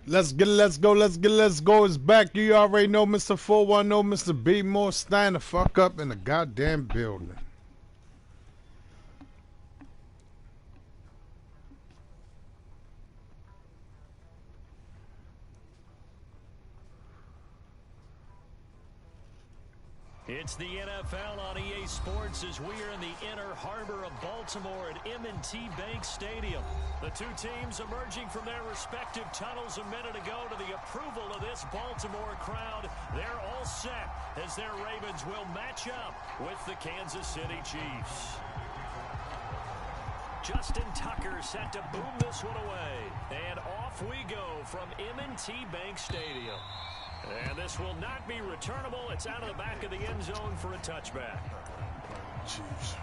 Let's get it, let's go, let's get it, let's go. It's back. You already know Mr. 410, Mr. B. More stand the fuck up in the goddamn building. It's the NFL on EA Sports as we are in the inner harbor of Baltimore at M&T Bank Stadium. The two teams emerging from their respective tunnels a minute ago to the approval of this Baltimore crowd. They're all set as their Ravens will match up with the Kansas City Chiefs. Justin Tucker set to boom this one away. And off we go from M&T Bank Stadium. And this will not be returnable. It's out of the back of the end zone for a touchback. Jeez.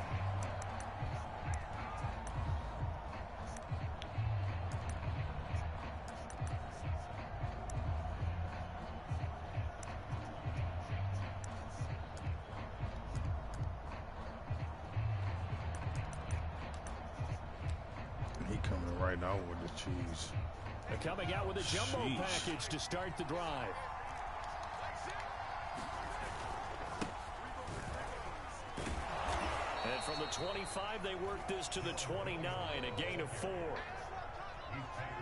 He coming right out with the cheese. They're coming out with a jumbo package to start the drive. And from the 25, they work this to the 29, a gain of 4.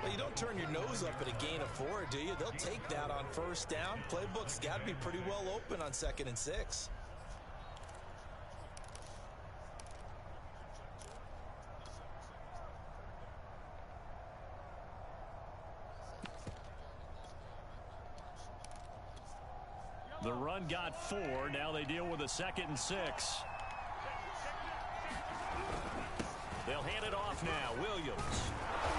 Well, you don't turn your nose up at a gain of 4, do you? They'll take that on first down. Playbook's got to be pretty well open on 2nd and 6. The run got 4. Now they deal with a 2nd and 6. They'll hand it off now. Williams.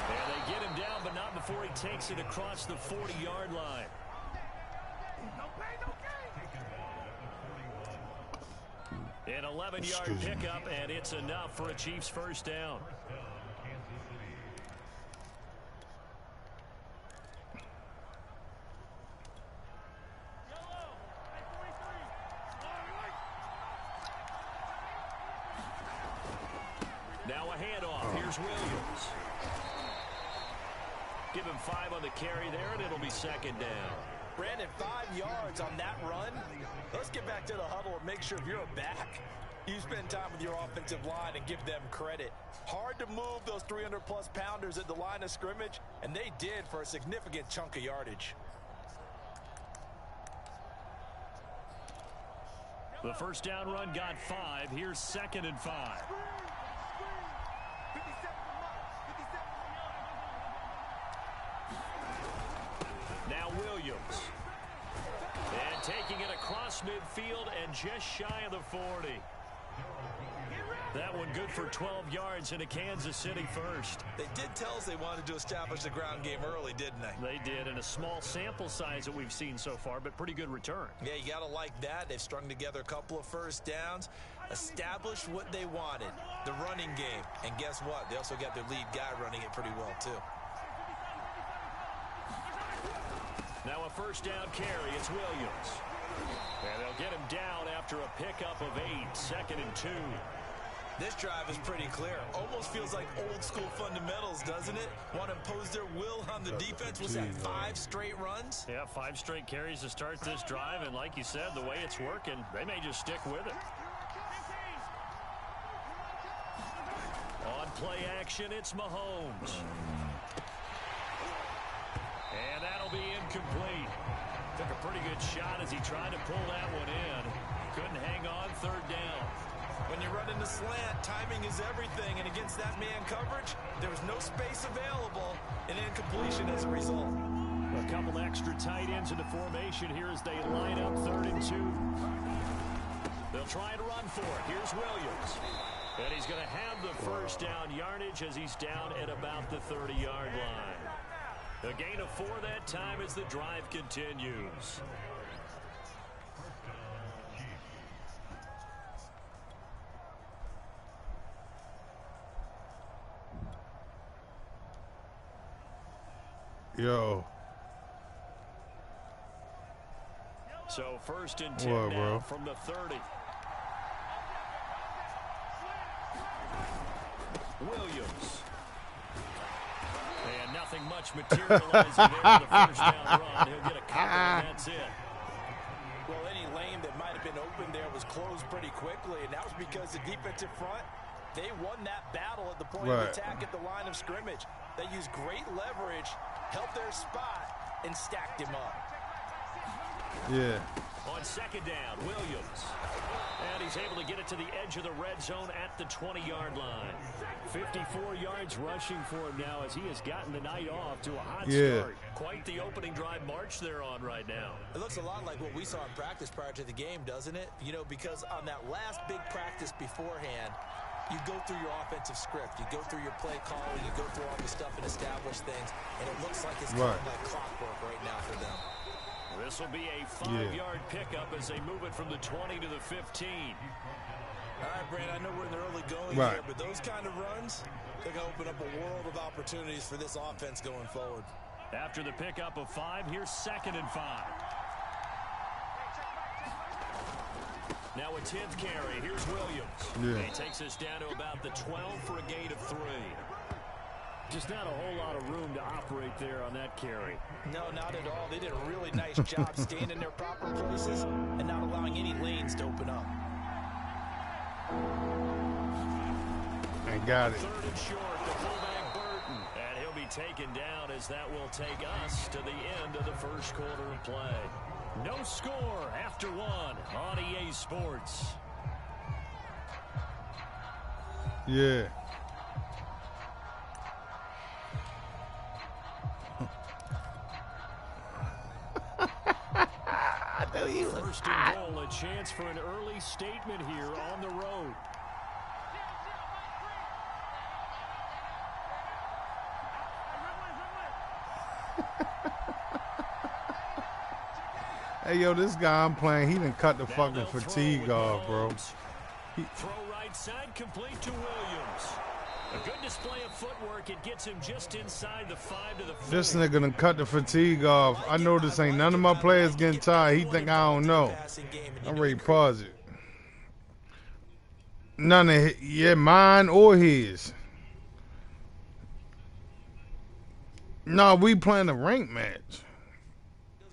And they get him down, but not before he takes it across the 40-yard line. An 11-yard pickup, and it's enough for a Chiefs first down. Now a handoff. Here's Williams. Give him 5 on the carry there, and it'll be 2nd down. Brandon, 5 yards on that run. Let's get back to the huddle and make sure if you're a back, you spend time with your offensive line and give them credit. Hard to move those 300-plus pounders at the line of scrimmage, and they did for a significant chunk of yardage. The first down run got 5. Here's 2nd and 5. Now Williams. And taking it across midfield and just shy of the 40. That one good for 12 yards in a Kansas City first. They did tell us they wanted to establish the ground game early, didn't they? They did, in a small sample size that we've seen so far, but pretty good return. Yeah, you got to like that. They've strung together a couple of first downs, established what they wanted, the running game. And guess what? They also got their lead guy running it pretty well, too. Now a first down carry. It's Williams. And they'll get him down after a pickup of 8. 2nd and 2. This drive is pretty clear. Almost feels like old school fundamentals, doesn't it? Want to impose their will on the defense. Was that 5 straight runs? Yeah, 5 straight carries to start this drive. And like you said, the way it's working, they may just stick with it. On play action, it's Mahomes. And that'll be incomplete. Took a pretty good shot as he tried to pull that one in. Couldn't hang on. 3rd down. When you're running the slant, timing is everything. And against that man coverage, there was no space available. And incompletion as a result. A couple extra tight ends in the formation here as they line up 3rd and 2. They'll try and run for it. Here's Williams. And he's going to have the first down yardage as he's down at about the 30-yard line. A gain of 4 that time as the drive continues. Yo. So 1st and 10 now from the 30. Williams. And nothing Nothing much materializing there in the first down run. He'll get a couple, and that's it. Well, any lane that might have been open there was closed pretty quickly, and that was because the defensive front, they won that battle at the point of attack at the line of scrimmage. They used great leverage, held their spot, and stacked him up. Yeah. On second down, Williams. And he's able to get it to the edge of the red zone at the 20-yard line. 54 yards rushing for him now as he has gotten the night off to a hot start. Quite the opening drive march they're on right now. It looks a lot like what we saw in practice prior to the game, doesn't it? You know, because on that last big practice beforehand, you go through your offensive script, you go through your play calling, you go through all the stuff and establish things, and it looks like it's kind of like clockwork right now for them. This will be a 5-yard pickup as they move it from the 20 to the 15. All right, Brand, I know we're in the early going here, but those kind of runs, they're going to open up a world of opportunities for this offense going forward. After the pickup of 5, here's 2nd and 5. Now a 10th carry. Here's Williams. He takes us down to about the 12 for a gain of 3. Just not a whole lot of room to operate there on that carry. No, not at all. They did a really nice job staying in their proper places and not allowing any lanes to open up. I got it. 3rd and short, the fullback Burton. And he'll be taken down as that will take us to the end of the first quarter of play. No score after 1 on EA Sports. Yeah. First and goal, a chance for an early statement here on the road. Hey, yo, this guy I'm playing, he done cut the fucking fatigue off, bro. Throw right side, complete to Williams. A good display of footwork. It gets him just inside the 5 to the 4. This nigga done cut the fatigue off. I know this ain't none of my players getting tired. He think I don't know. I'm ready to pause it. None of his, mine or his. No, we playing a rank match.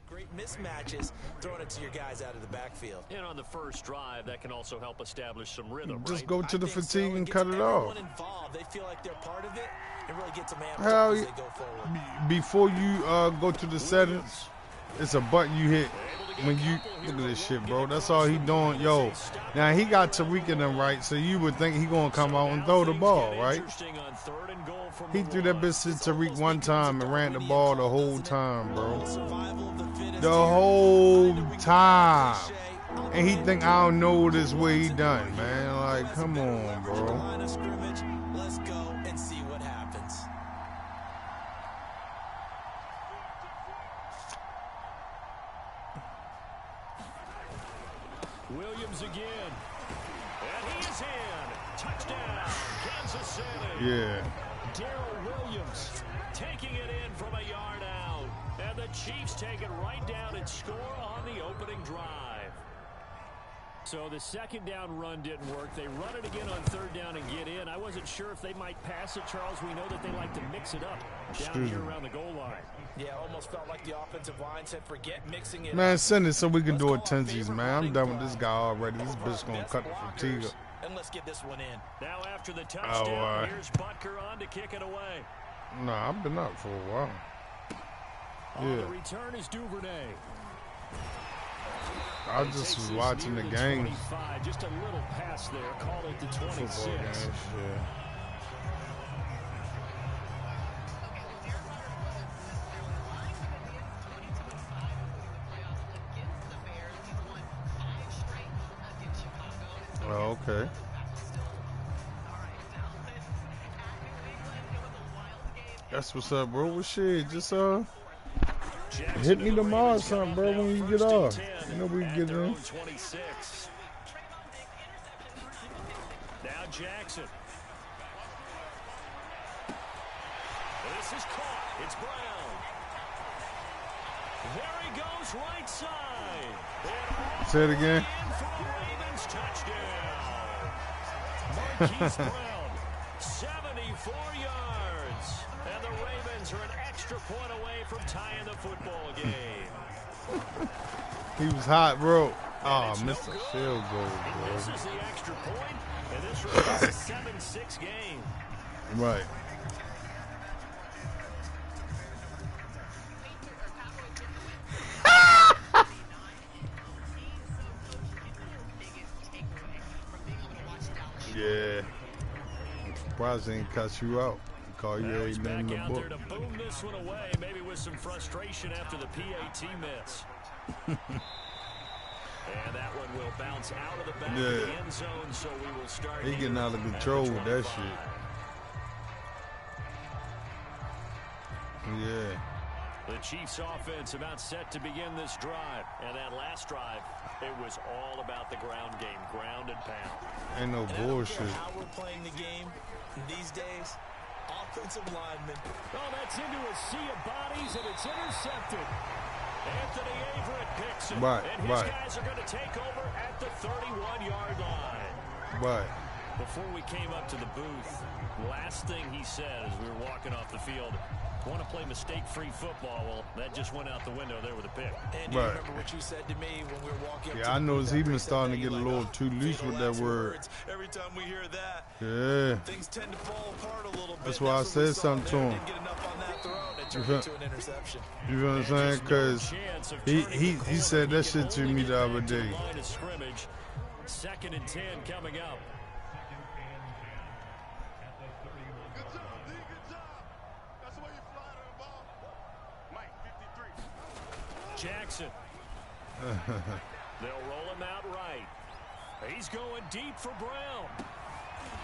Great mismatches, throwing it to your guys out of the backfield. And on the first drive, that can also help establish some rhythm. Just go to the fatigue and cut it off. Involved. They feel like they're part of it and really get some amped Hell, as they go forward. Before you go to the settings, it's a button you hit when you look at this shit, bro. That's all he doing. Yo, now he got Tariq in him right, so you would think he gonna come out and throw the ball, right? He threw that bitch to Tariq one time and ran the ball the whole time, bro. The whole time. And he think I don't know this way he done, man. Like, come on, bro. Let's go and see what happens. Williams again. And he is in. Touchdown, Kansas City. Yeah. Darrell Williams taking it in from a yard out. And the Chiefs take it right down and score on the opening drive. So the second down run didn't work. They run it again on 3rd down and get in. I wasn't sure if they might pass it, Charles. We know that they like to mix it up down here around the goal line. Yeah, almost felt like the offensive line said, forget mixing it. Man, send it so we can do it tensies, man. I'm done with this guy already. This bitch gonna cut the fatigue. And let's get this one in. Now after the touchdown, here's Butker on to kick it away. Nah, I've been up for a while. On the return is Duvernay. I just was watching the game. Just a little pass there. Call it the 26. Football games, yeah. Oh, okay. That's what's up, bro. Well, shit, just hit me tomorrow or something, bro, when you get off. You know we can get in. 26. Now Jackson. This is caught. It's Brown. There he goes, right side. Say it again. Ravens touchdown. Marquise Brown, 74 yards. is. And the Ravens are an extra point away from tying the football game. He was hot, bro. Oh, missed a field goal, bro. This is the extra point, and this remains a 7-6 game. Right. Yeah. I'm surprised they didn't cut you out. Call you Now he's back in the out book. there to boom this one away, maybe with some frustration after the PAT miss. And that one will bounce out of the back of the end zone, so we will start. He getting out of control with that shit. Yeah. The Chiefs offense about set to begin this drive. And that last drive, it was all about the ground game, ground and pound. Ain't no bullshit. I don't care how we're playing the game these days. Offensive linemen. Oh, that's into a sea of bodies, and it's intercepted. Anthony Averett picks it. Right, and his guys are going to take over at the 31-yard line. Right. Before we came up to the booth, last thing he said as we were walking off the field, want to play mistake-free football. Well, that just went out the window there with a pick. And do you remember what you said to me when we were walking up to I noticed he been starting to get a little too loose with that word. Every time we hear that, yeah. Things tend to fall apart a little bit. That's why I said something to him. You feel what I'm saying? Because he said that shit to me the other day. 2nd and 10 coming up. Jackson. They'll roll him out right. He's going deep for Brown.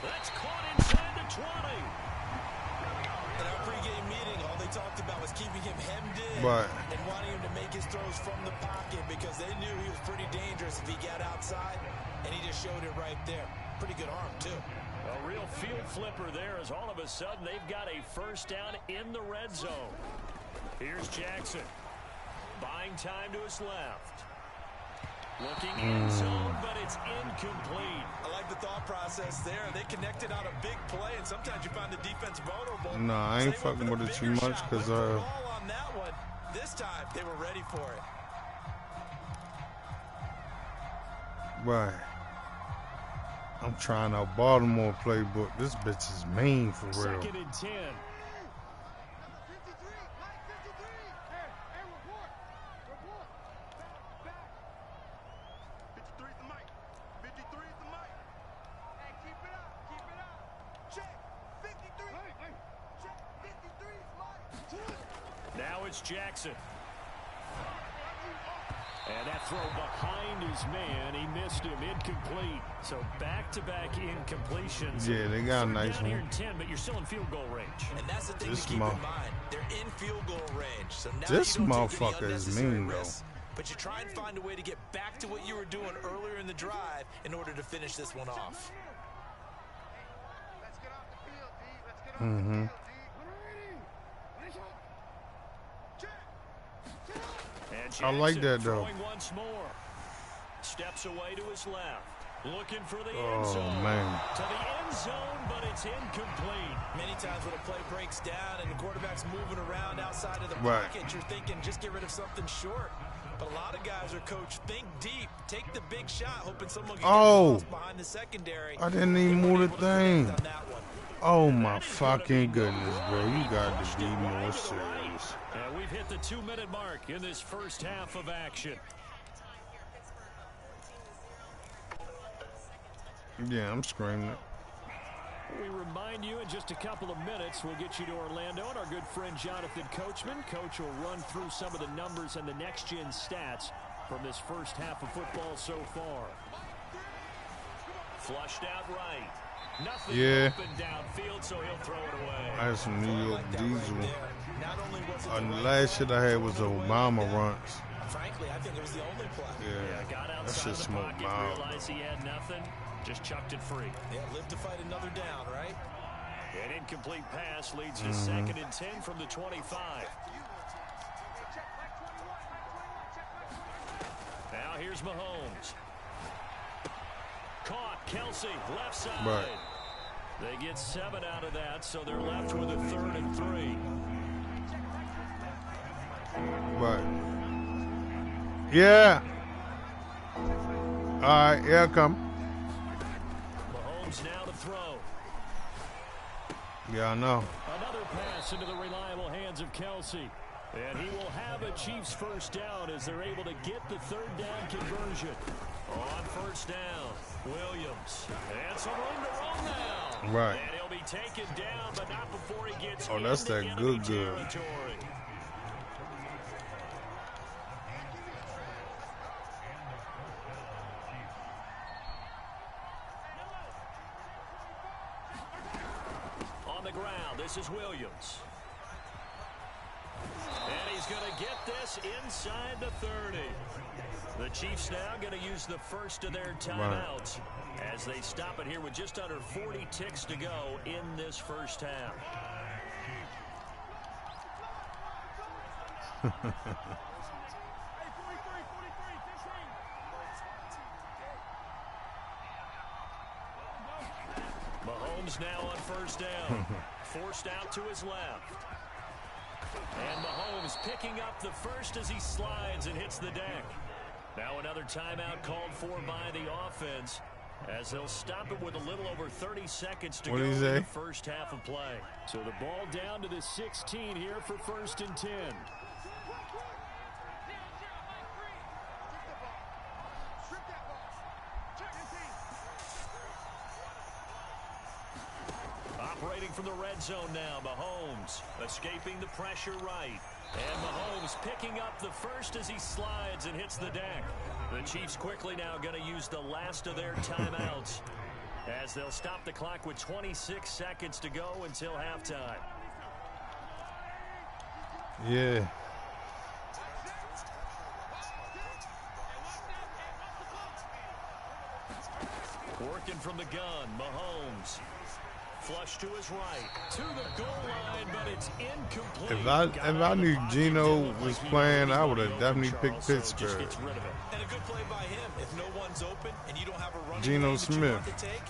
That's caught inside the 20. In our pregame meeting, all they talked about was keeping him hemmed in and wanting him to make his throws from the pocket because they knew he was pretty dangerous if he got outside, and he just showed it right there. Pretty good arm, too. A real field flipper there as all of a sudden they've got a first down in the red zone. Here's Jackson. Buying time to his left. Looking in zone, but it's incomplete. I like the thought process there. They connected on a big play, and sometimes you find the defense vulnerable. No, I ain't fucking with it too much because on that one, this time they were ready for it. Right. I'm trying out Baltimore playbook. This bitch is mean for real. 2nd and 10. Now it's Jackson. And that throw behind his man, he missed him, incomplete. So back-to-back incompletions. Yeah, they got a nice down here one. in 10, but you're still in field goal range. And that's the thing to keep in mind. They're in field goal range. So now this you don't motherfucker take any is unnecessary mean, risks, but you try and find a way to get back to what you were doing earlier in the drive in order to finish this one off. Let's get off the field, D. Let's get off the field, D. And I like that, though. Once more. Steps away to his left. Looking for the end Oh, zone. man. To the end zone, but it's incomplete. Many times when a play breaks down and the quarterback's moving around outside of the pocket, you're thinking just get rid of something short. But a lot of guys are coached, think deep, take the big shot, hoping someone can get behind the secondary. I didn't even move the thing. Oh, my fucking goodness, bro. You got to be more serious. And we've hit the 2-minute mark in this first half of action. Yeah, I'm screaming. We remind you in just a couple of minutes, we'll get you to Orlando and our good friend Jonathan Coachman. Coach will run through some of the numbers and the next-gen stats from this first half of football so far. Flushed out right. Nothing open downfield, so he'll throw it away. I had some New York Diesel. And the last shit I had was Obama runs. Frankly, I think it was the only play. Yeah, got that outside shit the smoked pocket, mild. realized he had nothing, just chucked it free. Yeah, live to fight another down, right? An incomplete pass leads to 2nd and 10 from the 25. Now here's Mahomes. Caught, Kelsey, left side. They get 7 out of that, so they're left with a 3rd and 3. Right. Yeah. All right, here I come. Mahomes now to throw. Yeah, I know. Another pass into the reliable hands of Kelsey. And he will have a Chiefs first down as they're able to get the 3rd down conversion. On first down, Williams. And some room to run now. Right. And he'll be taken down, but not before he gets that's into that enemy good. territory. On the ground, this is Williams. And he's going to get this inside the 30. The Chiefs now going to use the first of their timeouts as they stop it here with just under 40 ticks to go in this first half. Mahomes now on first down. Forced out to his left. And Mahomes picking up the first as he slides and hits the deck. Now another timeout called for by the offense as they'll stop it with a little over 30 seconds to go in the first half of play. So the ball down to the 16 here for 1st and 10. Operating from the red zone now, Mahomes escaping the pressure right. And Mahomes picking up the first as he slides and hits the deck. The Chiefs quickly now going to use the last of their timeouts as they'll stop the clock with 26 seconds to go until halftime. Yeah. Working from the gun, Mahomes. Flush to his right, to the goal line, but it's incomplete. If I knew Geno was playing, I would have definitely picked Pittsburgh. And a good play by him. If no one's open and you don't have a running Geno game that you want Smith. to take,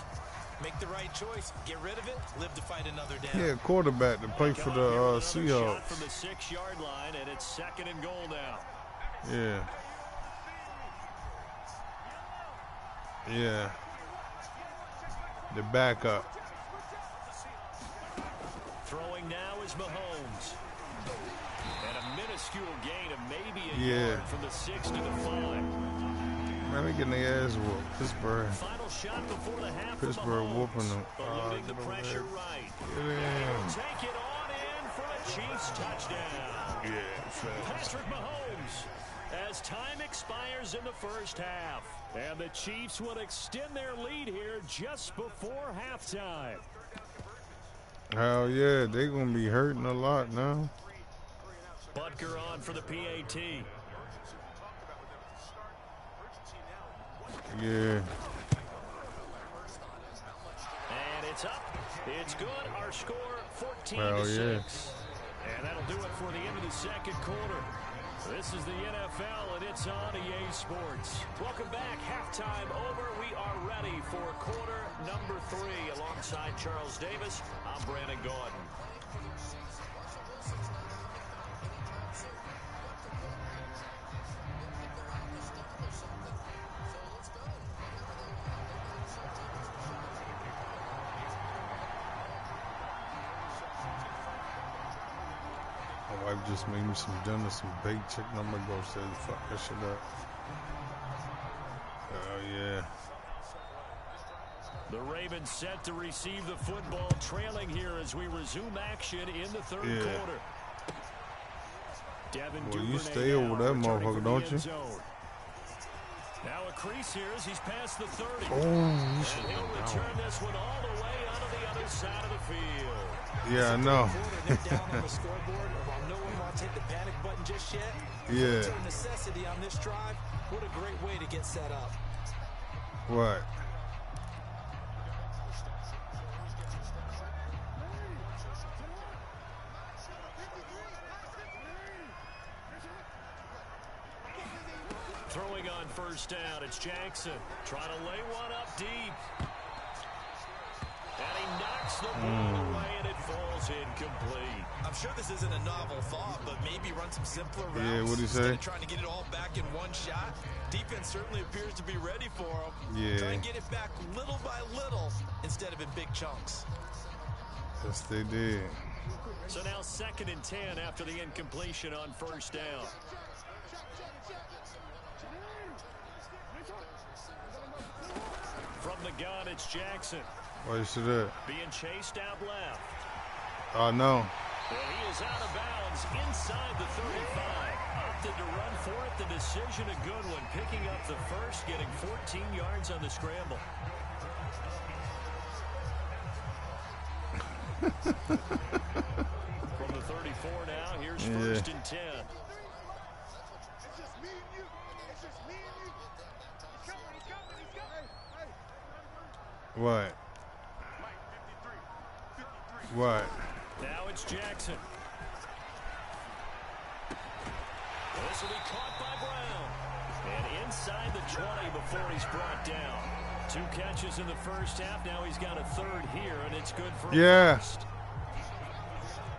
make the right choice. Get rid of it. Live to fight another down. Yeah, quarterback to play for the Seahawks. From the 6-yard line, and it's 2nd and goal now. Yeah. Yeah. The backup. Throwing now is Mahomes. And a minuscule gain of maybe a Yeah. yard from the 6 to the 5. Man, they getting their ass whooped. Pittsburgh. Final shot before the half. Pittsburgh whooping them. Eluding the pressure right. Yeah. Take it on in for a Chiefs touchdown. Yeah. Patrick Mahomes. As time expires in the first half. And the Chiefs will extend their lead here just before halftime. Hell yeah, they're going to be hurting a lot now. Butker on for the PAT. Yeah. And it's up. It's good. Our score 14-6. And that'll do it for the end of the second quarter. This is the NFL, and it's on EA Sports. Welcome back. Halftime over. We are ready for quarter number 3. Alongside Charles Davis, I'm Brandon Gordon. My wife just made me some dinner, some baked chicken. I'm going to go say fuck that shit up. Oh, yeah. The Ravens set to receive the football, trailing here as we resume action in the third quarter. Devin Well, you Duvernay stay over that motherfucker, don't you? Now a crease here as he's past the 30. Oh, and he'll return this one all the way out of the other side of the field. Yeah, I know. Down on the scoreboard, while no one wants to hit the panic button just yet. Yeah. It's a necessity on this drive. What a great way to get set up. What? Throwing on first down, it's Jackson trying to lay one up deep. And he knocks Knocks the ball away, and it falls incomplete. I'm sure this isn't a novel thought, but maybe run some simpler routes. Yeah, what'd he say? Instead of trying to get it all back in one shot. Defense certainly appears to be ready for him. Yeah. Try and get it back little by little instead of in big chunks. Yes, they did. So now 2nd and 10 after the incompletion on 1st down. From the gun, it's Jackson. Why you see that? Being chased out left. Oh, no. And he is out of bounds inside the 35. Opted to run for it. The decision a good one. Picking up the first, getting 14 yards on the scramble. From the 34 now, here's 1st and 10. It's just me and you. It's just me and you. He's coming, he's coming, he's coming. Hey. What? Mike, 53. What? Now it's Jackson. This will be caught by Brown. And inside the 20 before he's brought down. 2 catches in the first half. Now he's got a 3rd here, and it's good for a first.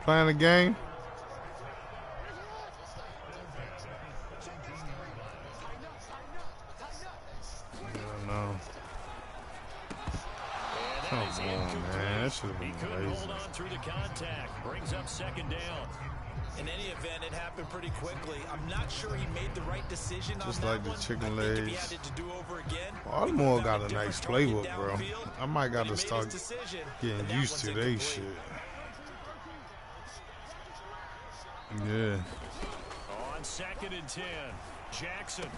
Playing the game? I don't know. Come on, man. That should have He been couldn't lazy. hold on through the contact. Brings up 2nd down. In any event, it happened pretty quickly. I'm not sure he made the right decision Just on like that the one. chicken I think if he legs. had it to do over again, Baltimore he got found a nice different playbook, target bro. downfield, I might got but he to made start his decision, getting and that used one's to they incomplete. shit. Yeah. On 2nd and 10, Jackson.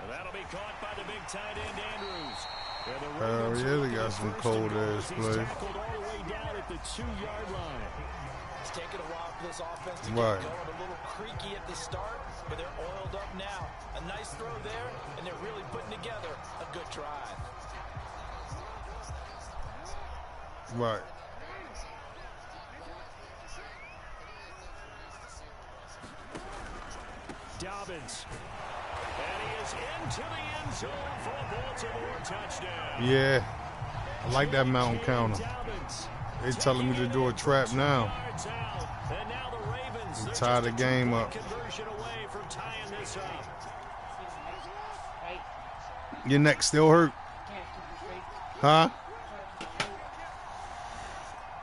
And that'll be caught by the big tight end, Andrews. And the Hell Ravens yeah, are they looking got for some 1st and cold goal ass as he's play. tackled all the way down at the 2-yard line. It's taken a while for this offense to Right. get going, a little creaky at the start, but they're oiled up now. A nice throw there, and they're really putting together a good drive. Right. Dobbins. And he is into the end zone for a Baltimore touchdown. Yeah. I like that mountain counter. They telling me to do a trap now. And tie the game up. Conversion away from tying this up. Your neck still hurt? Huh?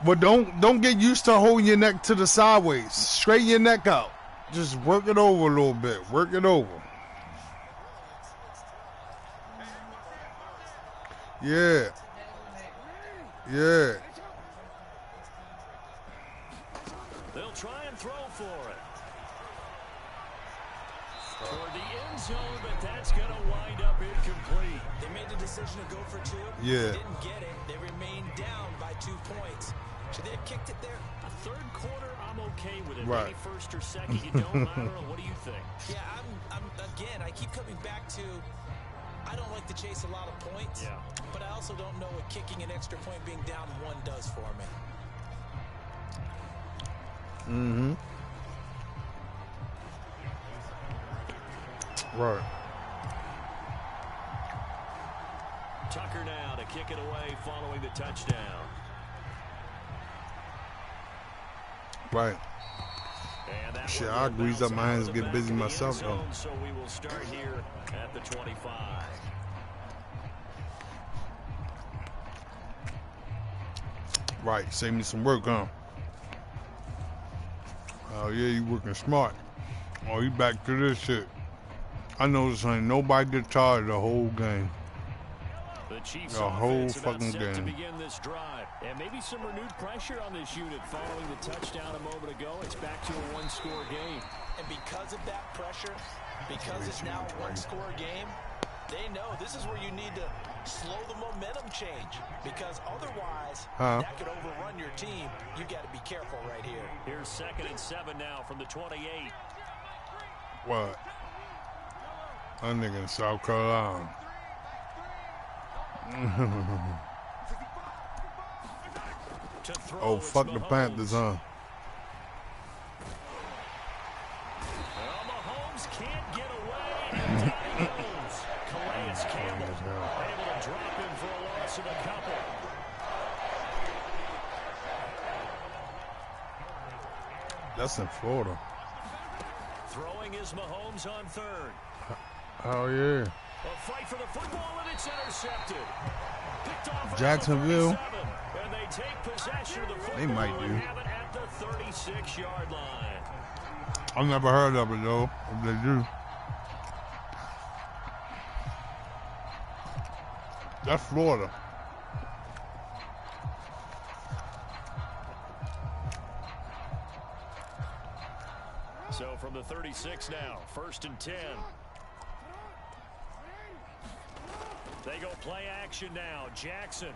But don't get used to holding your neck to the sideways. Straighten your neck out. Just work it over a little bit. Work it over. Yeah. Yeah. They'll try and throw for it. Toward the end zone, but that's going to wind up incomplete. They made the decision to go for 2. Yeah. They didn't get it. They remained down by 2 points. Should they have kicked it there? A 3rd quarter, I'm okay with it. Right. Maybe 1st or 2nd, you don't matter. What do you think? Yeah, again, I keep coming back to, I don't like to chase a lot of points. Yeah. But I also don't know what kicking an extra point being down 1 does for me. Mm-hmm. Right. Tucker now to kick it away following the touchdown. Right. And that Shit, one I will grease up bounce my hands out and the get back busy of the myself, end zone. though. So we will start here at the 25. Right. Save me some work, huh? Oh, yeah, you working smart. Oh, you back to this shit. I know this ain't nobody get tired the whole game. The Chiefs The whole offense about fucking set to game. begin this drive. And maybe some renewed pressure on this unit following the touchdown a moment ago. It's back to a 1-score game. And because of that pressure, because it's now a 1-score game, they know this is where you need to slow the momentum change. Because otherwise, that could overrun your team. You got to be careful right here. Here's 2nd and 7 now from the 28. What? That nigga in South Carolina. Oh, fuck the Panthers, huh? Well, Mahomes can't get away, and down he goes. Calais Campbell able to drop him for a loss of a couple. That's in Florida. Throwing is Mahomes on third. Oh, yeah. A fight for the football, and it's intercepted. Picked off Jacksonville. and they take possession of the football. They might do. And have it at the 36-yard line. I've never heard of it, though, if they do. That's Florida. So from the 36 now, 1st and 10. They go play action now. Jackson.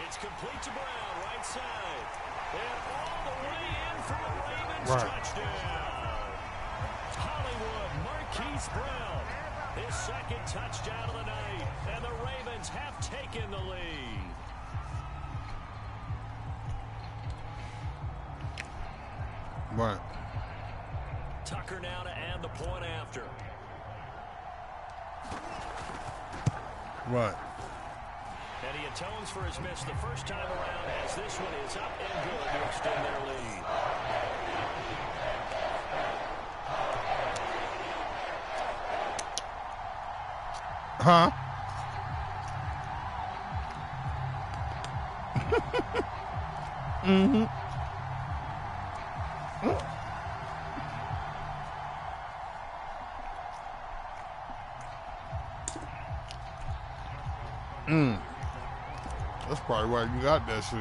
It's complete to Brown, right side. And all the way in for the Ravens touchdown. Hollywood Marquise Brown. His second touchdown of the night. And the Ravens have taken the lead. Right. Tucker now to add the point after. Right. And he atones for his miss the first time around as this one is up and good to extend their lead. Huh? Mm-hmm. That's probably why you got that shit.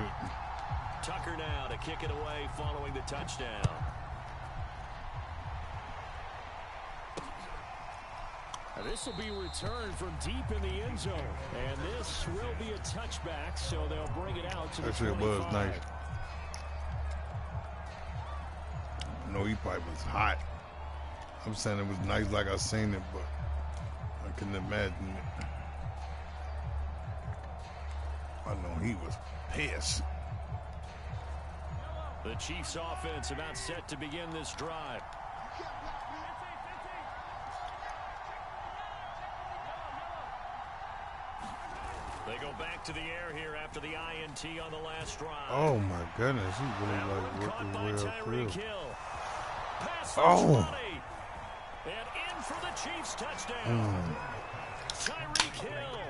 Tucker now to kick it away following the touchdown. This will be returned from deep in the end zone. And this will be a touchback, so they'll bring it out to the 25. Actually, it was nice. No, he probably was hot. I'm saying it was nice like I seen it, but I couldn't imagine it. I know he was pissed. The Chiefs offense about set to begin this drive. They go back to the air here after the INT on the last drive. Oh my goodness, he really like working well through. Oh. And in for the Chiefs touchdown. Tyreek Hill,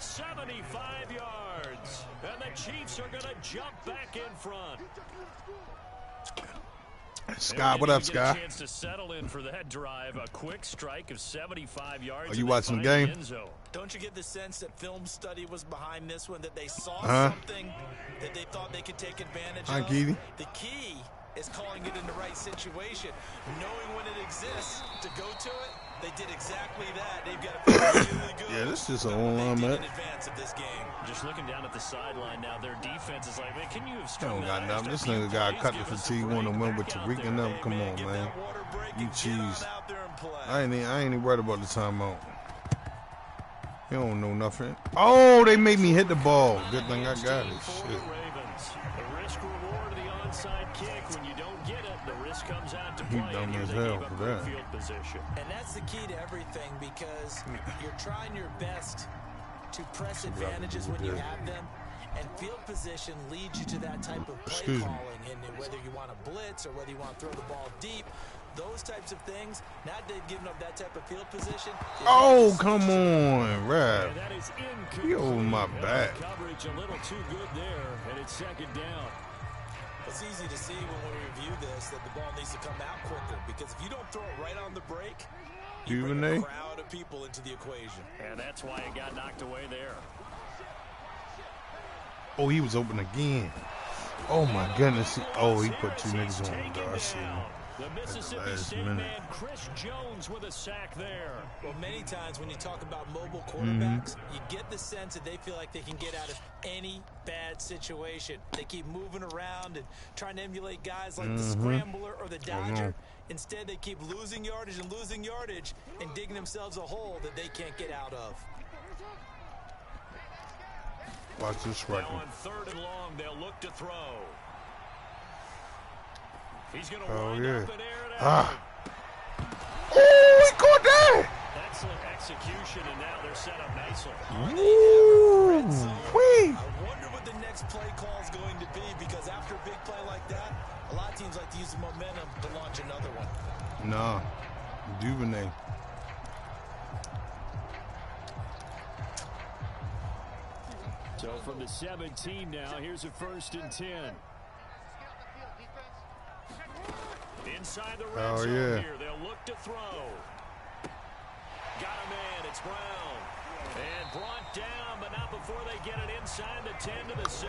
75 yards. And the Chiefs are going to jump back in front. Scott, what up, Scott? A chance to settle in for that drive. A quick strike of 75 yards. Are you watching the game? Don't you get the sense that film study was behind this one, that they saw something that they thought they could take advantage of? The key is calling it in the right situation, knowing when it exists to go to it. They did exactly that. They've got to feel really good. Yeah, this is an online match. In advance of this game. Just looking down at the sideline now, their defense is like, man, can you have strung that? Don't got nothing. This nigga got cut the fatigue, want to win with Tariq and them. Come on, man. You cheese. I ain't even worried about the timeout. You don't know nothing. Oh, they made me hit the ball. Good thing I got it. Shit. The risk reward of the onside kick. When you don't get it, the risk comes out to play. He dumb as hell for that. Field position. And that's the key to everything, because you're trying your best to press advantages when you have them. And field position leads you to that type of play calling. And whether you want to blitz or whether you want to throw the ball deep, those types of things, now they've given up that type of field position. Oh, come on, Rap. You over my back. Coverage a little too good there, and it's second down. It's easy to see when we review this that the ball needs to come out quicker, because if you don't throw it right on the break, you bring a crowd of people into the equation. And that's why it got knocked away there. Oh, he was open again. Oh, my goodness. Oh, he put two niggas on him, though. I see him. The Mississippi State man, Chris Jones, with a sack there. Well, many times when you talk about mobile quarterbacks, you get the sense that they feel like they can get out of any bad situation. They keep moving around and trying to emulate guys like the Scrambler or the Dodger. Instead, they keep losing yardage and digging themselves a hole that they can't get out of. Watch this record. Now on 3rd and long, they'll look to throw. He's going to wind up in air and out. Oh, he caught that! Excellent execution, and now they're set up nicely. Ooh, I wonder what the next play call is going to be, because after a big play like that, use the momentum to launch another one. Nah, Duvernay. So from the 17 now, here's a 1st and 10. Inside the red zone here, they'll look to throw. Got a man, it's Brown. And brought down, but not before they get it inside the 10 to the 7.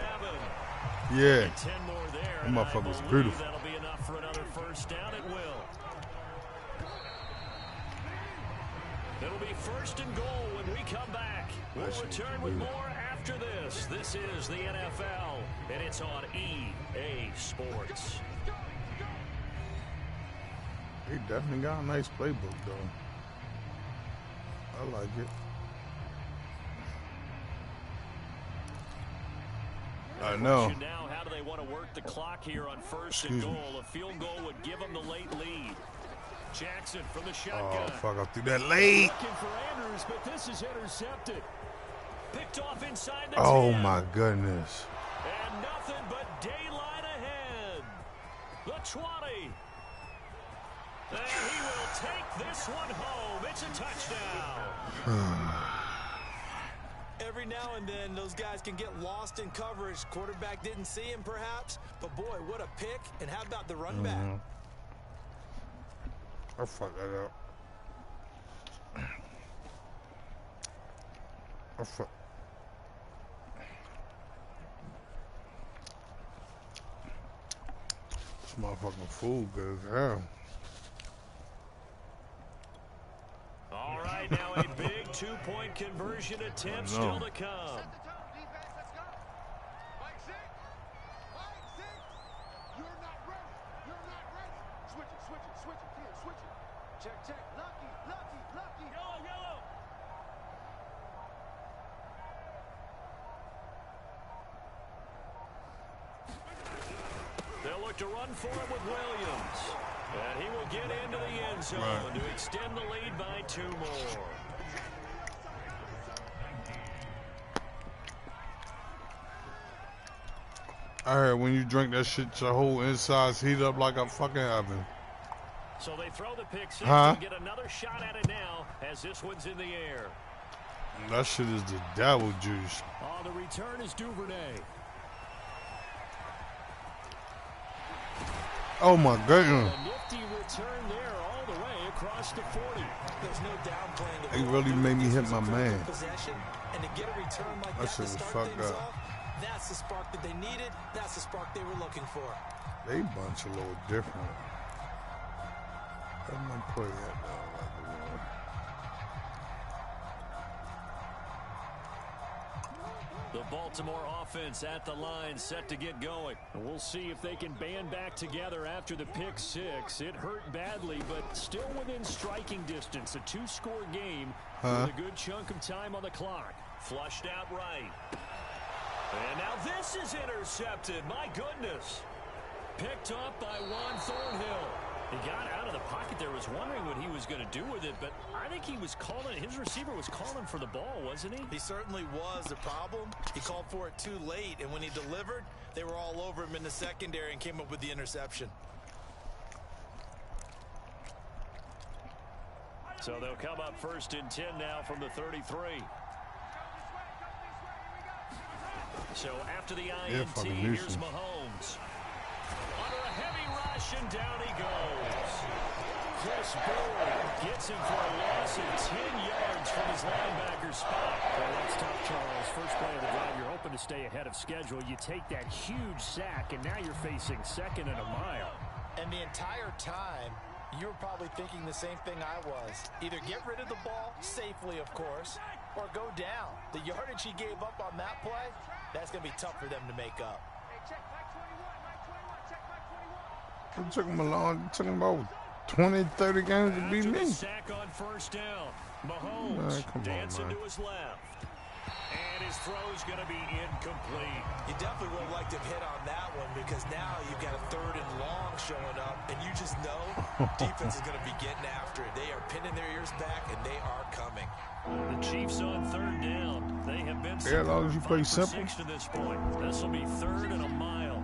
Yeah. And 10 more there. That motherfucker was beautiful. That'll be enough for another 1st down. It will. It'll be 1st and goal when we come back. We'll return with more after this. This is the NFL, and it's on EA Sports. He definitely got a nice playbook, though. I like it. I know. Now, how do they want to work the clock here on 1st and goal? A field goal would give them the late lead. Jackson from the shotgun. Oh, fuck, I threw that late. Looking for Andrews, but this is intercepted. Picked off inside the 10. My goodness. And nothing but daylight ahead. The 20. And he will take this one home. It's a touchdown. Every now and then, those guys can get lost in coverage. Quarterback didn't see him, perhaps. But, boy, what a pick. And how about the run back? I fucked that up. This motherfucking food good as hell. All right, now a big 2-point conversion attempt still to come. Check. Lucky. Yellow. They'll look to run for it with Williams. And he will get into the end zone to extend the lead by 2 more. I heard when you drink that shit, your whole insides heat up like a fucking oven. So they throw the pick six and get another shot at it now as this one's in the air. That shit is the devil juice. On the return is Duvernay. Oh my goodness. A nifty return there all the way across the 40. There's no downplaying it. He really made me hit my man. Possession, and to get a return like that shit was fucked up. Off, that's the spark that they needed. That's the spark they were looking for. They bunch a little different. I'm gonna play that down like a one. The Baltimore offense at the line, set to get going. And we'll see if they can band back together after the pick six. It hurt badly, but still within striking distance. A 2-score game with a good chunk of time on the clock. Flushed out right. And now this is intercepted. My goodness. Picked up by Juan Thornhill. He got out of the pocket there, was wondering what he was going to do with it, but I think he was calling, his receiver was calling for the ball, wasn't he? He certainly was. The problem, he called for it too late, and when he delivered, they were all over him in the secondary and came up with the interception. So they'll come up 1st and 10 now from the 33. So after the INT, here's Mahomes. Under a heavy rush, and down he goes. Chris Boyd gets him for a loss of 10 yards from his linebacker spot. Well, that's tough, Charles. First play of the drive, you're hoping to stay ahead of schedule. You take that huge sack, and now you're facing 2nd and a mile. And the entire time, you were probably thinking the same thing I was. Either get rid of the ball, safely of course, or go down. The yardage he gave up on that play, that's going to be tough for them to make up. It took him about 20, 30 games to beat me. Sack on 1st down. Mahomes dancing to his left. And his throw's going to be incomplete. You definitely would have liked to have hit on that one because now you've got a 3rd and long showing up, and you just know defense is going to be getting after it. They are pinning their ears back, and they are coming. The Chiefs on 3rd down. They have been as long as you play simple to this point. This will be 3rd and a mile.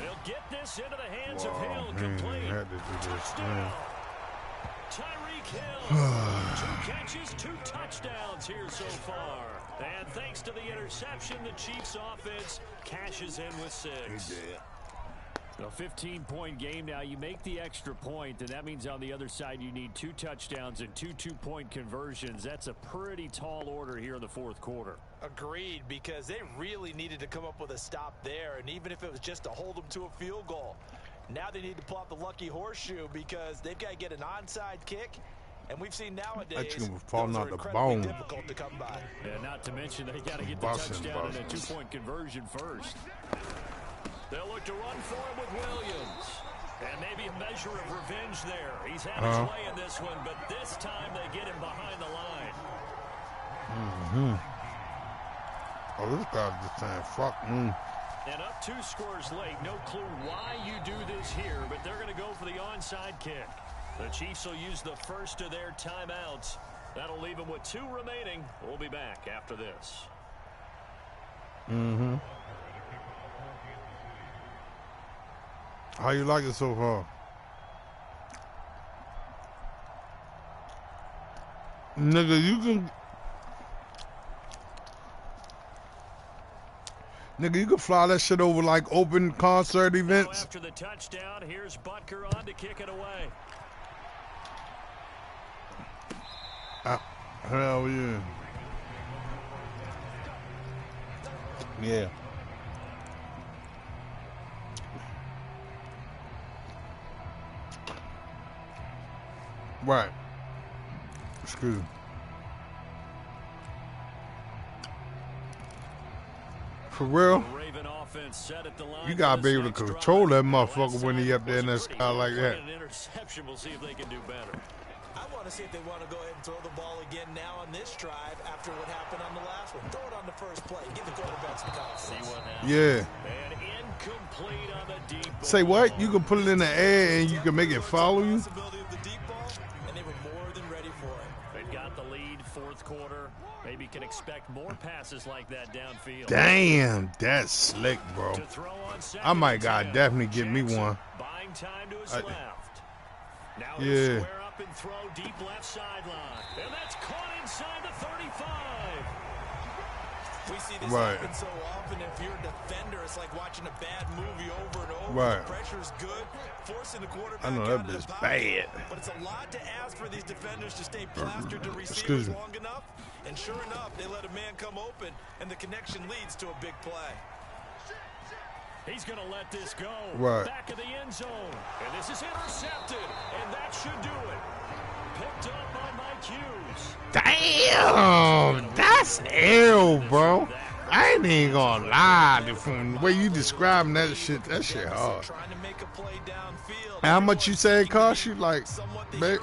They'll get this into the hands of Hill. Complete. Had to do this, man. Tyreek Hill. 2 catches, 2 touchdowns here so far. And thanks to the interception, the Chiefs offense cashes in with 6. A 15-point game now. You make the extra point, and that means on the other side you need 2 touchdowns and 2 two-point conversions. That's a pretty tall order here in the fourth quarter. Agreed, because they really needed to come up with a stop there, and even if it was just to hold them to a field goal. Now they need to pull out the lucky horseshoe because they've got to get an onside kick. And we've seen nowadays that chicken was falling out the incredibly bone. difficult to come by. And not to mention they got to get the touchdown and a 2-point conversion first. They'll look to run for him with Williams. And maybe a measure of revenge there. He's had his way in this one, but this time they get him behind the line. Oh, this guy's just saying, fuck me. And up 2 scores late. No clue why you do this here, but they're going to go for the onside kick. The Chiefs will use the first of their timeouts. That'll leave them with 2 remaining. We'll be back after this. How you like it so far? Nigga, you can fly that shit over like open concert events. Now after the touchdown, here's Butker on to kick it away. Hell yeah. Yeah. Right. Excuse me. For real? Raven offense set at the line. You gotta be able to control that motherfucker when he up there in that sky like that. An interception. We'll see if they can do better. I want to see if they want to go ahead and throw the ball again now on this drive after what happened on the last one. Throw it on the first play. Give the quarterback some confidence. See what happens. Yeah. And incomplete on the deep ball. Say what? You can put it in the air and you can make it follow you? Responsibility of the deep ball, and they were more than ready for it. They've got the lead, fourth quarter. Maybe can expect more passes like that downfield. Damn, that's slick, bro. To throw on I might second gotta definitely get me Jackson one. buying time to his left. Now Yeah. he'll square up and throw deep left sideline. And that's caught inside the 35. We see this Right. happen so often. If you're a defender, it's like watching a bad movie over and over. Right. The pressure's good, forcing the quarterback I know out that of the bitch pocket. bad. But it's a lot to ask for these defenders to stay plastered to Excuse receivers me. long enough. And sure enough, they let a man come open, and the connection leads to a big play. He's going to let this go. Right. Back of the end zone. And this is intercepted. And that should do it. Picked up by Mike Hughes. Damn, that's ill, bro. I ain't even gonna lie. From the way you describing that shit hard. Trying to make a play downfield. And how much you say it cost you? Like,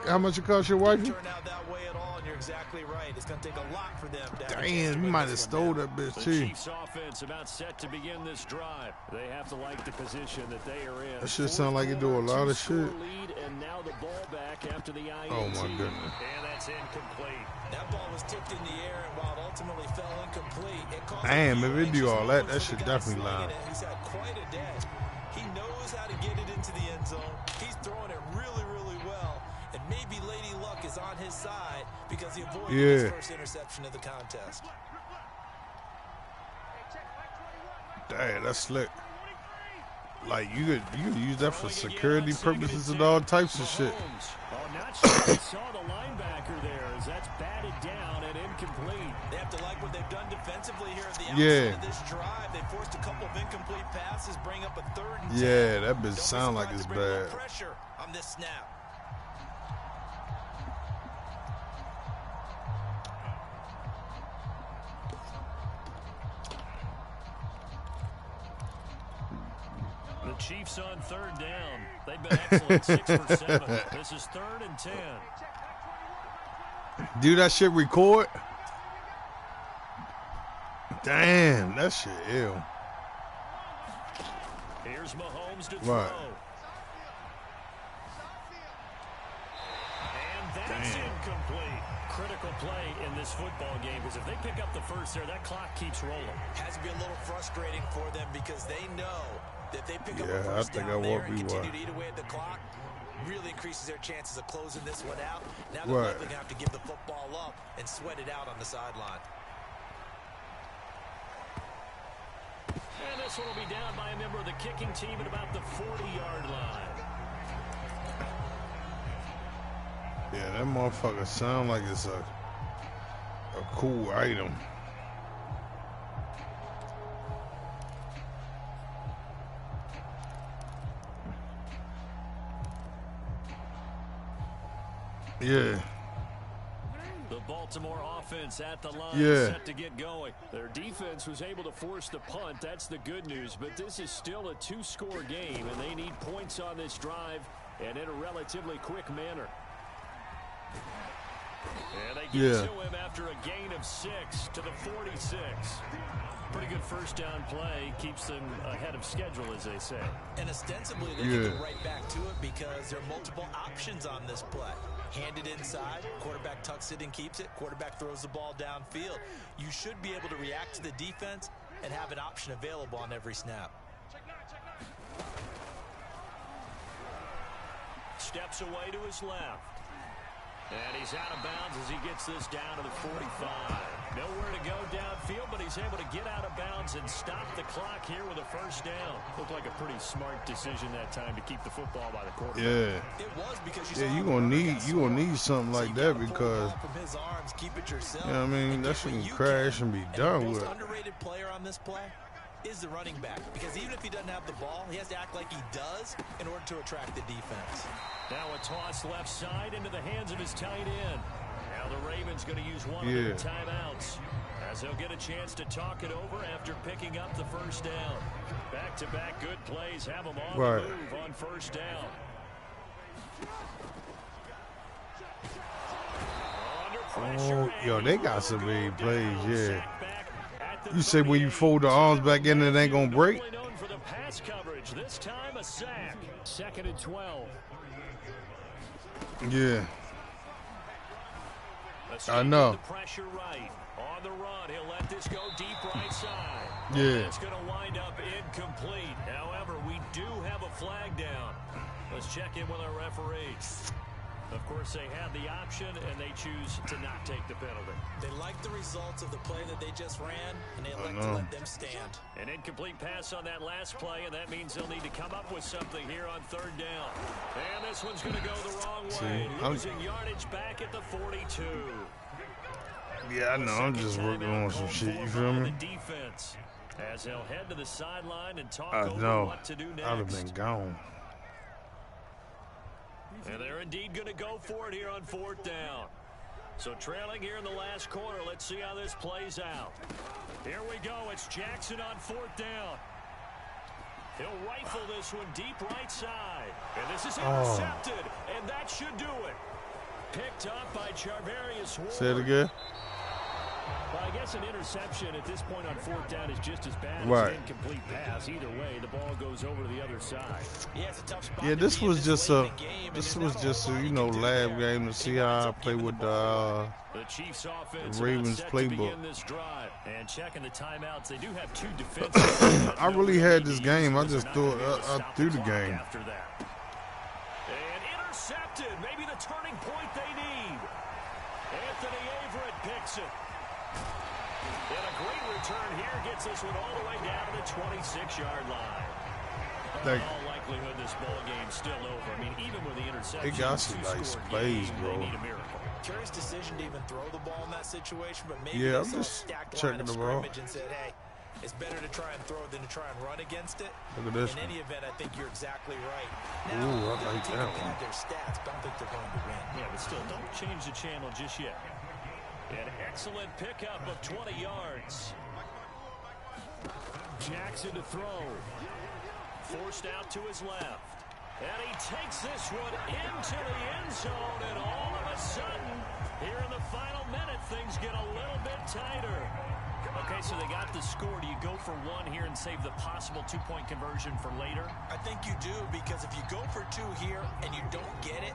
how much it cost your wife? Turn out that way at all, and you're exactly right. It's going to take a lot for them to have a chance to Damn, you win might this have one stole down. that bitch The too. Chiefs offense about set to begin this drive. They have to like the position that they are in. That shit sound like it do a lot of shit. Lead, and now the ball back after the INT. Oh my goodness. And that's incomplete. That ball was tipped in the air, and while it ultimately fell incomplete, it caused Damn, a if few it do anxious all that, moments that for shit the guy definitely slinging line. it. He's had quite a day. He knows how to get it into the end zone. He's throwing it really, really well. And maybe Lady Luck is on his side because he avoided his first interception of the contest. Damn, that's slick. Like you could use that for security purposes and all types of shit. Oh, not sure he saw the linebacker there as that's batted down and incomplete. They have to like what they've done defensively here at the Yeah. outset of this drive. They forced a couple of incomplete passes, bring up a 3rd and 10. Yeah, that bitch Don't be sound like surprised it's to bring a little bad. pressure on this snap. The Chiefs on 3rd down. They've been excellent, 6 for 7. This is 3rd and 10. Do that shit record? Damn, that shit ill. Here's Mahomes to throw. Right. And that's incomplete. Critical play in this football game because if they pick up the first there, that clock keeps rolling. Has to be a little frustrating for them because they know If they pick up a I first think I down there will and be continue one. to eat away at the clock, really increases their chances of closing this one out. Now they're Right. likely going to have to give the football up and sweat it out on the sideline. And this one will be down by a member of the kicking team at about the 40-yard line. Yeah, that motherfucker sound like it's a cool item. Yeah. The Baltimore offense at the line, Yeah. set to get going. Their defense was able to force the punt. That's the good news. But this is still a two-score game, and they need points on this drive and in a relatively quick manner. And they get to him after a gain of 6 to the 46. Pretty good first down play. Keeps them ahead of schedule, as they say. And ostensibly, they can get right back to it because there are multiple options on this play. Hand it inside, quarterback tucks it and keeps it, quarterback throws the ball downfield. You should be able to react to the defense and have an option available on every snap. Steps away to his left. And he's out of bounds as he gets this down to the 45. Nowhere to go downfield, but he's able to get out of bounds and stop the clock here with a first down. Looked like a pretty smart decision that time to keep the football by the quarterback. Yeah. It was because You gonna need something like that because from his arms, keep it yourself. you know what I mean, that shit can crash and be done with. The most underrated player on this play is the running back, because even if he doesn't have the ball, he has to act like he does in order to attract the defense. Now a toss left side into the hands of his tight end. Now the Ravens going to use one of their timeouts as they'll get a chance to talk it over after picking up the first down. Back-to-back good plays have them on the move on first down. Under pressure, Yo, they got some big plays, yeah. You say when you fold the arms back in, it ain't gonna break? Known for the pass coverage. This time a sack. 2nd and 12. Yeah. I know. The pressure right. On the run, he'll let this go deep right side. Yeah. It's going to wind up incomplete. However, we do have a flag down. Let's check in with our referees. Of course, they have the option, and they choose to not take the penalty. They like the results of the play that they just ran, and they like to let them stand. An incomplete pass on that last play, and that means they'll need to come up with something here on third down. And this one's going to go the wrong way. Losing yardage back at the 42. Yeah, I know. I'm just working on some shit. You feel me? Defense, as they'll head to the sideline and talk over what to do next. I'd have been gone. And they're indeed going to go for it here on fourth down. So trailing here in the last quarter. Let's see how this plays out. Here we go. It's Jackson on fourth down. He'll rifle this one deep right side. And this is intercepted. And that should do it. Picked up by Charvarius Ward. Say it again. Well, I guess an interception at this point on fourth down is just as bad as an incomplete pass. Either way, the ball goes over to the other side. Yeah, it's a tough spot. Yeah, this was just a you know, lab game to see how I play with the Chiefs offense Ravens playbook. This drive. And checking the timeouts, they do have 2 defensive. I really had this game. I just threw the game. After that. And intercepted. Maybe the turning point they need. Anthony Averett picks it. And a great return here gets this one all the way down to the 26-yard line. In all likelihood, this ball game's still over. I mean, even with the interception, it got some nice plays, bro. They need a miracle. Curious decision to even throw the ball in that situation, but maybe I'm just checking the ball. And said, hey, it's better to try and throw than to try and run against it. Look at this. In any event, I think you're exactly right. Now, I like that one. Their stats, don't think they're going to win. Yeah, but still, don't change the channel just yet. An excellent pickup of 20 yards. Jackson to throw. Forced out to his left. And he takes this one into the end zone. And all of a sudden, here in the final minute, things get a little bit tighter. Okay, so they got the score. Do you go for one here and save the possible 2-point conversion for later? I think you do, because if you go for 2 here and you don't get it,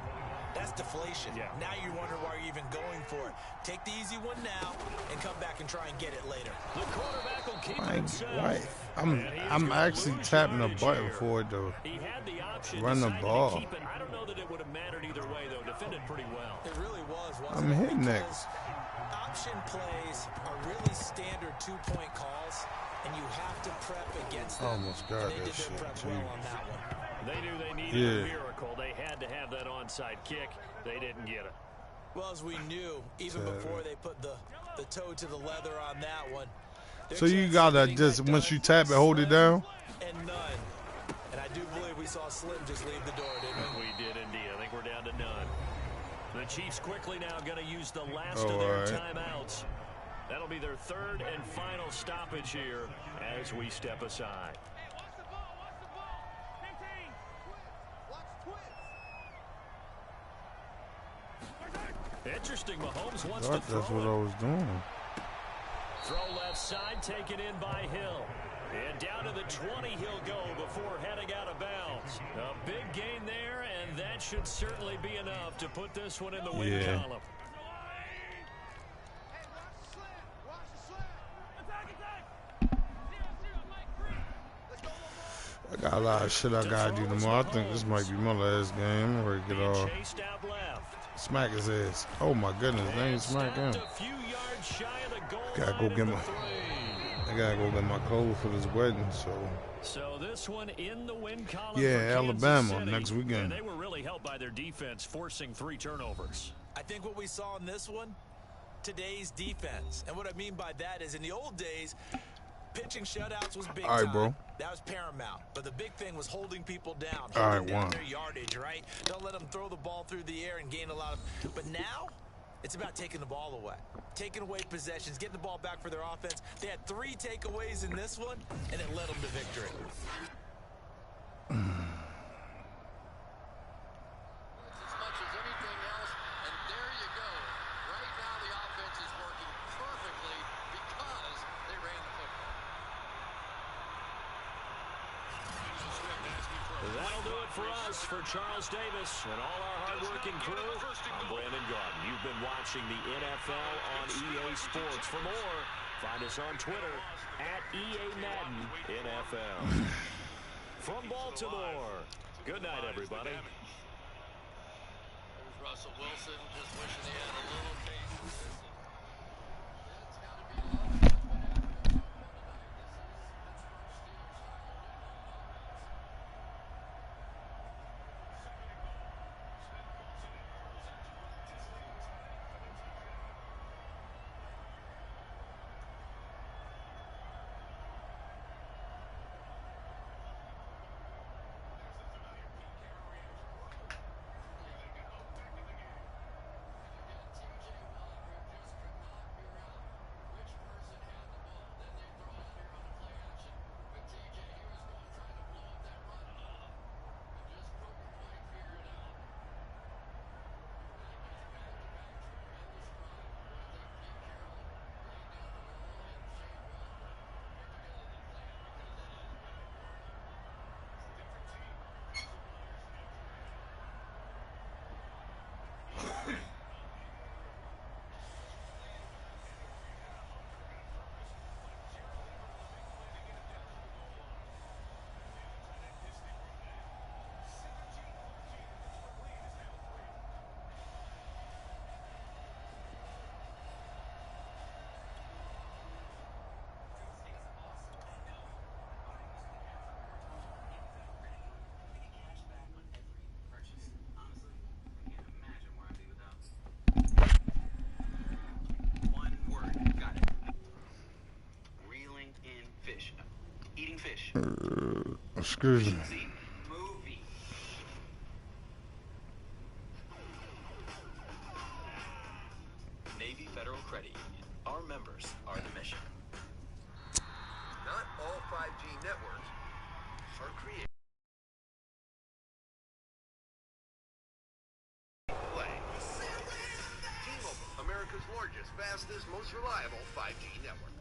that's deflation. Yeah. Now you wonder why you're even going for it. Take the easy one now and come back and try and get it later. The quarterback will keep it himself. I'm actually tapping the button for it to He had the option, run the decided to ball. keep it. I don't know that it would have mattered either way, though. Defended pretty well. It really was, wasn't I'm it? hitting it. Because option plays are really standard two-point calls, and you have to prep against them. I almost got and they that did shit, their prep too. well on that one. They knew they needed a miracle. They had to have that onside kick. They didn't get it. Well, as we knew, even before they put the toe to the leather on that one. So you gotta just, once you tap it, hold it down? And none. And I do believe we saw Slim just leave the door, didn't we? We did indeed. I think we're down to none. The Chiefs quickly now going to use the last of their timeouts. That'll be their third and final stoppage here as we step aside. Interesting. Mahomes wants to throw. That's what I was doing. Throw left side, taken in by Hill. And down to the 20 he'll go before heading out of bounds. A big gain there, and that should certainly be enough to put this one in the win column. I got a lot of shit I gotta do tomorrow. I think this might be my last game. I'm ready to get off. Smack his ass. Oh my goodness, they ain't smack him. Gotta go get my clothes for this wedding, So this one in the win column. Yeah, Alabama next weekend. And they were really helped by their defense, forcing 3 turnovers. I think what we saw in this one, today's defense. And what I mean by that is in the old days, pitching shutouts was big time. All right, bro. That was paramount. But the big thing was holding people down. All right, holding down their yardage, right? Don't let them throw the ball through the air and gain a lot of... But now, it's about taking the ball away. Taking away possessions, getting the ball back for their offense. They had 3 takeaways in this one, and it led them to victory. That'll do it for us, for Charles Davis and all our hard-working crew. I'm Brandon Garden. You've been watching the NFL on EA Sports. For more, find us on Twitter at EA Madden NFL. From Baltimore, good night, everybody. There's Russell Wilson just wishing he had a little taste. Eating fish. Excuse me. Movie. Navy Federal Credit Union. Our members are the mission. Not all 5G networks are created. T-Mobile, America's largest, fastest, most reliable 5G network.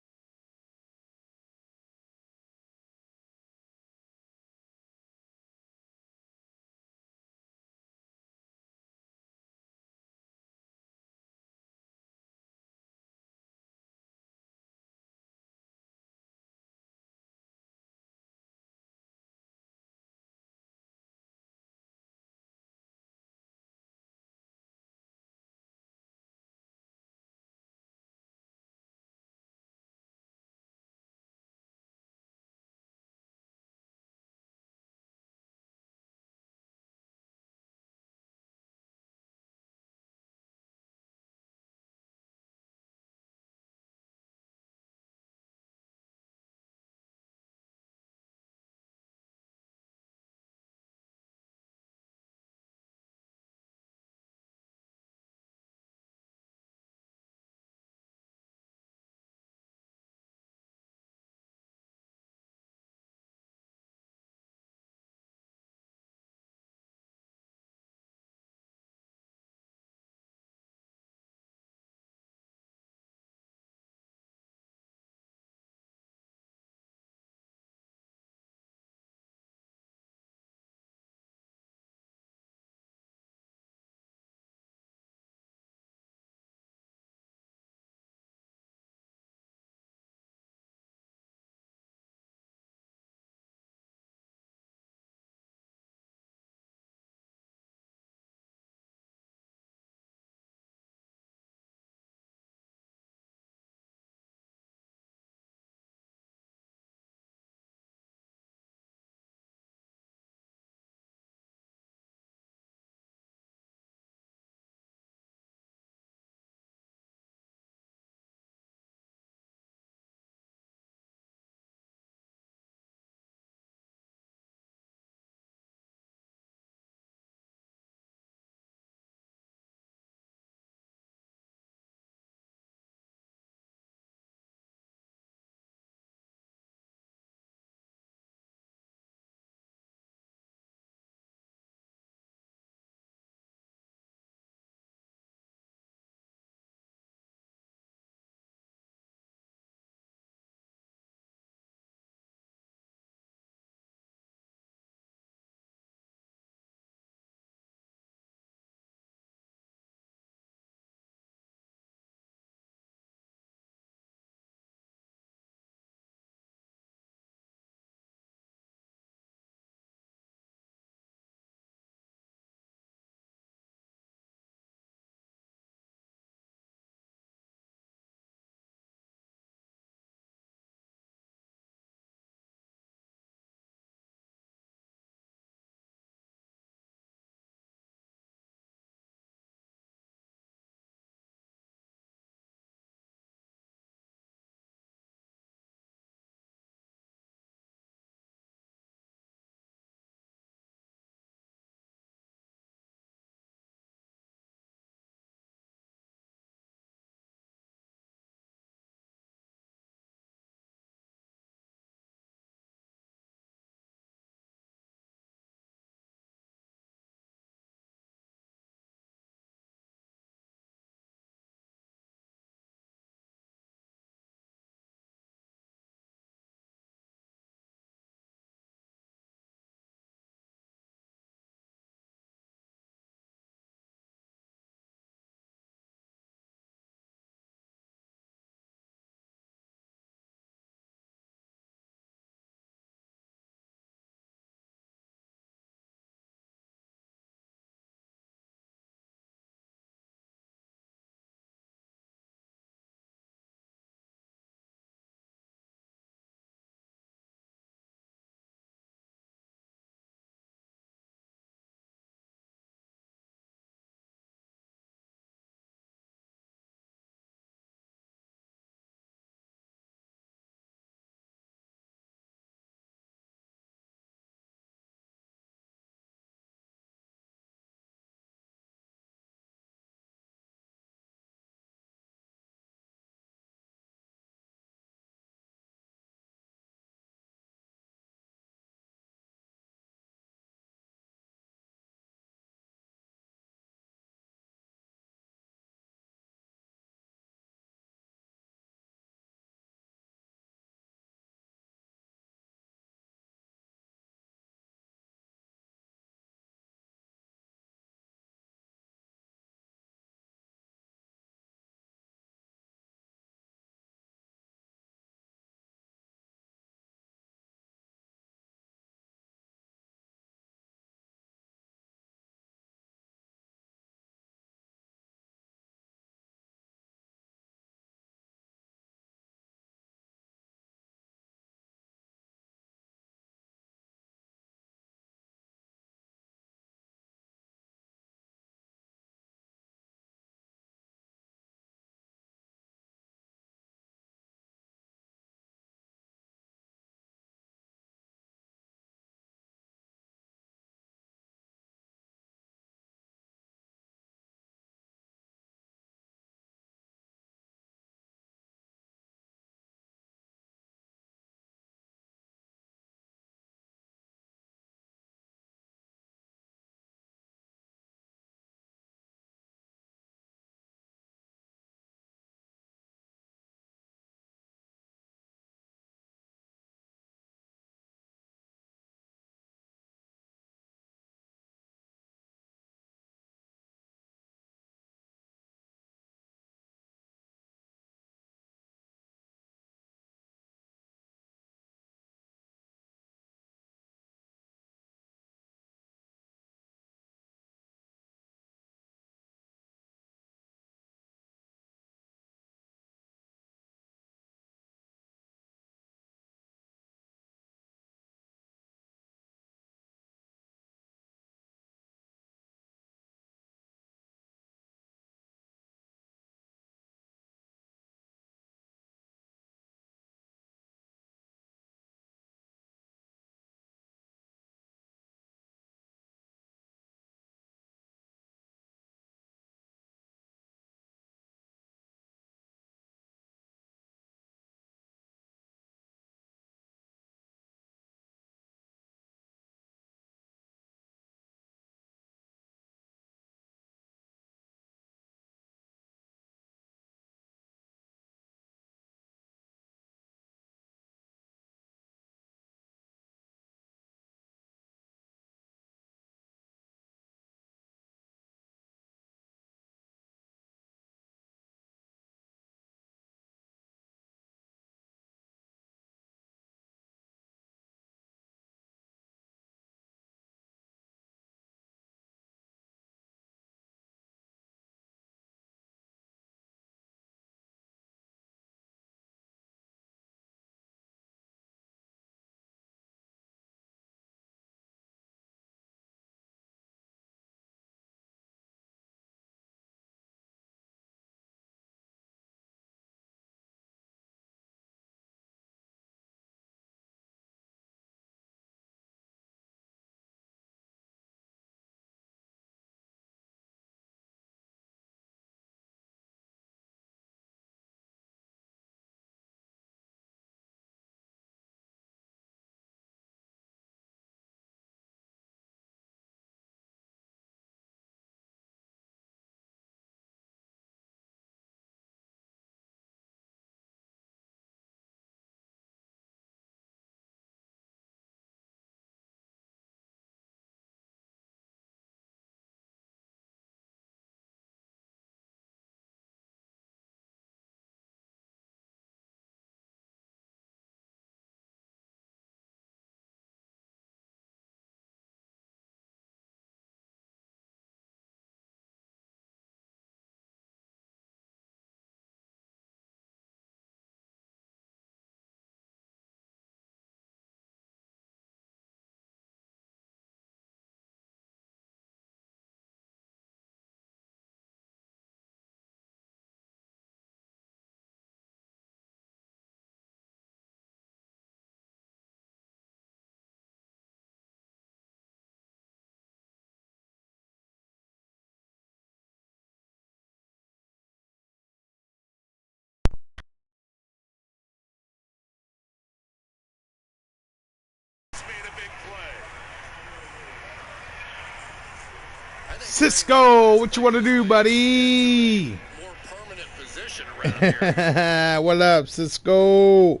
Cisco, what you want to do, buddy? More permanent position around here. What up, Cisco?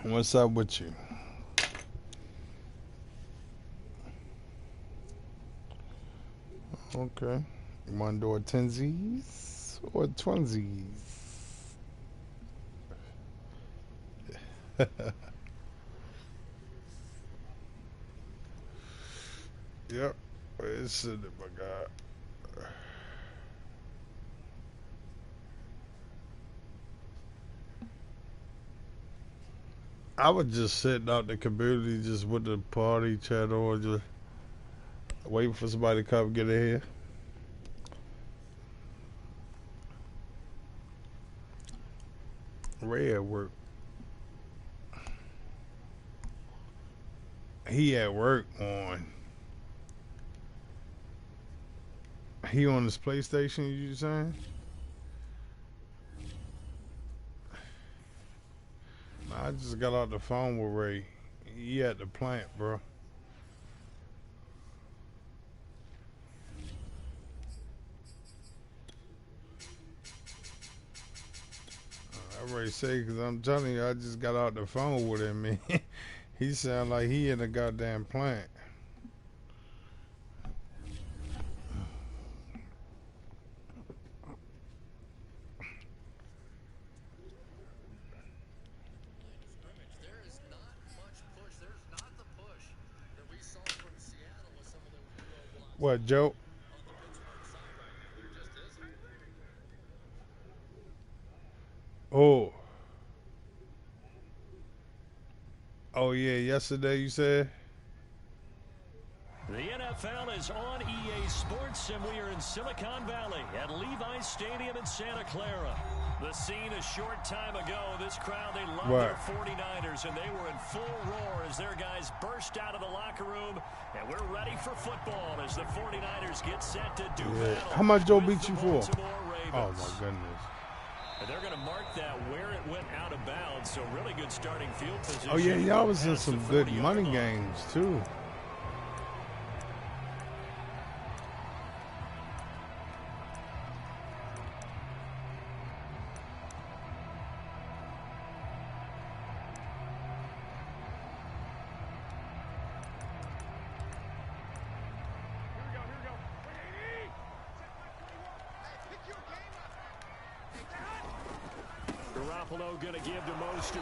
What's up with you? Okay. You want to do a tensies or twinsies? Yep. Where's it, my God? I was just sitting out the community just with the party chat on, just waiting for somebody to come get in here. Ray at work. He at work on. He on his PlayStation, you saying? I just got off the phone with Ray. He at the plant, bro. I already say, because I'm telling you, I just got off the phone with him, man. He sound like he in the goddamn plant. What, Joe? Oh. Oh, yeah, yesterday you said? The NFL is on EA Sports, and we are in Silicon Valley at Levi's Stadium in Santa Clara. The scene a short time ago, this crowd, they love their 49ers, and they were in full roar as their guys burst out of the locker room, and we're ready for football as the 49ers get set to do battle. How much Joe beat you for? Oh, my goodness. They're going to mark that where it went out of bounds, so really good starting field position. Oh, yeah, y'all was in some good money games, too. Going to give to Mostert,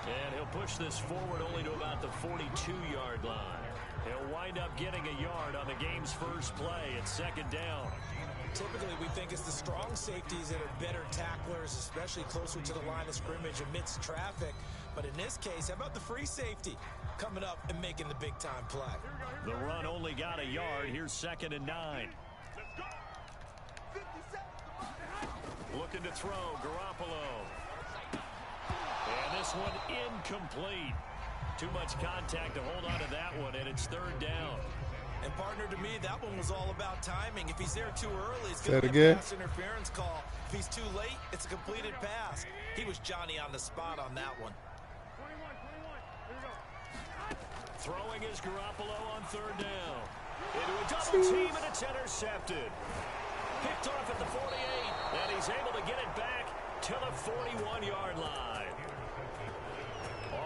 and he'll push this forward only to about the 42-yard line. He'll wind up getting a yard on the game's first play at second down. Typically, we think it's the strong safeties that are better tacklers, especially closer to the line of scrimmage amidst traffic. But in this case, how about the free safety coming up and making the big-time play? The run only got a yard. Here's 2nd and 9. Looking to throw, Garoppolo. And this one incomplete. Too much contact to hold on to that one, and it's 3rd down. And partner, to me, that one was all about timing. If he's there too early, it's going to be a pass interference call. If he's too late, it's a completed pass. He was Johnny on the spot on that one. 21. Here we go. Throwing is Garoppolo on 3rd down. Into a double team, and it's intercepted. Picked off at the 48, and he's able to get it back to the 41-yard line.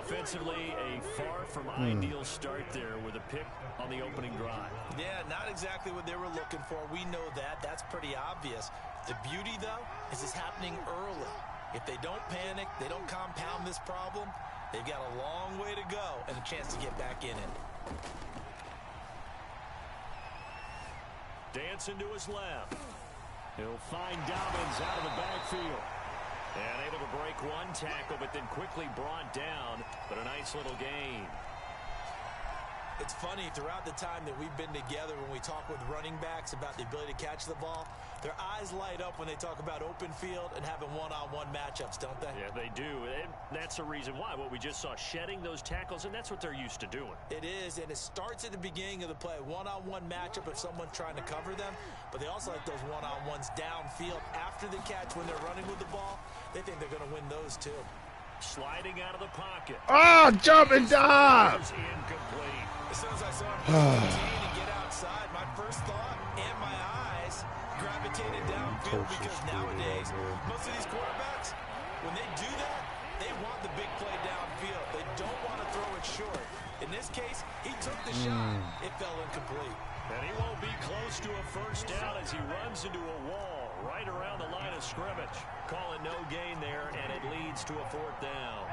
Offensively, a far from ideal start there with a pick on the opening drive. Yeah, not exactly what they were looking for. We know that. That's pretty obvious. The beauty, though, is it's happening early. If they don't panic, they don't compound this problem, they've got a long way to go and a chance to get back in it. Dancing to his left. He'll find Dobbins out of the backfield. And able to break one tackle, but then quickly brought down. But a nice little gain. It's funny, throughout the time that we've been together, when we talk with running backs about the ability to catch the ball, their eyes light up when they talk about open field and having one-on-one matchups, don't they? Yeah, they do. And that's the reason why. What we just saw, shedding those tackles, and that's what they're used to doing. It is, and it starts at the beginning of the play. One-on-one matchup if someone's trying to cover them, but they also like those one-on-ones downfield after the catch when they're running with the ball. They think they're going to win those, too. Sliding out of the pocket. Oh, jump and dive. Incomplete. As soon as I saw him contain and get outside, my first thought and my eyes gravitated downfield because nowadays, most of these quarterbacks, when they do that, they want the big play downfield. They don't want to throw it short. In this case, he took the shot. It fell incomplete. And he won't be close to a first down as he runs into a wall right around the line of scrimmage. Calling no gain there, and it leads to a 4th down.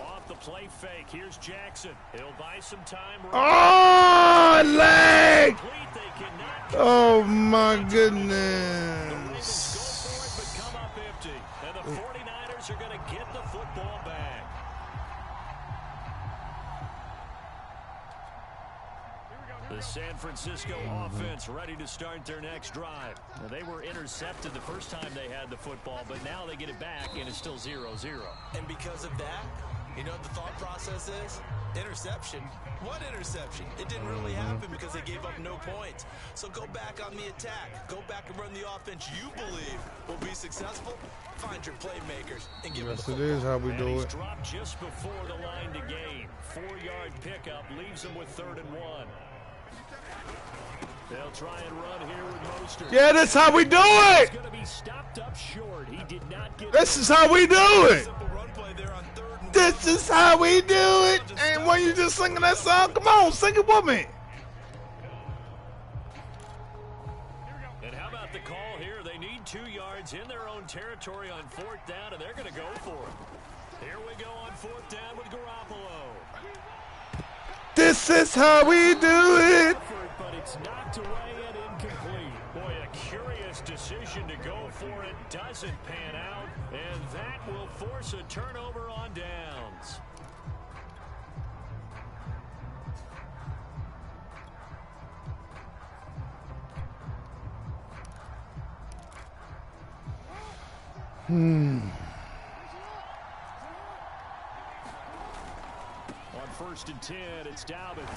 Off the play fake, here's Jackson. He'll buy some time. Oh, leg! Oh, my goodness. And the 49ers are going to get the football back. The San Francisco offense ready to start their next drive. Now, they were intercepted the first time they had the football, but now they get it back, and it's still 0-0. And because of that, you know what the thought process is? Interception. What interception? It didn't really happen because they gave up no points. So go back on the attack. Go back and run the offense you believe will be successful. Find your playmakers and give them the football. Yes, it is how we do He's it. dropped just before the line to gain. 4-yard pickup leaves him with 3rd and 1. They'll try and run here with Mostert. Yeah, that's how we do it. He's going to be stopped up short. He did not get This is how we do it. Simple run play there on 3rd and 1. This is how we do it. And when you just singing that song, come on, sing it with me. And how about the call here? They need 2 yards in their own territory on 4th down, and they're going to go for it. Here we go on 4th down with Garoppolo. This is how we do it. But it's knocked away and incomplete. Boy, a curious decision to go for it. Doesn't pan out, and that will force a turnover on downs. On 1st and 10, it's Dobbins.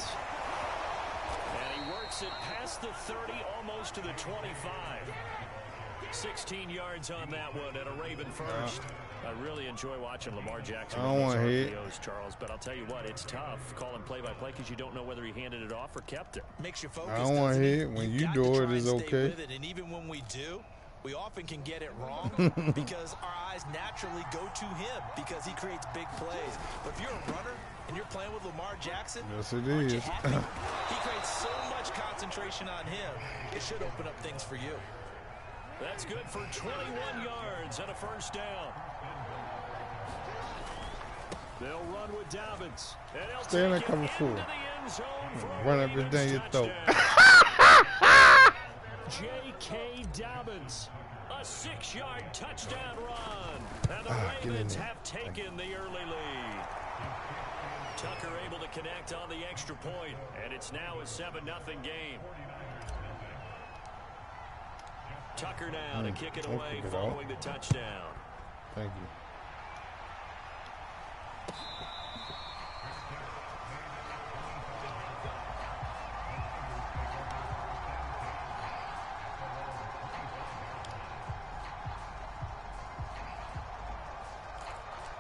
And he works it past the 30, almost to the 25. 16 yards on that one and a Raven first. I really enjoy watching Lamar Jackson. I don't want to hit. Charles, but I'll tell you what, it's tough calling play-by-play because you don't know whether he handed it off or kept it. Makes you focus. I don't want to hit. When you do it, it's okay. And even when we do, we often can get it wrong because our eyes naturally go to him because he creates big plays. But if you're a runner and you're playing with Lamar Jackson, yes, it aren't you is. happy? He creates so much concentration on him. It should open up things for you. That's good for 21 yards and a first down. They'll run with Dobbins. Stay in that cover 4. Run everything you throw. J.K. Dobbins, a 6-yard touchdown run. And the Ravens have taken the early lead. Tucker able to connect on the extra point, and it's now a 7-0 game. Tucker now to kick it away following the touchdown. Thank you.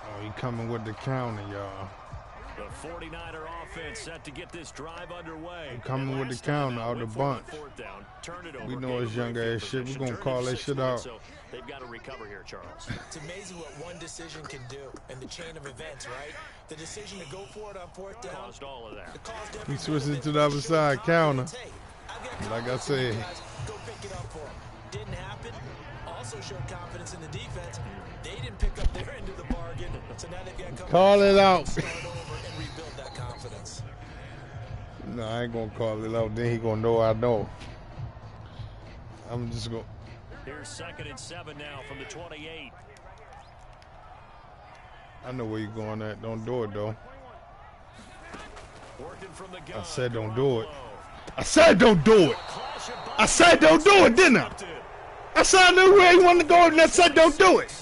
Oh, he coming with the counter, y'all. The 49er offense set to get this drive underway. I'm coming with the counter out the bunch. We know it's young ass shit. We're going to call that shit out. So they've got to recover here, Charles. It's amazing what one decision can do in the chain of events, right? The decision to go for it on 4th down. Caused all of that. He switched it to the other side, counter. Like I said. Go pick it up for him. Didn't happen. Also showed confidence in the defense. They didn't pick up their end of the bargain. So now they've got to come call it out. Start over and rebuild that confidence. No, I ain't gonna call it out. Then he gonna know I know. I'm just gonna. Here's 2nd and 7 now from the 28. I know where you're going at. Don't do it though. Working from the gun. I said don't do it. I said don't do it. I said don't do it, didn't I? I said I knew where he wanted to go, and I said don't do it.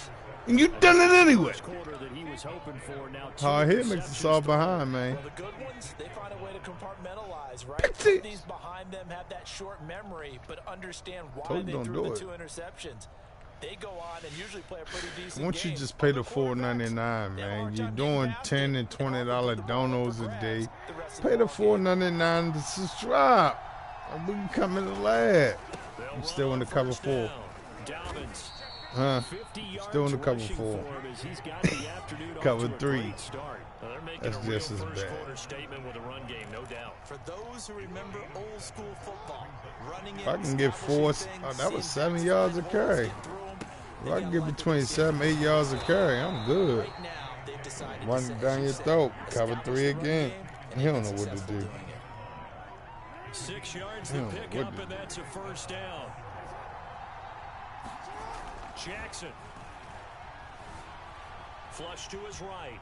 And you done it anyway. Quarter that he was was hoping for. Now Hard hit makes us all behind, man. Well, the good ones, they find a way to compartmentalize, right? Some of these behind them have that short memory, but understand why they threw the 2 interceptions. They go on and usually play a pretty decent game. Once you just pay the $4.99, man, you're doing $10 and $20 donos a day. Pay the $4.99 to subscribe, and we can come in the lab. I'm still in the cover 4. Huh? Still in the cover 4. Cover 3. That's just as bad. For those who remember old school football, running if I can get 4, that was 7 yards a carry. If I can get between 7 and 8 yards a carry, I'm good. Run it down your throat. Cover 3 again. He don't know what to do. 6 yards to pick up, and that's a first down. Jackson. Flush to his right.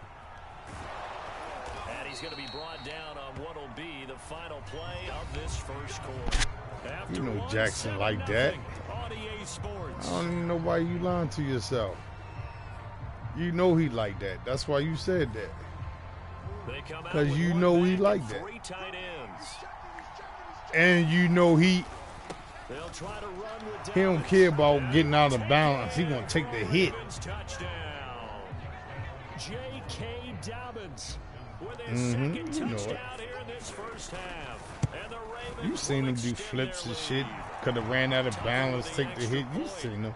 And he's going to be brought down on what will be the final play of this first quarter. You know Jackson like that. I don't even know why you lying to yourself. You know he like that. That's why you said that. Because you know he like that. And you know he don't care about getting out of balance. He gonna take the hit. J.K. Dobbins with his You second know it. touchdown here in this first half. And the Ravens You seen him do flips and shit. Could have ran out of balance, take the hit. You seen him.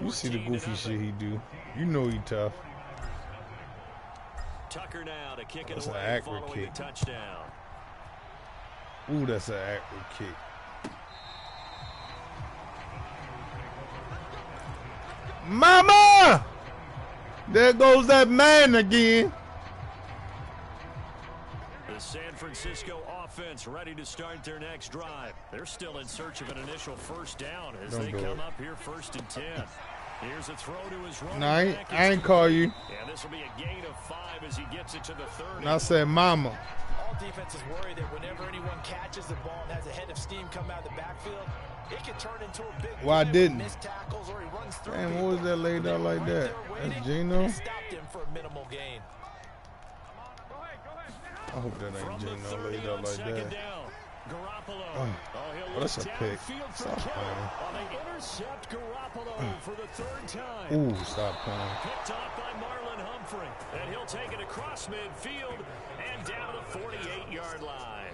You see the goofy shit he do. You know he tough. Tucker now to kick it That's an away accurate following kick. the touchdown. Ooh, that's an accurate kick. Mama! There goes that man again. The San Francisco offense ready to start their next drive. They're still in search of an initial first down as they come up here 1st and 10. Here's a throw to his running back. I ain't call you. And this will be a gain of 5 as he gets it to the 30. And I said mama. All defenses worry that whenever anyone catches the ball and has a head of steam come out of the backfield, it can turn into a big Well, I didn't. missed tackles or he runs through. Damn, what was that laid out like that? That's Gino? Stopped him for a minimal gain. I hope that ain't Gino laid out like that. Oh, that's a pick. Stop playing. They intercept Garoppolo for the 3rd time. Ooh, stop playing. Picked off by Marlon Humphrey. And he'll take it across midfield and down to the 48-yard line.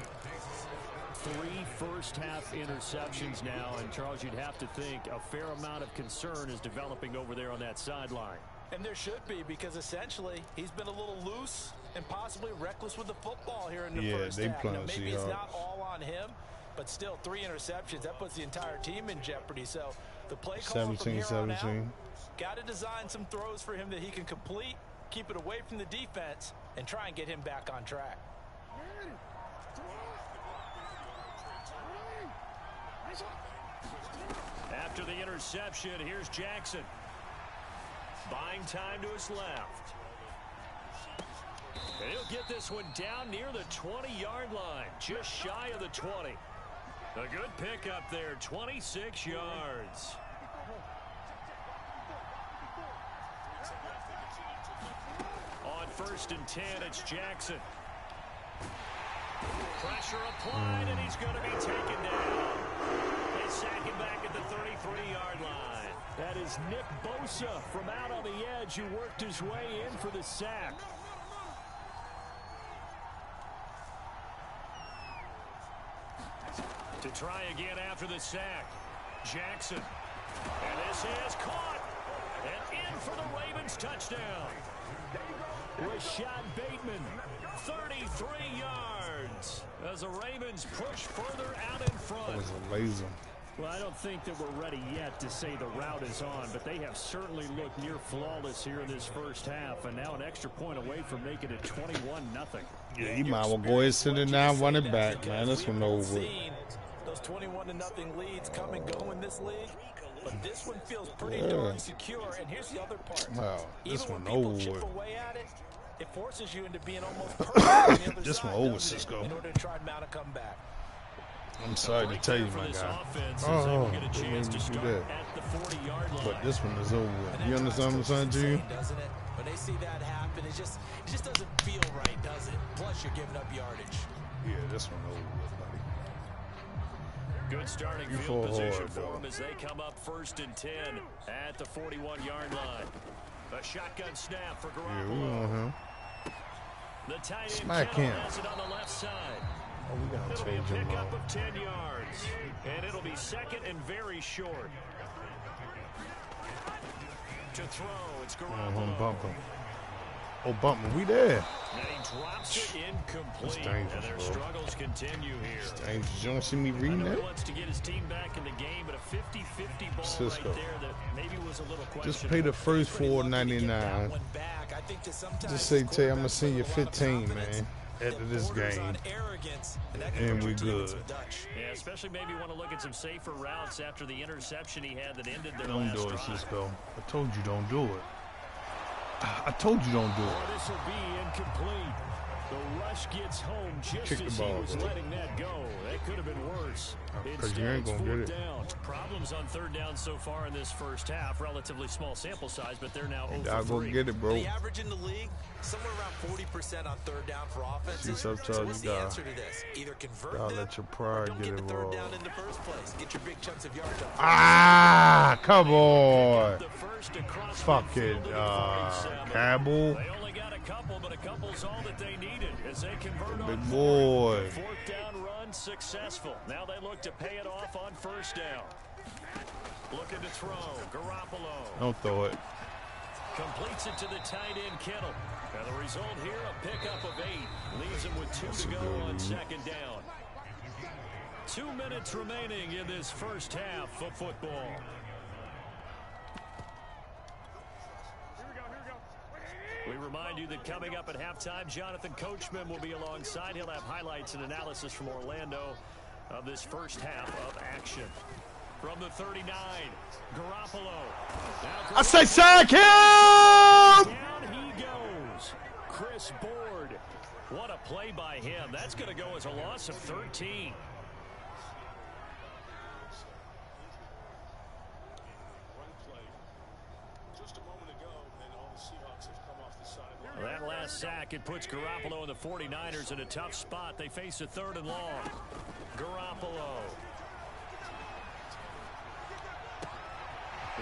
3 first-half interceptions now, and Charles, you'd have to think a fair amount of concern is developing over there on that sideline. And there should be, because essentially he's been a little loose and possibly reckless with the football here in the first half. Now, maybe it's not all on him, but still 3 interceptions. That puts the entire team in jeopardy. So the play call from here on out, got to design some throws for him that he can complete, keep it away from the defense, and try and get him back on track. After the interception, here's Jackson. Buying time to his left. And he'll get this one down near the 20-yard line, just shy of the 20. A good pickup there, 26 yards. On 1st and 10, it's Jackson. Pressure applied, and he's going to be taken down. They sack him back at the 33-yard line. That is Nick Bosa from out on the edge who worked his way in for the sack. To try again after the sack. Jackson. And this is caught. And in for the Ravens touchdown. Rashad Bateman. 33 yards. As the Ravens push further out in front. That was a laser. Well, I don't think that we're ready yet to say the route is on, but they have certainly looked near flawless here in this first half, and now an extra point away from making it 21-0. Yeah, you might as well go ahead and sit it down, run it back, man. This one over. Those 21-0 leads come and go in this league, but this one feels pretty darn secure. And here's the other part. Wow, this one over with. Chip away at it, it forces you into being almost perfect on the other this side, one over, Cisco. in order to try and mount a comeback. I'm sorry to tell you, my guy. Oh, they made me do that. But this one is over with. You understand what I'm saying to you? Doesn't it? When they see that happen, it just doesn't feel right, does it? Plus, you're giving up yardage. Yeah, this one over with, buddy. Good starting field position for them as they come up 1st and 10 at the 41-yard line. A shotgun snap for Garoppolo. Yeah, we want him. The tight end Smack Kittle him. has it on the left side. Oh, we gotta It'll be a change him pickup out. of 10 yards, and it'll be 2nd and very short. To throw, it's Garoppolo. Bump him. Oh, bump him. We there. And he drops it incomplete. That's dangerous, and their bro. struggles continue here. It's dangerous. You don't see me reading He that? wants to get his team back in the game, but a 50-50 ball Cisco. right there that maybe was a little questionable. Just pay the first $4.99. Just say, Tay, I'm gonna send you 15, man, after this game, and we good. Yeah, especially maybe want to look at some safer routes after the interception he had that ended their Don't last do it, drive. Cisco. I told you don't do it. I told you don't do it. This will be incomplete. The rush gets home just Kick the as ball, he was bro. letting that go. That could have been worse. Because you ain't Instead, gonna it's get it. 4th down. Problems on 3rd down so far in this first half. Relatively small sample size, but they're now 0 I'll for go 3. get it, bro. The average in the league, somewhere around 40% on 3rd down for offenses. See, sometimes So what's you the gotta- answer to this? Either convert gotta them, let your or pride don't get get the 3rd down involved. in the first place. Get your big chunks of yards up. Ah, come on. The first across Fuck midfield it, to the 47. Cabell. They only got a couple, but a couple's all that they needed as they convert on Big 4th. boy. 4th down run successful. Now they look to pay it off on 1st down. Looking to throw. Garoppolo Don't throw it. completes it to the tight end Kittle. And the result here, a pickup of 8. Leaves him with 2 to go on 2nd down. 2 minutes remaining in this first half of football. We remind you that coming up at halftime, Jonathan Coachman will be alongside. He'll have highlights and analysis from Orlando of this first half of action. From the 39, Garoppolo. I say sack him! Down he goes. Chris Board. What a play by him. That's going to go as a loss of 13. That last sack, it puts Garoppolo and the 49ers in a tough spot. They face a 3rd and long. Garoppolo.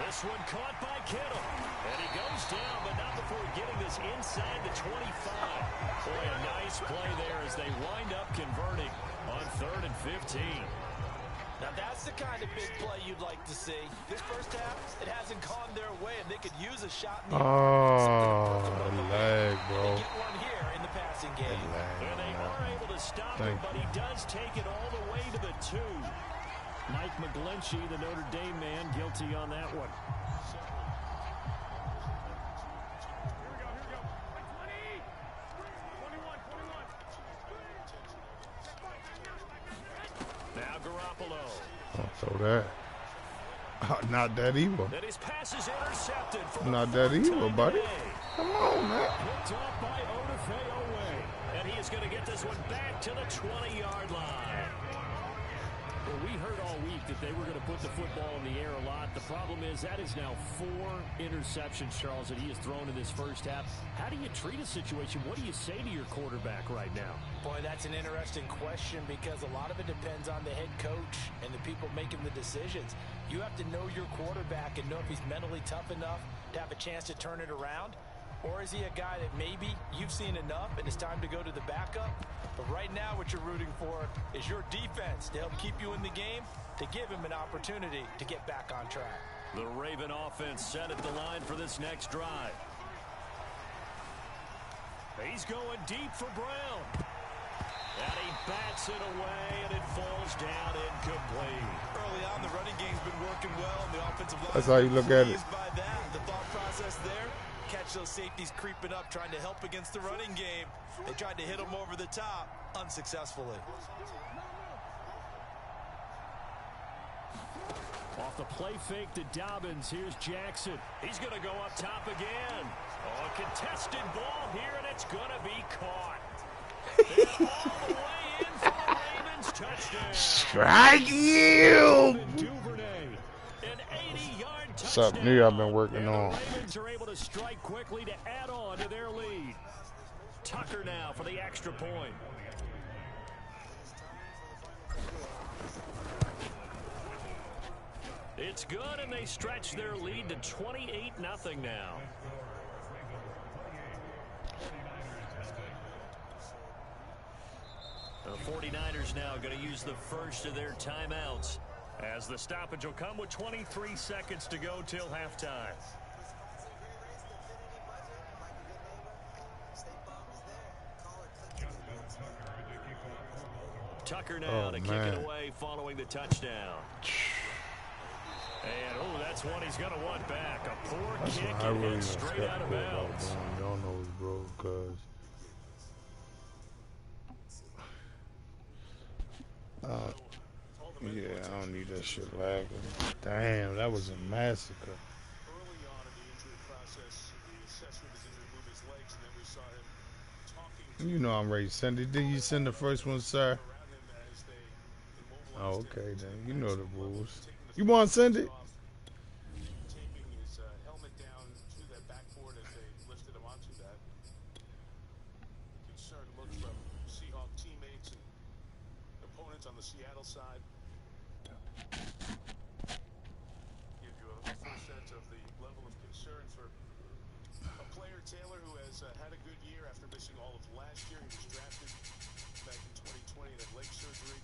This one caught by Kittle. And he goes down, but not before getting this inside the 25. Boy, a nice play there as they wind up converting on 3rd and 15. Now that's the kind of big play you'd like to see. This first half, it hasn't gone their way, and they could use a shot in the Oh, lag, bro. get one here in the passing game. And they are able to stop it, but he does take it all the way to the 2. Mike McGlinchey, the Notre Dame man, guilty on that one. Now Garoppolo. So that. Not that evil. And his pass is intercepted. Not that evil, buddy. Come on, man. Picked off by Odafe. And he is going to get this one back to the 20-yard line. Well, we heard all week that they were going to put the football in the air a lot. The problem is that is now 4 interceptions, Charles, that he has thrown in this first half. How do you treat a situation? What do you say to your quarterback right now? Boy, that's an interesting question because a lot of it depends on the head coach and the people making the decisions. You have to know your quarterback and know if he's mentally tough enough to have a chance to turn it around. Or is he a guy that maybe you've seen enough and it's time to go to the backup? But right now what you're rooting for is your defense to help keep you in the game, to give him an opportunity to get back on track. The Raven offense set at the line for this next drive. He's going deep for Brown. And he bats it away, and it falls down incomplete. Early on, the running game's been working well, and the offensive line. That's how you look at it. By that, the thought process there, catch those safeties creeping up, trying to help against the running game. They tried to hit him over the top, unsuccessfully. Off the play fake to Dobbins. Here's Jackson. He's going to go up top again. Oh, a contested ball here, and it's going to be caught. And all the way in for the Ravens touchdown. Strike you! Duvernay, an 80-yard touchdown. Something new I've been working And on. the Ravens are able to strike quickly to add on to their lead. Tucker now for the extra point. It's good, and they stretch their lead to 28-0 now. The 49ers now going to use the first of their timeouts, as the stoppage will come with 23 seconds to go till halftime. Tucker now to kick it away following the touchdown. And, oh, that's one he's going to want back. A poor kick and really straight out of bounds. Y'all know it's broke, cuz. Yeah, I don't need that shit lagging. Damn, that was a massacre. Early on in the injury process, the assessment is to remove his legs, and then we saw him talking You know I'm ready to send it. Didn't you send the first one, sir? around him as they immobilized Oh, okay, him. then. You know the rules. You want to send it? Taping his helmet down to that backboard as they lifted him onto that. Concerned look from Seahawk teammates and opponents on the Seattle side. Give you a full sense of the level of concern for a player, Taylor, who has had a good year after missing all of last year. He was drafted back in 2020 and had leg surgery.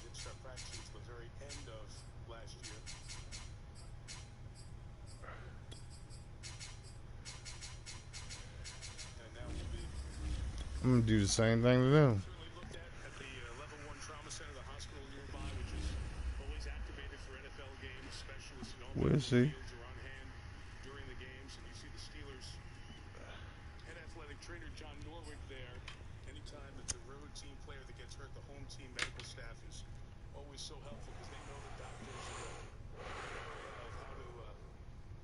Didn't start practicing until the very end of last year. And now he'll be I'm going to do the same thing to them. certainly looked at the level 1 trauma center, the hospital nearby, which is always activated for NFL games. Specialists and all We'll see. fields are on hand during the games, and you see the Steelers head athletic trainer John Norwood there. Anytime it's a road team player that gets hurt, the home team medical staff is always so helpful because they know the doctors of how to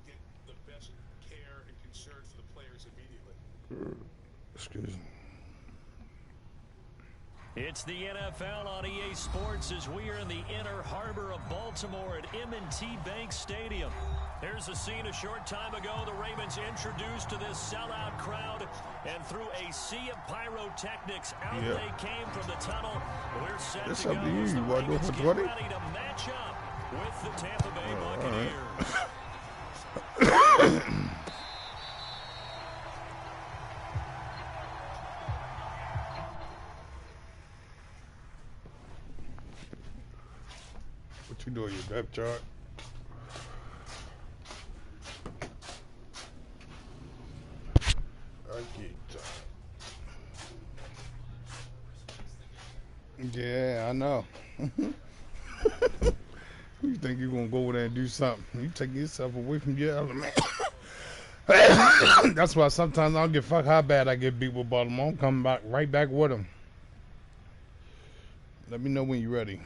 get the best care and concern for the players immediately. Excuse me. It's the NFL on EA Sports as we are in the inner harbor of Baltimore at M&T Bank Stadium. Here's a scene a short time ago. The Ravens introduced to this sellout crowd, and through a sea of pyrotechnics, out they came from the tunnel. We're set It's to up go to you. as the You want to go Ravens for get 20? ready to match up with the Tampa Bay Buccaneers. What you doing, your depth chart? I get Yeah, I know. You think you're going to go over there and do something. You take yourself away from your element. That's why sometimes I don't give a fuck how bad I get beat with Baltimore. I'm coming back right back with them. Let me know when you're ready.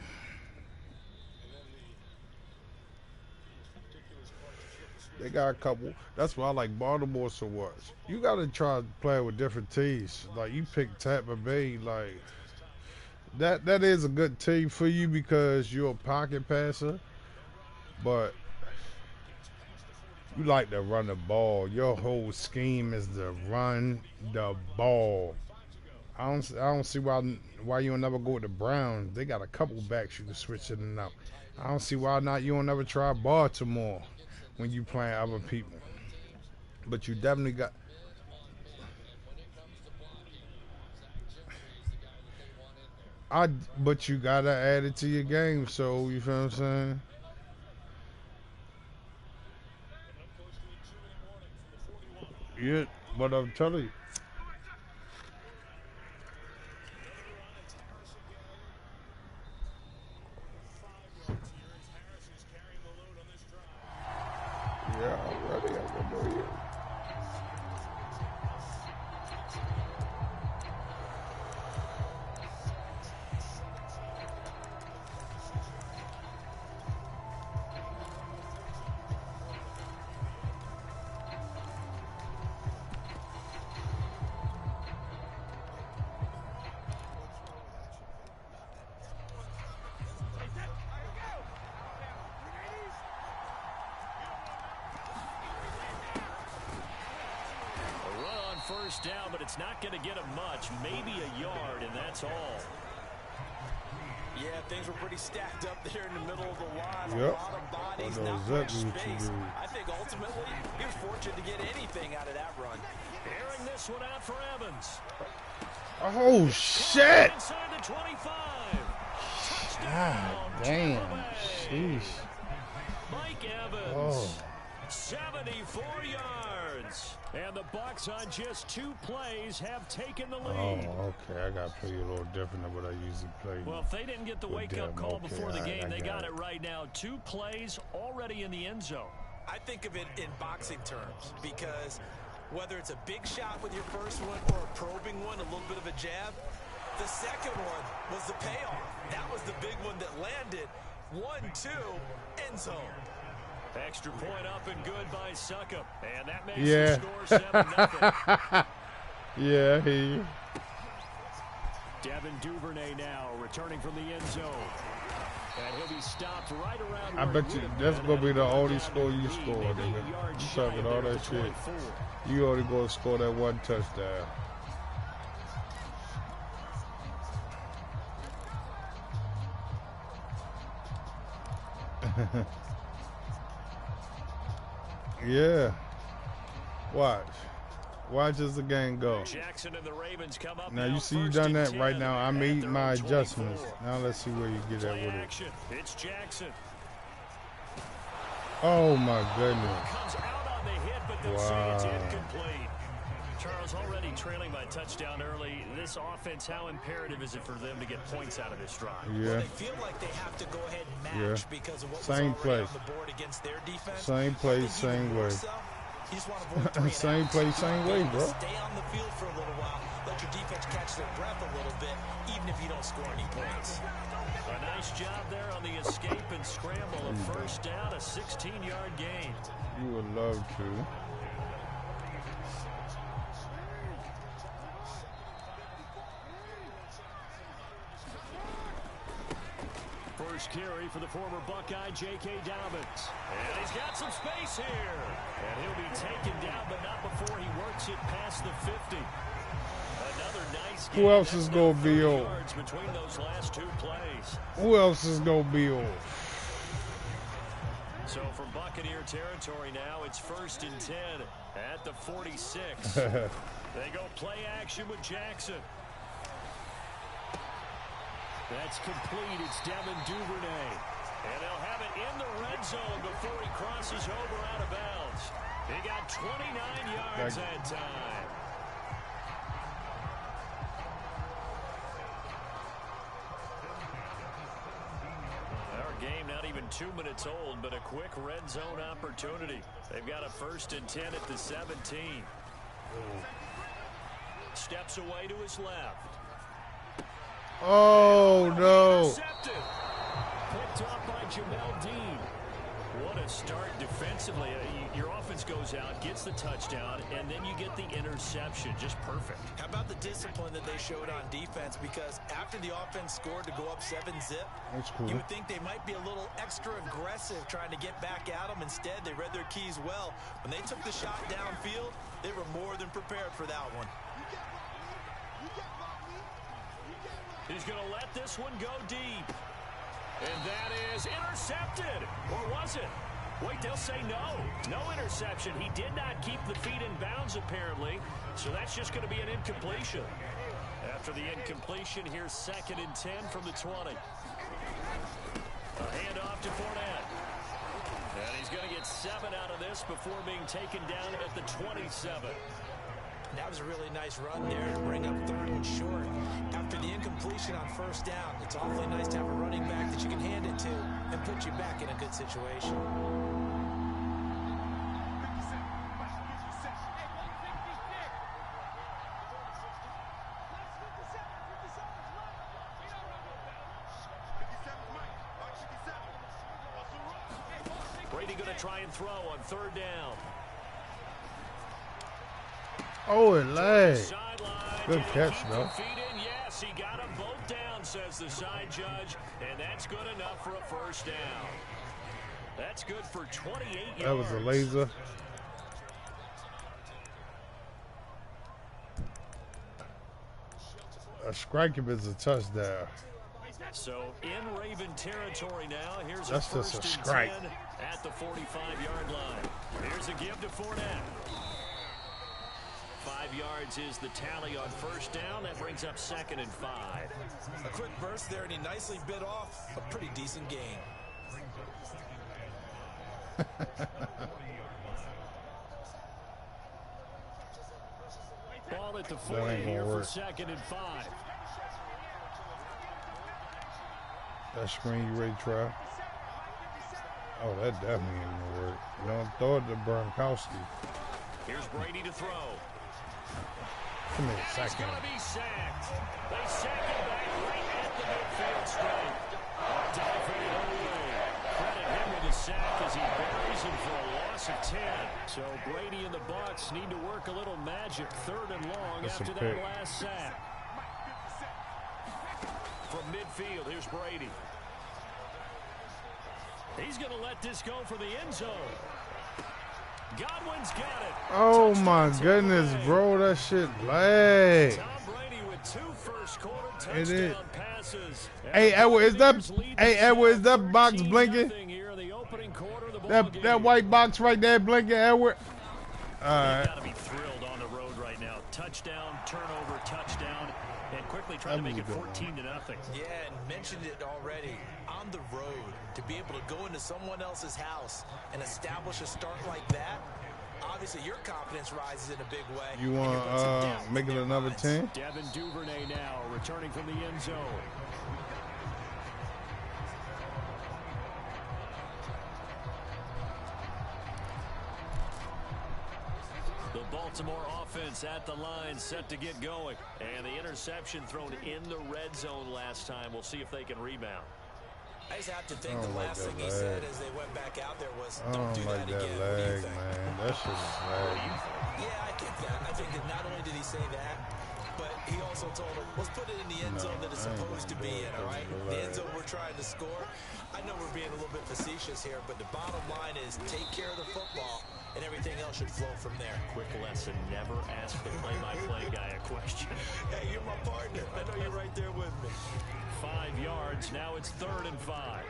They got a couple. That's why I like Baltimore so much. You got to try playing with different teams. Like, you pick Tampa Bay, like, that is a good team for you because you're a pocket passer. But you like to run the ball. Your whole scheme is to run the ball. I don't see why you don't never go with the Browns. They got a couple backs you can switch in and out. I don't see why not you don't never try Baltimore when you playing other people. But you definitely got. But you gotta add it to your game. So you feel what I'm saying? Yeah, but I'm telling you. Yeah, I'm ready. I can know you. first down, but it's not going to get him much. Maybe a yard, and that's all. Yeah, things were pretty stacked up there in the middle of the line. Yep. A lot of bodies, I know not much exactly what you space. mean. I think ultimately he was fortunate to get anything out of that run. Airing this one out for Evans. Oh, shit. Inside the 25. God damn. Sheesh. Mike Evans. Oh. 74 yards. And the Bucs on just 2 plays have taken the lead. Oh, okay. I got to play you a little different than what I usually play. Well, if they didn't get the wake-up call okay, before the game, I they got it it right now. 2 plays already in the end zone. I think of it in boxing terms because whether it's a big shot with your first one or a probing one, a little bit of a jab, the second one was the payoff. That was the big one that landed. 1-2, end zone. Extra point up and good by Succop. And that makes Yeah. the score 7-0. Yeah, I hear you. Devin Duvernay now returning from the end zone. And he'll be stopped right around. I bet you that's going to be the only score you score, nigga. You talking all that shit. You only going to score that 1 touchdown. Yeah. Watch. Watch as the game go. Jackson and the Ravens come up Now you see you done that right now. I made my adjustments. Now let's see where you get at with it. It's Jackson. Oh my goodness. Comes out on the hit, but they'll say it's incomplete. Charles, already trailing by touchdown early. This offense, how imperative is it for them to get points out of this drive? Yeah. Well, they feel like they have to go ahead and match because of what Same was play. on the board against their defense. Same play, same way. You just want to avoid 3 Same play, same way, bro. Stay on the field for a little while. Let your defense catch their breath a little bit, even if you don't score any points. A nice job there on the escape and scramble. A first down, a 16-yard gain. You would love to. First carry for the former Buckeye, J.K. Dobbins. And he's got some space here. And he'll be taken down, but not before he works it past the 50. Another nice game. Who else is going to be on? Between those last 2 plays. Who else is going to be on? So from Buccaneer territory now, it's 1st and 10 at the 46. They go play action with Jackson. That's complete. It's Devin Duvernay. And they'll have it in the red zone before he crosses over out of bounds. He got 29 yards that time. Our game not even 2 minutes old, but a quick red zone opportunity. They've got a 1st and 10 at the 17. Steps away to his left. Oh, no. Intercepted. Picked up by Jamel Dean. What a start defensively. Your offense goes out, gets the touchdown, and then you get the interception. Just perfect. How about the discipline that they showed on defense? Because after the offense scored to go up 7-zip, That's cool. you would think they might be a little extra aggressive trying to get back at them. Instead, they read their keys well. When they took the shot downfield, they were more than prepared for that one. He's going to let this one go deep. And that is intercepted. Or was it? Wait, they'll say no. No interception. He did not keep the feet in bounds, apparently. So that's just going to be an incompletion. After the incompletion, here's 2nd and 10 from the 20. A handoff to Fournette. And he's going to get 7 out of this before being taken down at the 27. That was a really nice run there to bring up 3rd and short. After the incompletion on 1st down, it's awfully nice to have a running back that you can hand it to and put you back in a good situation. Brady going to try and throw on 3rd down. Oh, it lagged. Good catch, though. Yes, he got them both down, says the side judge, and that's good enough for a 1st down. That's good for 28 yards. That was a laser. A strike if it's a touchdown. So in Raven territory now. Here's That's a just first a and strike. 10 at the 45-yard line. Here's a give to Fournette. 5 yards is the tally on first down. That brings up 2nd and 5. A quick burst there, and he nicely bit off a pretty decent gain. Ball at the 40 here for 2nd and 5. That screen you ready to try? Oh, that definitely ain't gonna work. Don't throw it to Gronkowski. Here's Brady to throw. Come here, He's sack him. going to be sacked. They sack him back right at the midfield stripe. Diving away. Credit him with a sack as he buries him for a loss of 10. So Brady and the Bucs need to work a little magic 3rd and long That's a after that pick. last sack. From midfield, here's Brady. He's going to let this go for the end zone. Godwin's got it. Oh my goodness, bro, that shit lag. Tom Brady with 2 first-quarter It is. touchdown passes. Hey Edward, is that box blinking? That white box right there blinking, Edward? They've got to be thrilled on the road right now. Touchdown, turnover, touchdown, and quickly trying to make it 14-0. Yeah, and mentioned it already. On the road, to be able to go into someone else's house and establish a start like that, obviously your confidence rises in a big way. You want to make it another 10? Devin Duvernay now returning from the end zone. The Baltimore offense at the line, set to get going. And the interception thrown in the red zone last time. We'll see if they can rebound. I just have to think the last thing he said as they went back out there was, don't do like that again. that What do you lag, think? man. That shit is lag. Yeah, I get that. I think that not only did he say that, but he also told him, let's put it in the end zone that it's supposed to be in, all right? The end zone we're trying to score. I know we're being a little bit facetious here, but the bottom line is take care of the football, and everything else should flow from there. Quick lesson, never ask the play-by-play guy a question. Hey, you're my partner. I know you're right there with me. 5 yards, now it's 3rd and 5.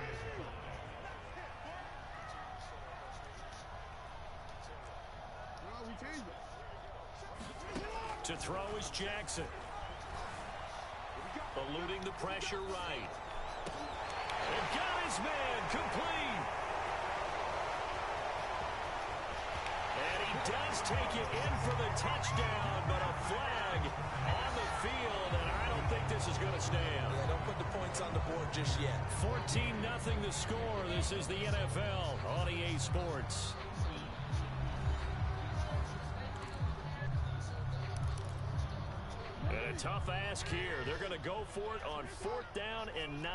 To throw is Jackson. Eluding the pressure right. And got his man complete. And he does take it in for the touchdown, but a flag on the field, and I don't think this is going to stand. Yeah, don't put the points on the board just yet. 14-0 the score. This is the NFL on EA Sports. And a tough ask here. They're going to go for it on 4th down and 9.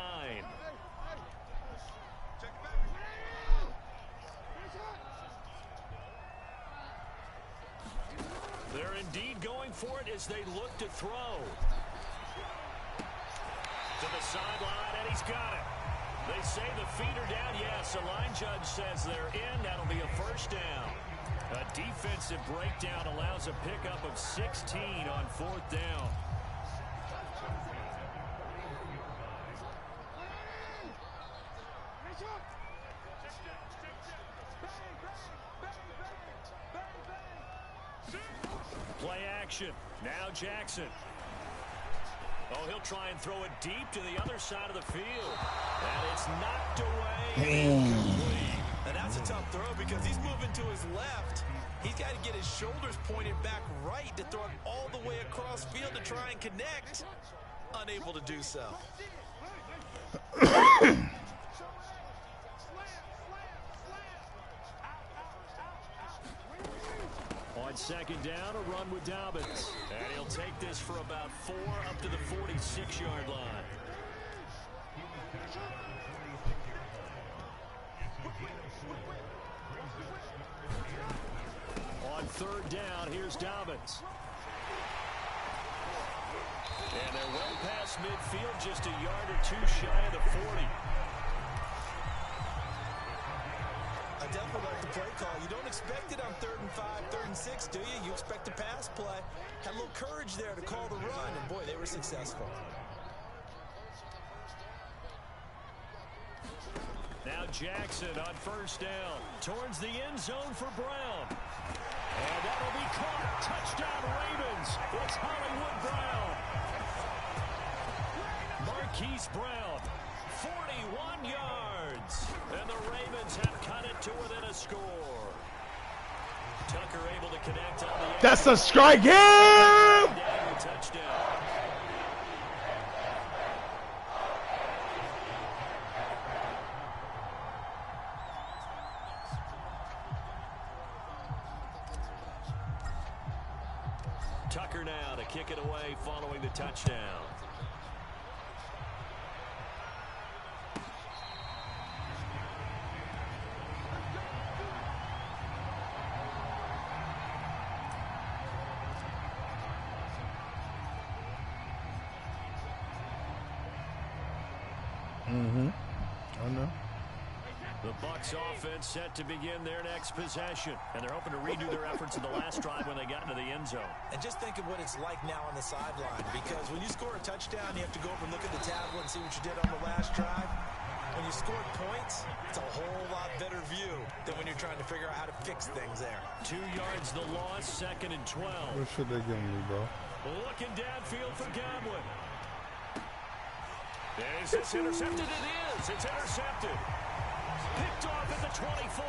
They're indeed going for it as they look to throw. To the sideline, and he's got it. They say the feet are down. Yes, the line judge says they're in. That'll be a first down. A defensive breakdown allows a pickup of 16 on 4th down. Play action. Now Jackson. Oh, he'll try and throw it deep to the other side of the field. And it's knocked away. And that's a tough throw because he's moving to his left. He's got to get his shoulders pointed back right to throw it all the way across field to try and connect. Unable to do so. On 2nd down, a run with Dobbins. And he'll take this for about 4 up to the 46-yard line. On 3rd down, here's Dobbins. And they're well past midfield, just a yard or 2 shy of the 40. I definitely like the play call. You don't expect it on 3rd and 5, 3rd and 6, do you? You expect a pass play. Had a little courage there to call the run, and boy, they were successful. Now Jackson on 1st down. Towards the end zone for Brown. And that'll be caught. Touchdown Ravens. It's Hollywood Brown. Marquise Brown. 41 yards. And the Ravens have cut it to within a score. Tucker able to connect on the... That's a strike him! Touchdown. Tucker now to kick it away following the touchdown. I know. The Bucs offense set to begin their next possession, and they're hoping to redo their efforts in the last drive when they got into the end zone. And just think of what it's like now on the sideline, because when you score a touchdown, you have to go up and look at the tablet and see what you did on the last drive. When you scored points, it's a whole lot better view than when you're trying to figure out how to fix things there. 2 yards the loss, 2nd and 12. What should they give me, bro? Looking downfield for Godwin. Is this intercepted? It is. It's intercepted. Picked off at the 24.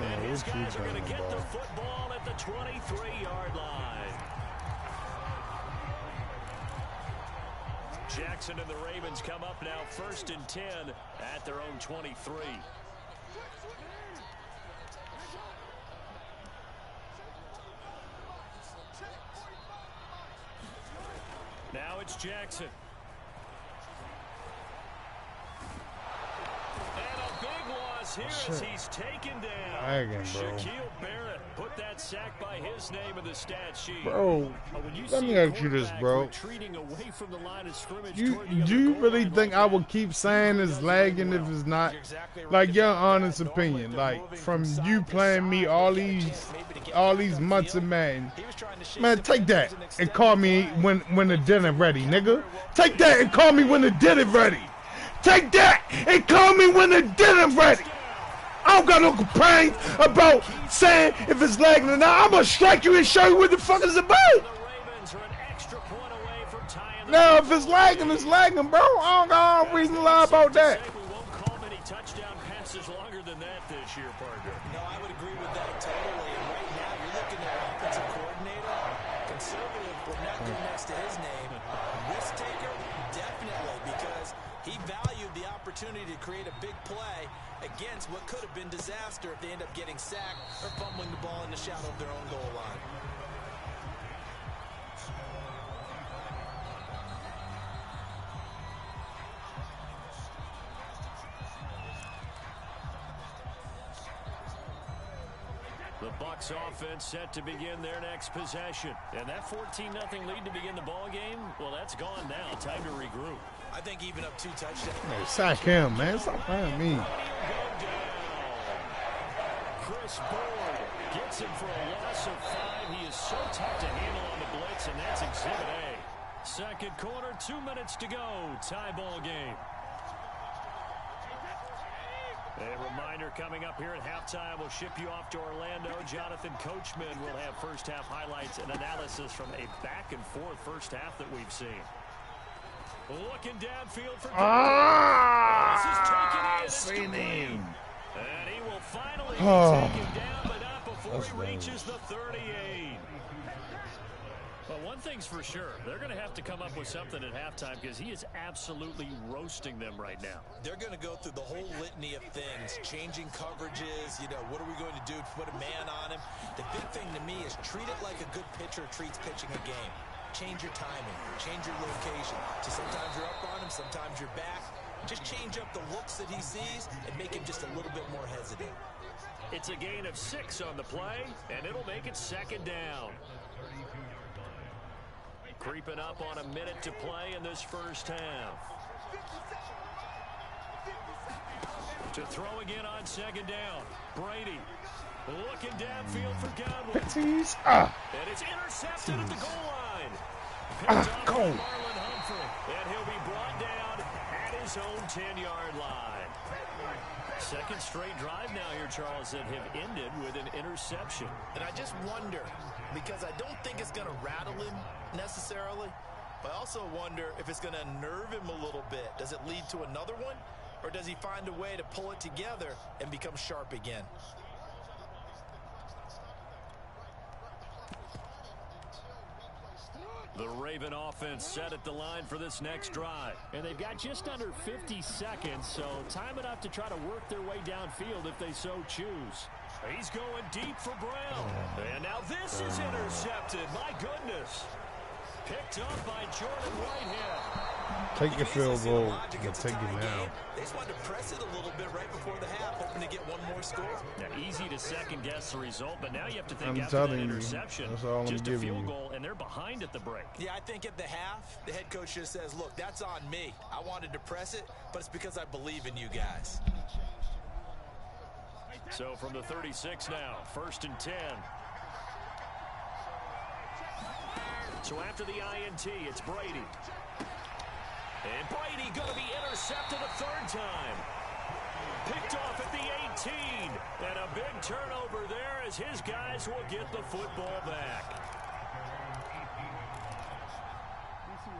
And his guys are going to get the football at the 23-yard line. Jackson and the Ravens come up now 1st and 10 at their own 23. Now it's Jackson. And a big loss here as he's taken down. Shaquille Barrett put that sack by his name in the stat sheet. Bro, let me ask you this, bro. Away from the line of scrimmage Do you really think I will keep saying it's lagging if it's not? Like, your honest opinion, like, from you playing me all these months of Madden. Man, take that and call me when the dinner ready, nigga. Take that and call me when the dinner ready. Take that and call me when the dinner ready. I don't got no complaints about saying if it's lagging or not. I'm going to strike you and show you what the fuck it's about. Now, if it's lagging, it's lagging, bro. I don't got no reason to lie about that. We won't call many touchdown passes longer than that this year, partner. No, I would agree with that totally. And right now, you're looking at an offensive coordinator. Conservative, but nothing next to his name. Risk taker, definitely, because he valued the opportunity to create a big play against what could have been disaster if they end up getting sacked or fumbling the ball in the shadow of their own goal line. The Bucs offense set to begin their next possession. And that 14-0 lead to begin the ball game, well, that's gone now. Time to regroup. I think even up 2 touchdowns. Hey, sack him, man. Stop playing me. Chris Board gets him for a loss of 5. He is so tough to handle on the blitz, and that's Exhibit A. Second quarter, 2 minutes to go. Tie ball game. A reminder coming up here at halftime, we'll ship you off to Orlando. Jonathan Coachman will have first half highlights and analysis from a back-and-forth first half that we've seen. Looking downfield for seen him. And he will finally be taken down, but not before he reaches the 38. Well, one thing's for sure. They're going to have to come up with something at halftime because he is absolutely roasting them right now. They're going to go through the whole litany of things, changing coverages, what are we going to do to put a man on him? The big thing to me is treat it like a good pitcher treats pitching a game. Change your timing, change your location. So sometimes you're up on him, sometimes you're back. Just change up the looks that he sees and make him just a little bit more hesitant. It's a gain of 6 on the play, and it'll make it 2nd down. Creeping up on a minute to play in this first half. To throw again on second down. Brady looking downfield for Godwin. And it's intercepted at the goal line. Picked up by Marlon Humphrey. And he'll be brought down at his own 10-yard line. Second straight drive now here, Charles, that have ended with an interception. And I just wonder, because I don't think it's going to rattle him necessarily, but I also wonder if it's going to unnerve him a little bit. Does it lead to another one, or does he find a way to pull it together and become sharp again? The Raven offense set at the line for this next drive. And they've got just under 50 seconds, so time enough to try to work their way downfield if they so choose. He's going deep for Brown. And now this is intercepted. My goodness. Picked up by Jordan Whitehead. Take your field goal and take it now. They just wanted to press it a little bit right before the half, hoping to get one more score. Now, easy to second-guess the result, but now you have to think after that interception, just a field goal, and they're behind at the break. Yeah, I think at the half, the head coach just says, look, that's on me. I wanted to press it, but it's because I believe in you guys. So from the 36 now, 1st and 10. So after the INT, it's Brady. And Brady going to be intercepted a third time. Picked off at the 18. And a big turnover there as his guys will get the football back.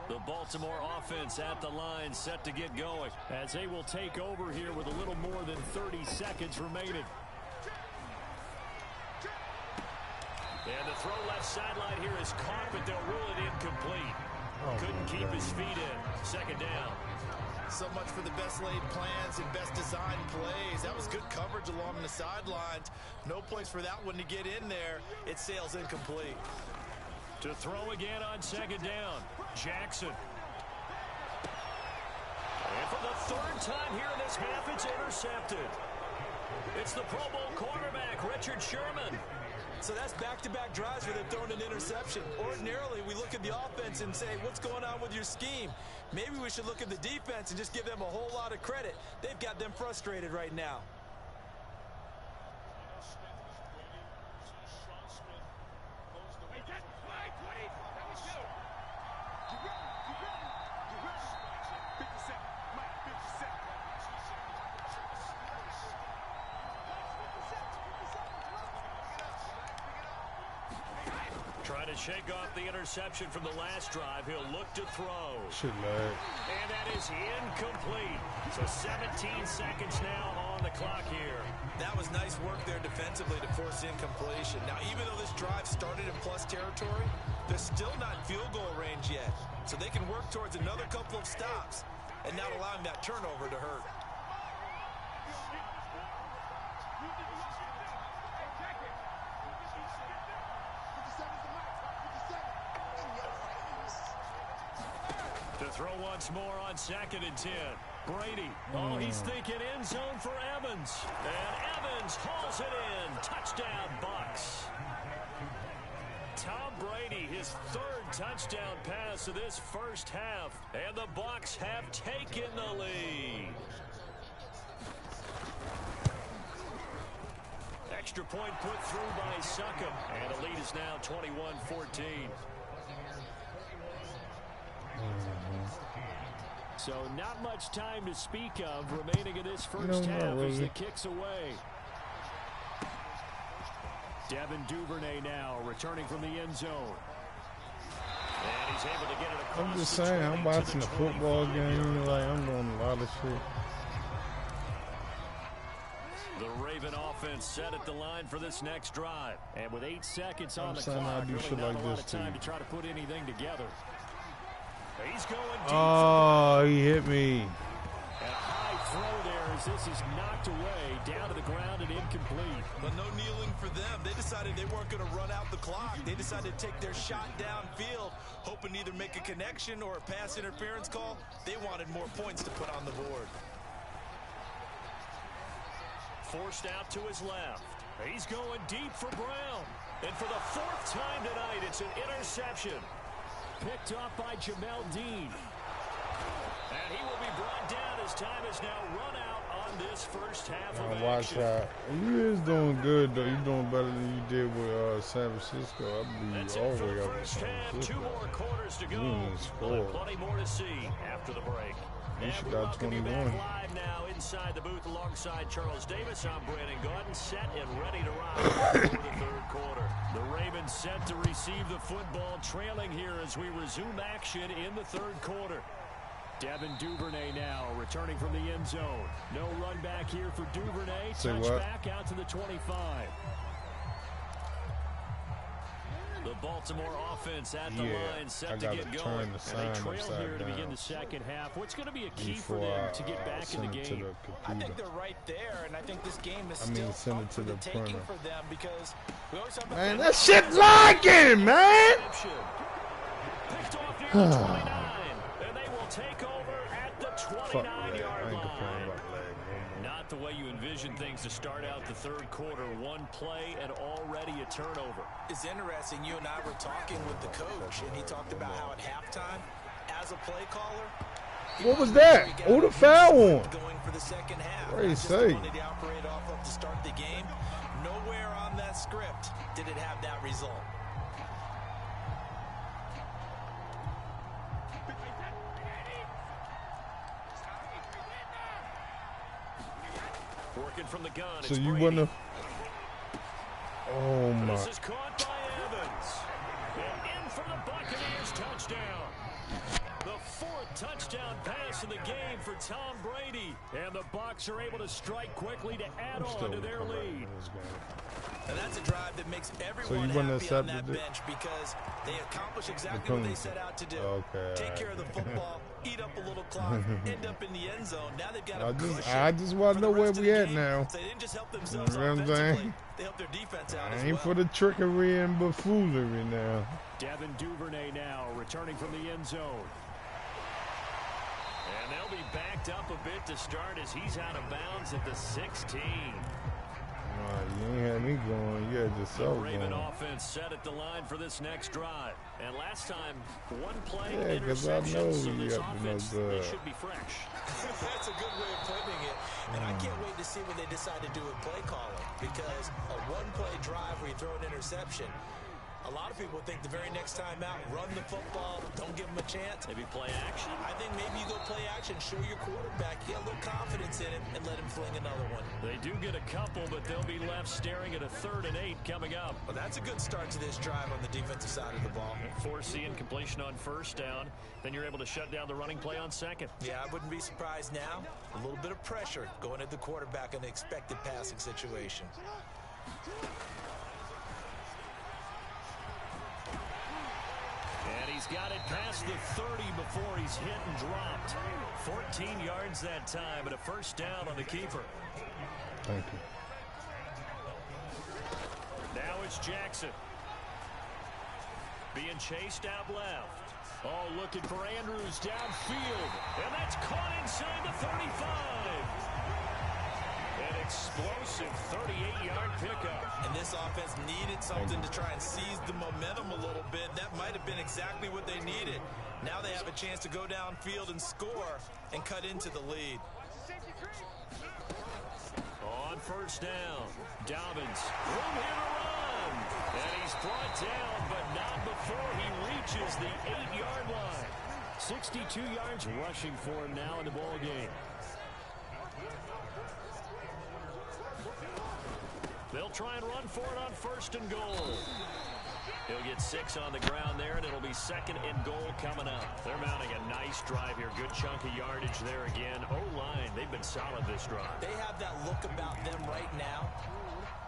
The Baltimore offense at the line set to get going as they will take over here with a little more than 30 seconds remaining. And the throw left sideline here is caught, but they'll rule it incomplete. Couldn't keep his feet in. Second down. So much for the best laid plans and best designed plays. That was good coverage along the sidelines. No place for that one to get in there. It sails incomplete. To throw again on second down, Jackson. And for the third time here in this half, it's intercepted. It's the Pro Bowl quarterback, Richard Sherman. So that's back-to-back drives where they've thrown an interception. Ordinarily, we look at the offense and say, what's going on with your scheme? Maybe we should look at the defense and just give them a whole lot of credit. They've got them frustrated right now. Trying to shake off the interception from the last drive. He'll look to throw. And that is incomplete. So 17 seconds now on the clock here. That was nice work there defensively to force incompletion. Now, even though this drive started in plus territory, they're still not in field goal range yet. So they can work towards another couple of stops and not allowing that turnover to hurt. To throw once more on 2nd and 10. Brady. Oh, he's thinking end zone for Evans. And Evans hauls it in. Touchdown, Bucks. Tom Brady, his third touchdown pass of this first half. And the Bucks have taken the lead. Extra point put through by Succop. And the lead is now 21-14. So not much time to speak of remaining in this first half as the kick's away. Devin Duvernay now returning from the end zone. And he's able to get it across. I'm just saying, I'm watching a football game. Like, I'm doing a lot of shit. The Raven offense set at the line for this next drive. And with 8 seconds on the clock, really not a lot of time to try to put anything together. He's going deep. Oh, he hit me. And a high throw there as this is knocked away, down to the ground and incomplete. But no kneeling for them. They decided they weren't going to run out the clock. They decided to take their shot downfield, hoping to either make a connection or a pass interference call. They wanted more points to put on the board. Forced out to his left. He's going deep for Brown. And for the 4th time tonight, it's an interception. Picked off by Jamel Dean. And he will be brought down as time is now run out on this this first half Now of watch action. how you is doing good though. You doing better than you did with San Francisco. I believe That's you all it the for way the up to first San half. 2 Francisco. more quarters to You go. didn't We'll score. have plenty more to see after the break. You And should we got welcome you 21. back live now inside the booth alongside Charles Davis. I'm Brandon Gordon, set and ready to rock for the third quarter. The Ravens set to receive the football, trailing here as we resume action in the third quarter. Devin Duvernay now returning from the end zone. No run back here for Duvernay. Touchback out to the 25. The Baltimore offense at the line set to get going. And they trail here to begin the second half. What's going to be a key for them to get back in the game? I think they're right there, and I think this game is send still it up to for the the taking printer. for them because we always talk about Man, that shit lagging, man. Picked off near the 29, and they will take over at the 29-yard line. Not the way you envision things to start out the third quarter. One play and already a turnover. It's interesting. You and I were talking with the coach, and he talked about how at halftime, as a play caller, What was that? Oh, the foul on. Going for the second half. What do you Not just say? the one that he operated off of to start the game. Nowhere on that script did it have that result. Working from the gun. So it's you Brady. wouldn't have. Oh my. This is caught by Evans. And in for the Buccaneers touchdown. The fourth touchdown pass in the game for Tom Brady. And the Bucs are able to strike quickly to add on to their lead. And that's a drive that makes everyone wouldn't happy on accept that it? bench because they accomplish exactly what they set out to do. Okay, Take care of the football, eat up a little clock, end up in the end zone. Now they've got I just want to know where we at now. So they didn't just help themselves You know what I'm offensively, saying? they helped their defense out I as ain't well. for the trickery and buffoonery now. Devin Duvernay now returning from the end zone. And they'll be backed up a bit to start as he's out of bounds at the 16. You ain't had me going. You had yourself The Raven going. offense set at the line for this next drive. And last time, one play, Yeah, 'cause I interception, know so you this got to know offense, the- they should be fresh. That's a good way of putting it. And I can't wait to see what they decide to do with play calling because a one-play drive where you throw an interception, a lot of people think the very next time out, run the football, don't give them a chance. Maybe play action. I think maybe you go play action, show your quarterback, get a little confidence in him, and let him fling another one. They do get a couple, but they'll be left staring at a 3rd and 8 coming up. Well, that's a good start to this drive on the defensive side of the ball. Force the incompletion on first down. Then you're able to shut down the running play on second. Yeah, I wouldn't be surprised now. A little bit of pressure going at the quarterback in an expected passing situation. And he's got it past the 30 before he's hit and dropped. 14 yards that time, and a first down on the keeper. Thank you. Now it's Jackson. Being chased out left. Oh, looking for Andrews downfield. And that's caught inside the 35. An explosive 38-yard pickup. And this offense needed something to try and seize the momentum a little bit. That might have been exactly what they needed. Now they have a chance to go downfield and score and cut into the lead. On first down, Dobbins, room here to run. And he's brought down, but not before he reaches the 8-yard line. 62 yards rushing for him now in the ball game. They'll try and run for it on 1st and goal. He'll get 6 on the ground there, and it'll be 2nd and goal coming up. They're mounting a nice drive here. Good chunk of yardage there again. O-line, they've been solid this drive. They have that look about them right now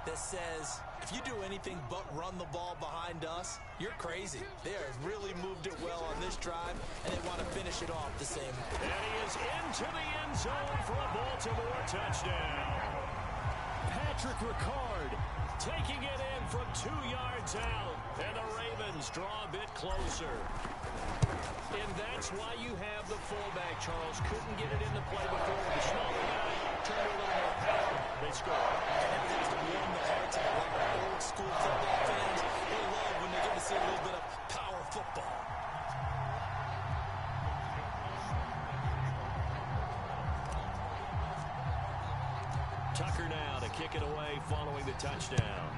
that says, if you do anything but run the ball behind us, you're crazy. They have really moved it well on this drive, and they want to finish it off the same. And he is into the end zone for a Baltimore touchdown. Patrick Ricard taking it in from 2 yards out. And the Ravens draw a bit closer. And that's why you have the fullback, Charles. Couldn't get it into play before. The smaller guy turned a little more power. They score. And that has to warm the hearts of a lot of old school football fans. They love when they get to see a little bit of power football. Tucker now to kick it away following the touchdown.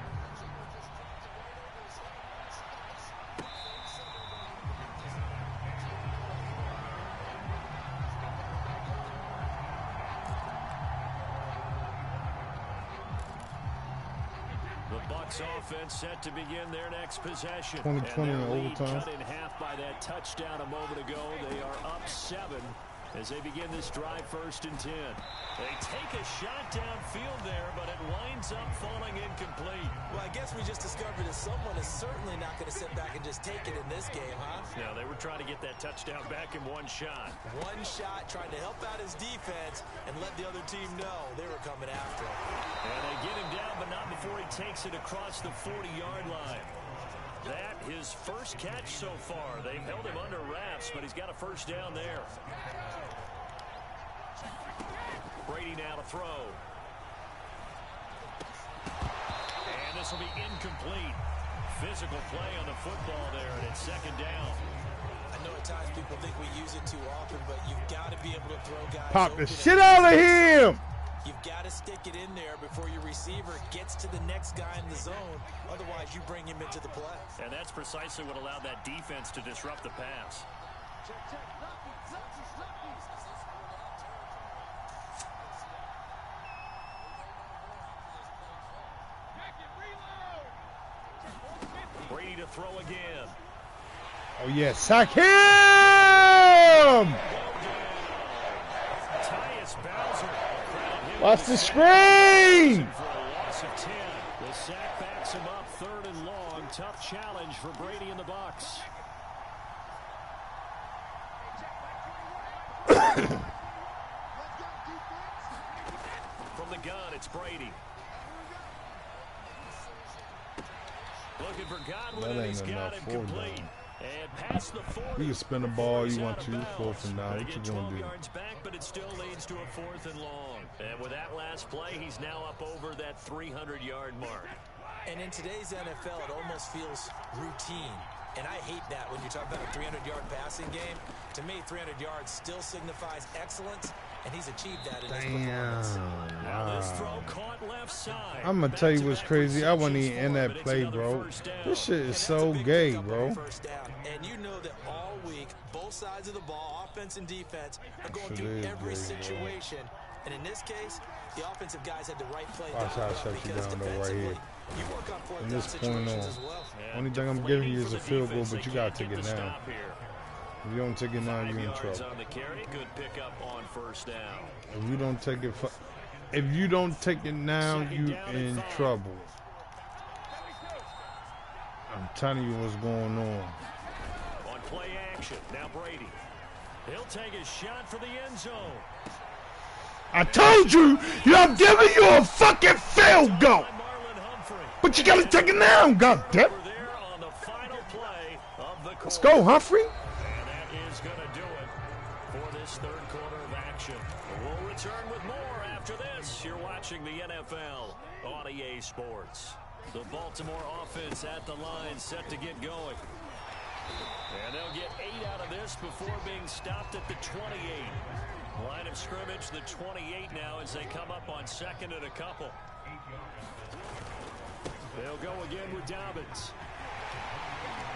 The Bucs offense set to begin their next possession. 2020 in overtime. Cut in half by that touchdown a moment ago. They are up 7 as they begin this drive, 1st and 10. They take a shot downfield there, but it winds up falling incomplete. Well, I guess we just discovered that someone is certainly not going to sit back and just take it in this game, huh? No, they were trying to get that touchdown back in one shot. One shot, trying to help out his defense and let the other team know they were coming after him. And they get him down, but not before he takes it across the 40-yard line. That his first catch so far. They've held him under wraps, but he's got a first down there. Brady now to throw. And this will be incomplete. Physical play on the football there, and it's 2nd down. I know at times people think we use it too often, but you've got to be able to throw guys. Pop the shit out of him. You've got to stick it in there before your receiver gets to the next guy in the zone. Otherwise, you bring him into the play. And that's precisely what allowed that defense to disrupt the pass. Brady to throw again. Oh, yeah. Sack him! Watch the screen! For a loss of 10. The sack backs him up 3rd and long. Tough challenge for Brady and the Bucs. From the gun, it's Brady. Looking for Godwin, and he's got him complete. And past the 40. You can spin the ball you want to, 4th and 9. What you gonna 12 do? yards back, but it still leads to a 4th and long. And with that last play, he's now up over that 300-yard mark. And in today's NFL, it almost feels routine. And I hate that when you talk about a 300-yard passing game. To me, 300 yards still signifies excellence, and he's achieved that in his performance. Now this throw caught left side. I'm going to tell you what's crazy. I wasn't even in that play, bro. This shit is so gay, bro. And you know that all week, both sides of the ball, offense and defense, are going through every situation. And in this case, the offensive guys had the right play. Watch how I shut you down, though, right here. You work on From this point on, only thing I'm giving you is a field goal, but you got to take it now. If you don't take it now, you're in trouble. Good pickup on 1st down. If you don't take it, if you don't take it now, you in trouble. I'm telling you what's going on. On play action, now Brady. He'll take a shot for the end zone. I told you, I'm giving you a fucking field goal. But you gotta take it now, goddamn. Let's go, Humphrey. And that is going to do it for this 3rd quarter of action. We'll return with more after this. You're watching the NFL on EA Sports. The Baltimore offense at the line, set to get going. And they'll get 8 out of this before being stopped at the 28. Line of scrimmage, the 28 now as they come up on 2nd and a couple. They'll go again with Dobbins.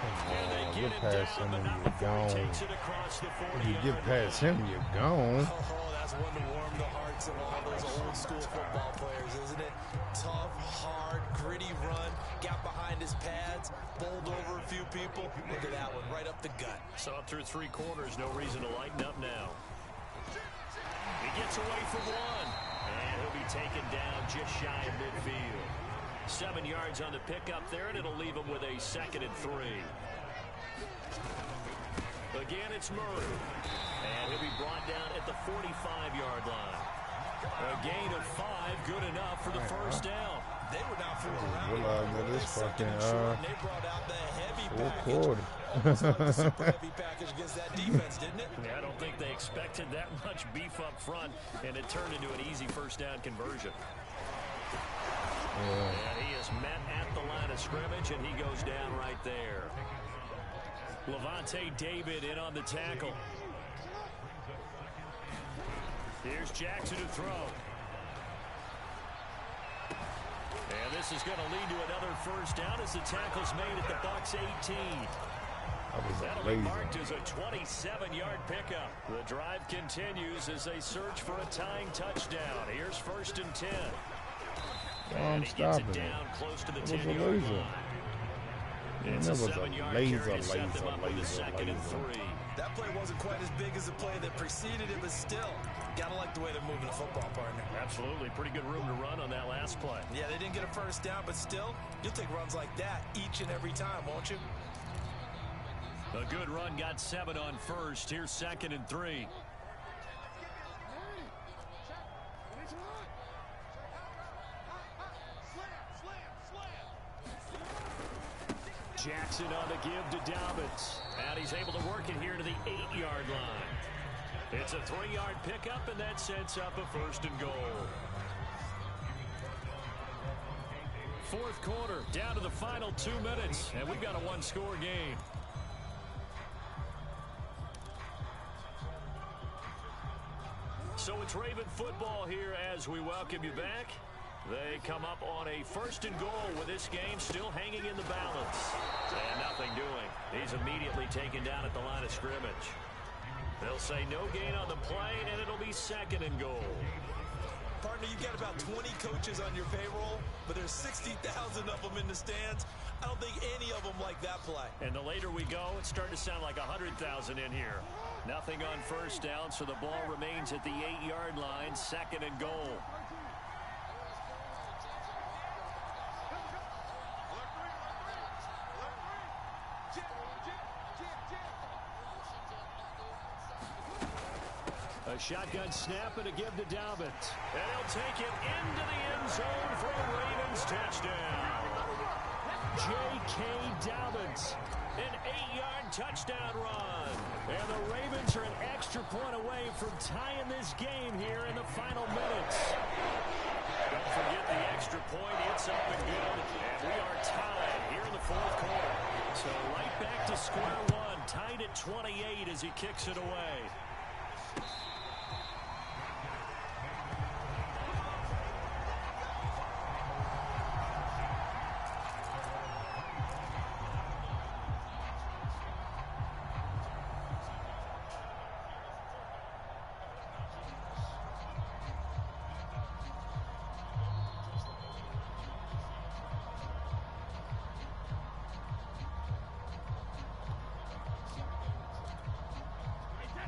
And they get him down, but not before he takes it across the 40. You get past him, you're gone. Oh, that's one to warm the hearts of all those old school football players, isn't it? Tough, hard, gritty run, got behind his pads, bowled over a few people. Look at that one, right up the gut. Saw it through 3 quarters, no reason to lighten up now. He gets away for 1, and he'll be taken down just shy of midfield. 7 yards on the pickup there, and it'll leave him with a 2nd and 3. Again, it's Murray. And he'll be brought down at the 45-yard line. A gain of 5, good enough for the first down. They were not fooling around. They brought out the heavy package. Almost like a super heavy package against that defense, didn't it? Yeah, I don't think they expected that much beef up front, and it turned into an easy first down conversion. And he is met at the line of scrimmage, and he goes down right there. Iambmore-Tay in on the tackle. Here's Jackson to throw. And this is going to lead to another first down as the tackle's made at the Bucs 18. That'll be marked as a 27-yard pickup. The drive continues as they search for a tying touchdown. Here's 1st and 10. And he gets it down close to the 10-yard line. It's a 7-yard carry to set them up with a 2nd and 3. That play wasn't quite as big as the play that preceded it, but still, gotta like the way they're moving the football, partner. Absolutely. Pretty good room to run on that last play. Yeah, they didn't get a first down, but still, you'll take runs like that each and every time, won't you? A good run got 7 on 1st. Here's 2nd and 3. Jackson on the give to Dobbins. And he's able to work it here to the 8-yard line. It's a 3-yard pickup, and that sets up a 1st and goal. 4th quarter, down to the final 2 minutes, and we've got a 1-score game. So it's Raven football here as we welcome you back. They come up on a 1st and goal with this game still hanging in the balance. And nothing doing. He's immediately taken down at the line of scrimmage. They'll say no gain on the play, and it'll be 2nd and goal. Partner, you've got about 20 coaches on your payroll, but there's 60,000 of them in the stands. I don't think any of them like that play. And the later we go, it's starting to sound like 100,000 in here. Nothing on 1st down, so the ball remains at the 8-yard line, 2nd and goal. A shotgun snap and a give to Dobbins. And he'll take it into the end zone for a Ravens touchdown. J.K. Dobbins, an 8-yard touchdown run. And the Ravens are an extra point away from tying this game here in the final minutes. Don't forget the extra point. It's up and good. And we are tied here in the 4th quarter. So right back to square one. Tied at 28 as he kicks it away.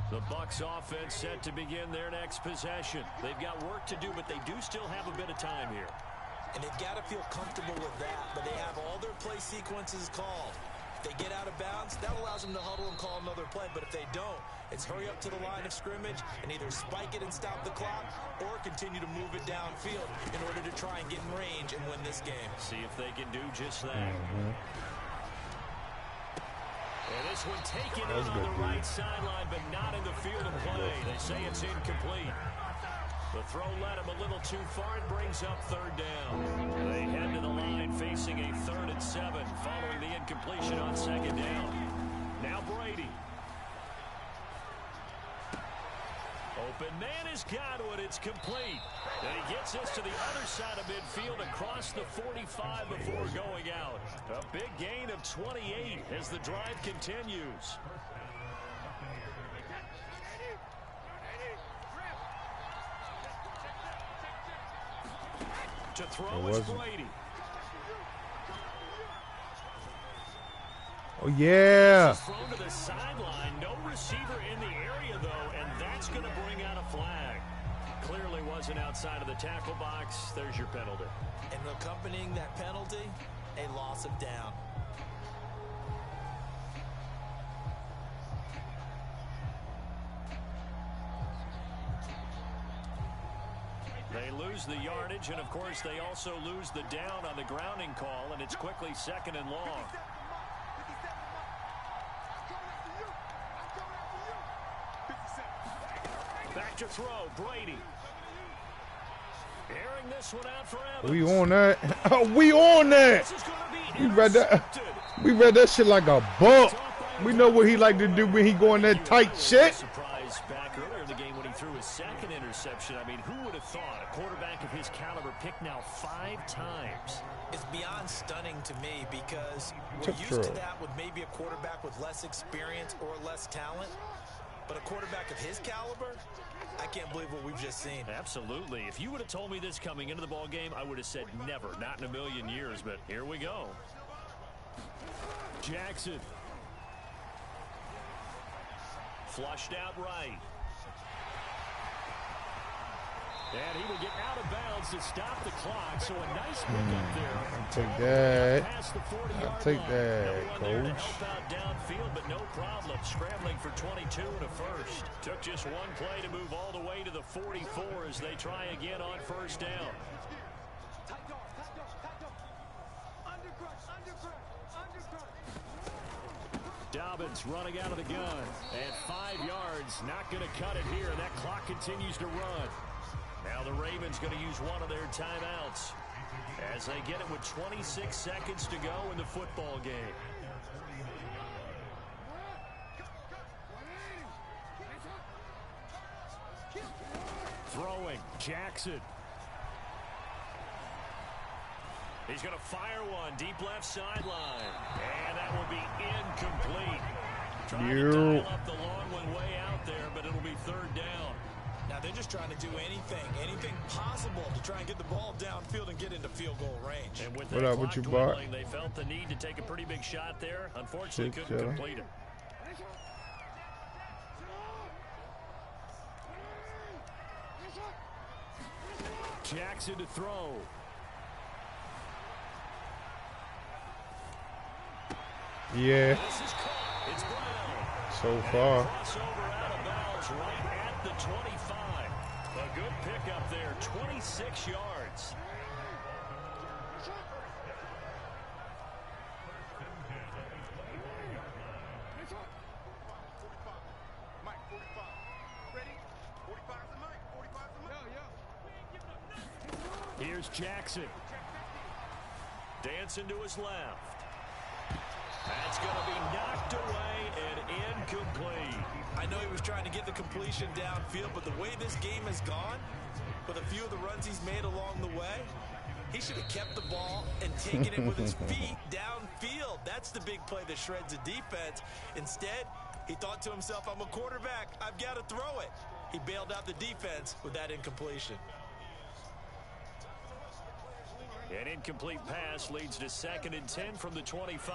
The Bucs offense set to begin their next possession. They've got work to do, but they do still have a bit of time here. And they've got to feel comfortable with that, but they have all their play sequences called. If they get out of bounds, that allows them to huddle and call another play, but if they don't, it's hurry up to the line of scrimmage and either spike it and stop the clock or continue to move it downfield in order to try and get in range and win this game. See if they can do just that. And this one taken in on the right sideline, but not in the field of play. They say it's incomplete. The throw led him a little too far. It brings up 3rd down. They head to the line facing a 3rd and 7 following the incompletion on 2nd down. Now Brady. Open man has got it. It's complete. And he gets us to the other side of midfield across the 45 before going out. A big gain of 28 as the drive continues. To throw is Brady. Oh, yeah. Thrown to the sideline. No receiver in the area, though, and that's going to bring out a flag. Clearly wasn't outside of the tackle box. There's your penalty. And accompanying that penalty, a loss of down. They lose the yardage, and, of course, they also lose the down on the grounding call, and it's quickly 2nd and long. Back to throw, Brady. Airing this one out for Evans. We on that. We on that. We read that shit like a book. We know what he like to do when he go in that tight shit. Surprise back earlier in the game when he threw his second interception. I mean, who would have thought a quarterback of his caliber picked now 5 times? It's beyond stunning to me because we're used to that with maybe a quarterback with less experience or less talent. But a quarterback of his caliber, I can't believe what we've just seen. Absolutely. If you would have told me this coming into the ball game, I would have said never, not in a million years. But here we go. Jackson. Flushed out right. And he will get out of bounds to stop the clock. So a nice pickup there. I'll take that. I'll take that, Coach. To Coach. help out downfield, but no problem. Scrambling for 22 and a first. Took just one play to move all the way to the 44 as they try again on first down. Dobbins running out of the gun. And 5 yards. Not going to cut it here. That clock continues to run. Now the Ravens going to use one of their timeouts as they get it with 26 seconds to go in the football game. Throwing, Jackson. He's going to fire one deep left sideline. And that will be incomplete. Trying to dial up the long one way out there, but it'll be third down. Now they're just trying to do anything possible to try and get the ball downfield and get into field goal range. And with what that up, what you dwindling, they felt the need to take a pretty big shot there. Unfortunately, couldn't complete it. Jackson to throw. Yeah. It's Brown. So far. Crossover out of bounds right at the 25. A good pickup there, 26 yards. Here's Jackson. Dancing to his left. That's going to be knocked away and incomplete. I know he was trying to get the completion downfield, but the way this game has gone, with a few of the runs he's made along the way, he should have kept the ball and taken it with his feet downfield. That's the big play that shreds the defense. Instead, he thought to himself, I'm a quarterback. I've got to throw it. He bailed out the defense with that incompletion. An incomplete pass leads to 2nd and 10 from the 25.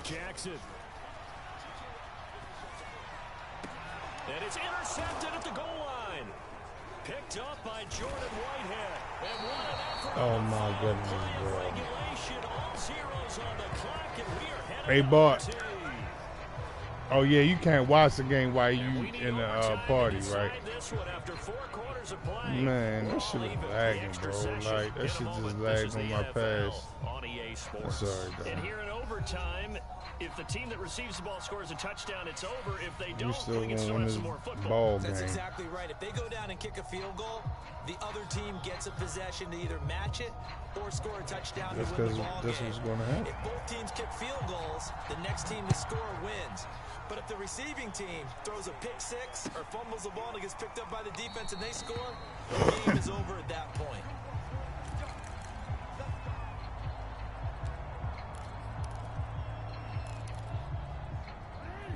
Jackson. And it's intercepted at the goal line. Picked up by Jordan Whitehead. And what an effort. Oh my goodness, bro. Regulation, all zeros on the clock, and we are headed Hey, Bart. to Oh yeah, you can't watch the game while you in the party, right? This one after 4 quarters of play. Man, that shit is lagging, bro. Like that shit just lagged on my pass. On EA Sports. Sorry, dog. And here in overtime, if the team that receives the ball scores a touchdown, it's over. If they don't, still we can gonna still win have this some more football. ball That's game. exactly right. If they go down and kick a field goal, the other team gets a possession to either match it or score a touchdown That's to win the because ball this game. was going to happen. If both teams kick field goals, the next team to score wins. But if the receiving team throws a pick six or fumbles the ball and it gets picked up by the defense and they score, the game is over at that point.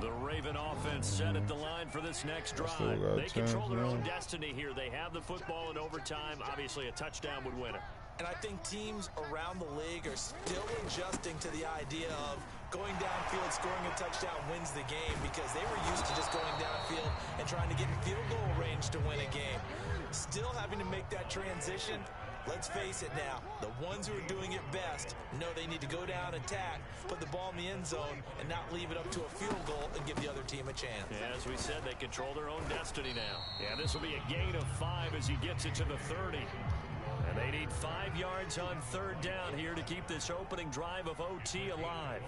The Raven offense set at the line for this next drive. They control their own destiny here. They have the football in overtime. Obviously, a touchdown would win it. And I think teams around the league are still adjusting to the idea of going downfield, scoring a touchdown wins the game, because they were used to just going downfield and trying to get in field goal range to win a game. Still having to make that transition. Let's face it now, the ones who are doing it best know they need to go down, attack, put the ball in the end zone, and not leave it up to a field goal and give the other team a chance. Yeah, as we said, they control their own destiny now. Yeah, this will be a gain of 5 as he gets it to the 30. And they need 5 yards on third down here to keep this opening drive of OT alive.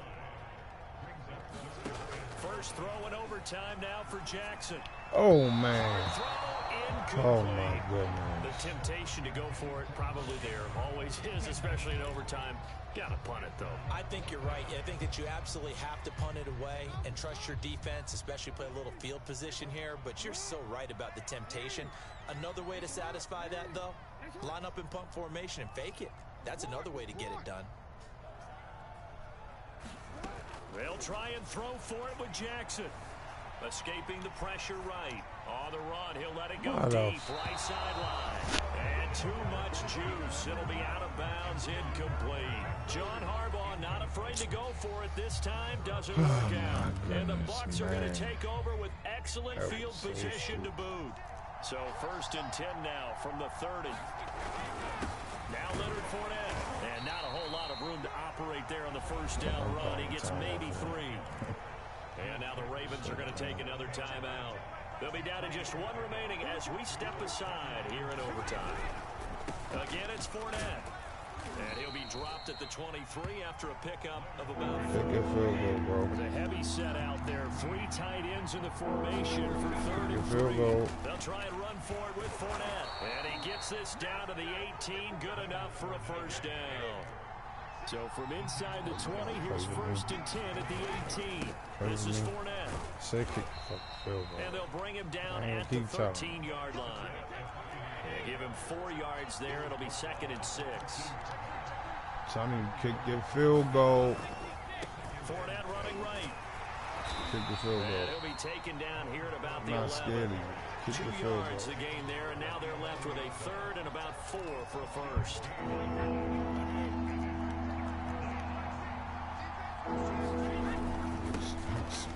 First throw in overtime now for Jackson. Oh, man. Throw Oh, my goodness. The temptation to go for it probably there always is, especially in overtime. Got to punt it, though. I think you're right. I think that you absolutely have to punt it away and trust your defense, especially play a little field position here. But you're so right about the temptation. Another way to satisfy that, though, line up in punt formation and fake it. That's another way to get it done. They'll try and throw for it with Jackson. Escaping the pressure right. On the run, he'll let it go deep. Right sideline. And too much juice. It'll be out of bounds, incomplete. John Harbaugh not afraid to go for it this time. Doesn't work out. And the Bucs are going to take over with excellent field position to boot. So 1st and 10 now from the 30. Now Leonard Fournette. And not a whole lot of room to operate there on the first down run. He gets maybe 3. And now the Ravens are going to take another timeout. They'll be down to just 1 remaining as we step aside here in overtime. Again, it's Fournette. And he'll be dropped at the 23 after a pickup of about 4. The heavy set out there. 3 tight ends in the formation for 3rd and 3. They'll try and run for it with Fournette. And he gets this down to the 18. Good enough for a first down. So from inside the 20, here's 1st and 10 at the 18. This is Fournette. And they'll bring him down at the 13-yard line. They give him 4 yards there. It'll be 2nd and 6. Sonny kick the field goal. Fournette running right. Kick the field goal. And he'll be taken down here at about the Not 11. scared. Kick 2 the field yards goal. the gain there, and now they're left with a 3rd and about 4 for a first.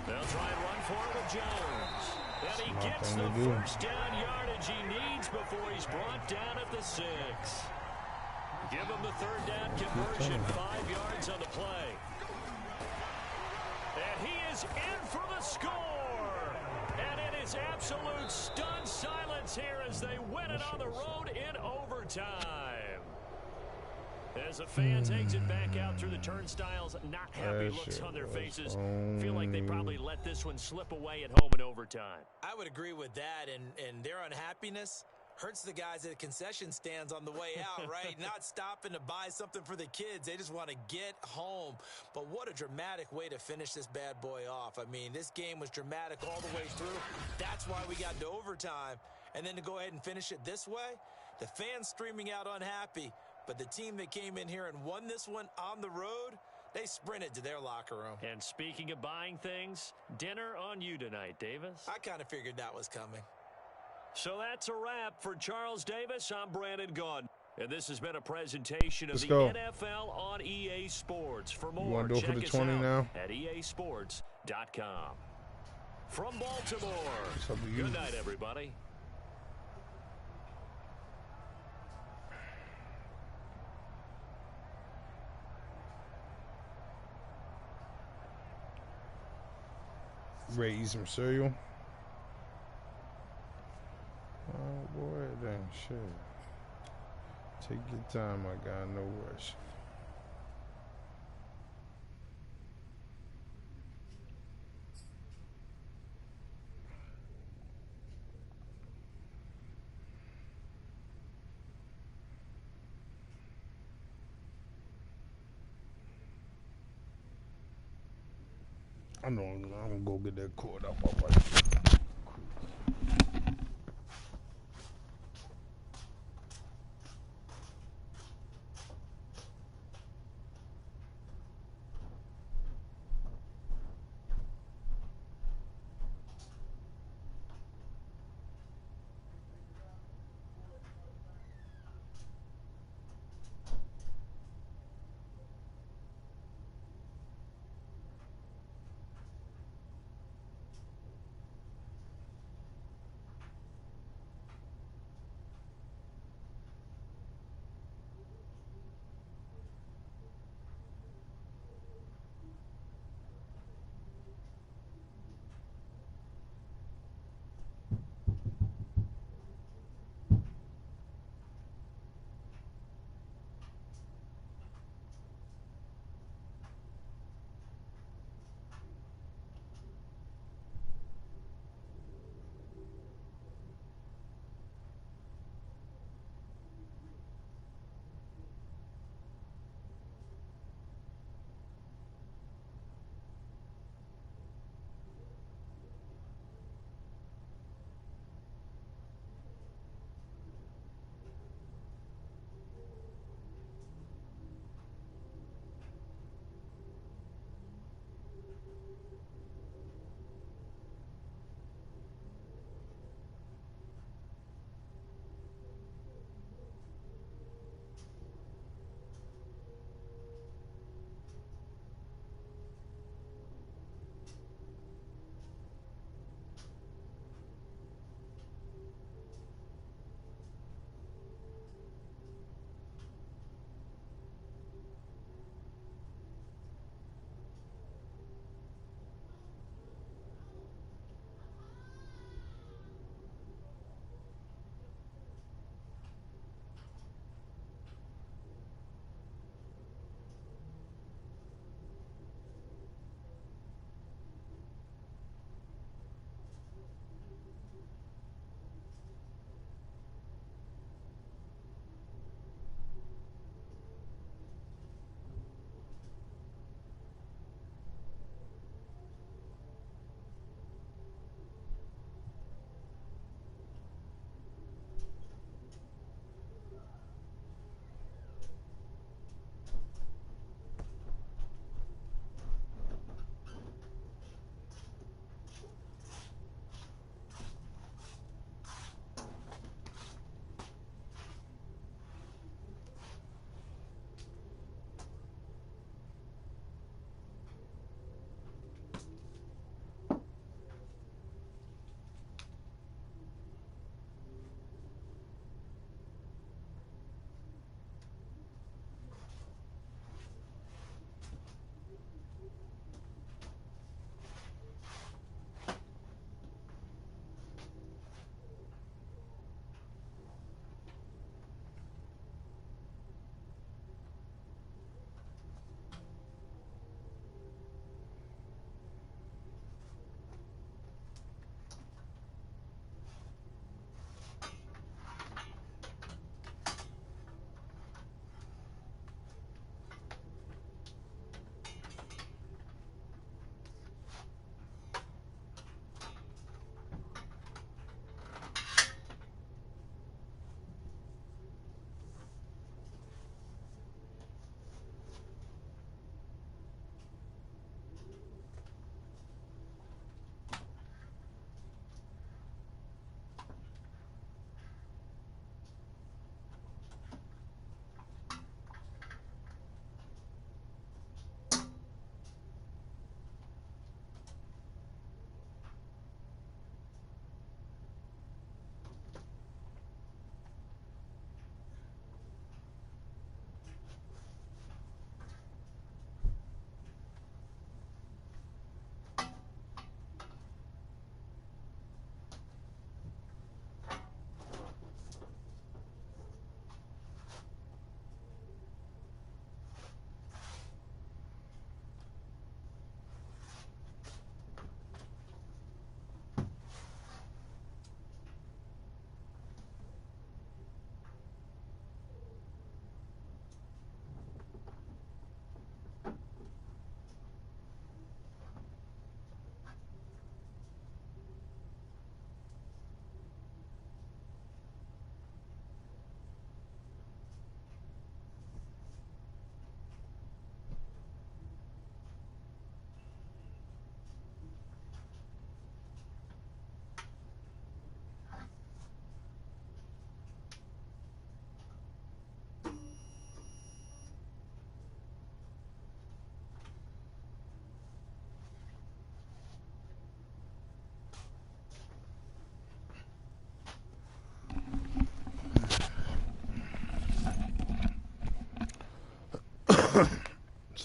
They'll try and run for it with Jones. And he gets the first down yardage he needs before he's brought down at the 6. Give him the 3rd down conversion, 5 yards on the play. And he is in for the score. And it is absolute stunned silence here as they win it on the road in overtime. As the fans exit back out through the turnstiles, not happy looks on their faces. Feel like they probably let this one slip away at home in overtime. I would agree with that, and their unhappiness hurts the guys at the concession stands on the way out, right? Not stopping to buy something for the kids. They just want to get home. But what a dramatic way to finish this bad boy off. I mean, this game was dramatic all the way through. That's why we got to overtime. And then to go ahead and finish it this way, the fans streaming out unhappy. But the team that came in here and won this one on the road, they sprinted to their locker room. And speaking of buying things, dinner on you tonight, Davis. I kind of figured that was coming. So that's a wrap for Charles Davis. I'm Brandon Gaudin. And this has been a presentation of the NFL on EA Sports. For more, check us out now at easports.com. From Baltimore, good night, everybody. Ready to eat some cereal? Oh boy, dang shit. Take your time, my guy, no rush. I know I'm gonna go get that cord up. All right.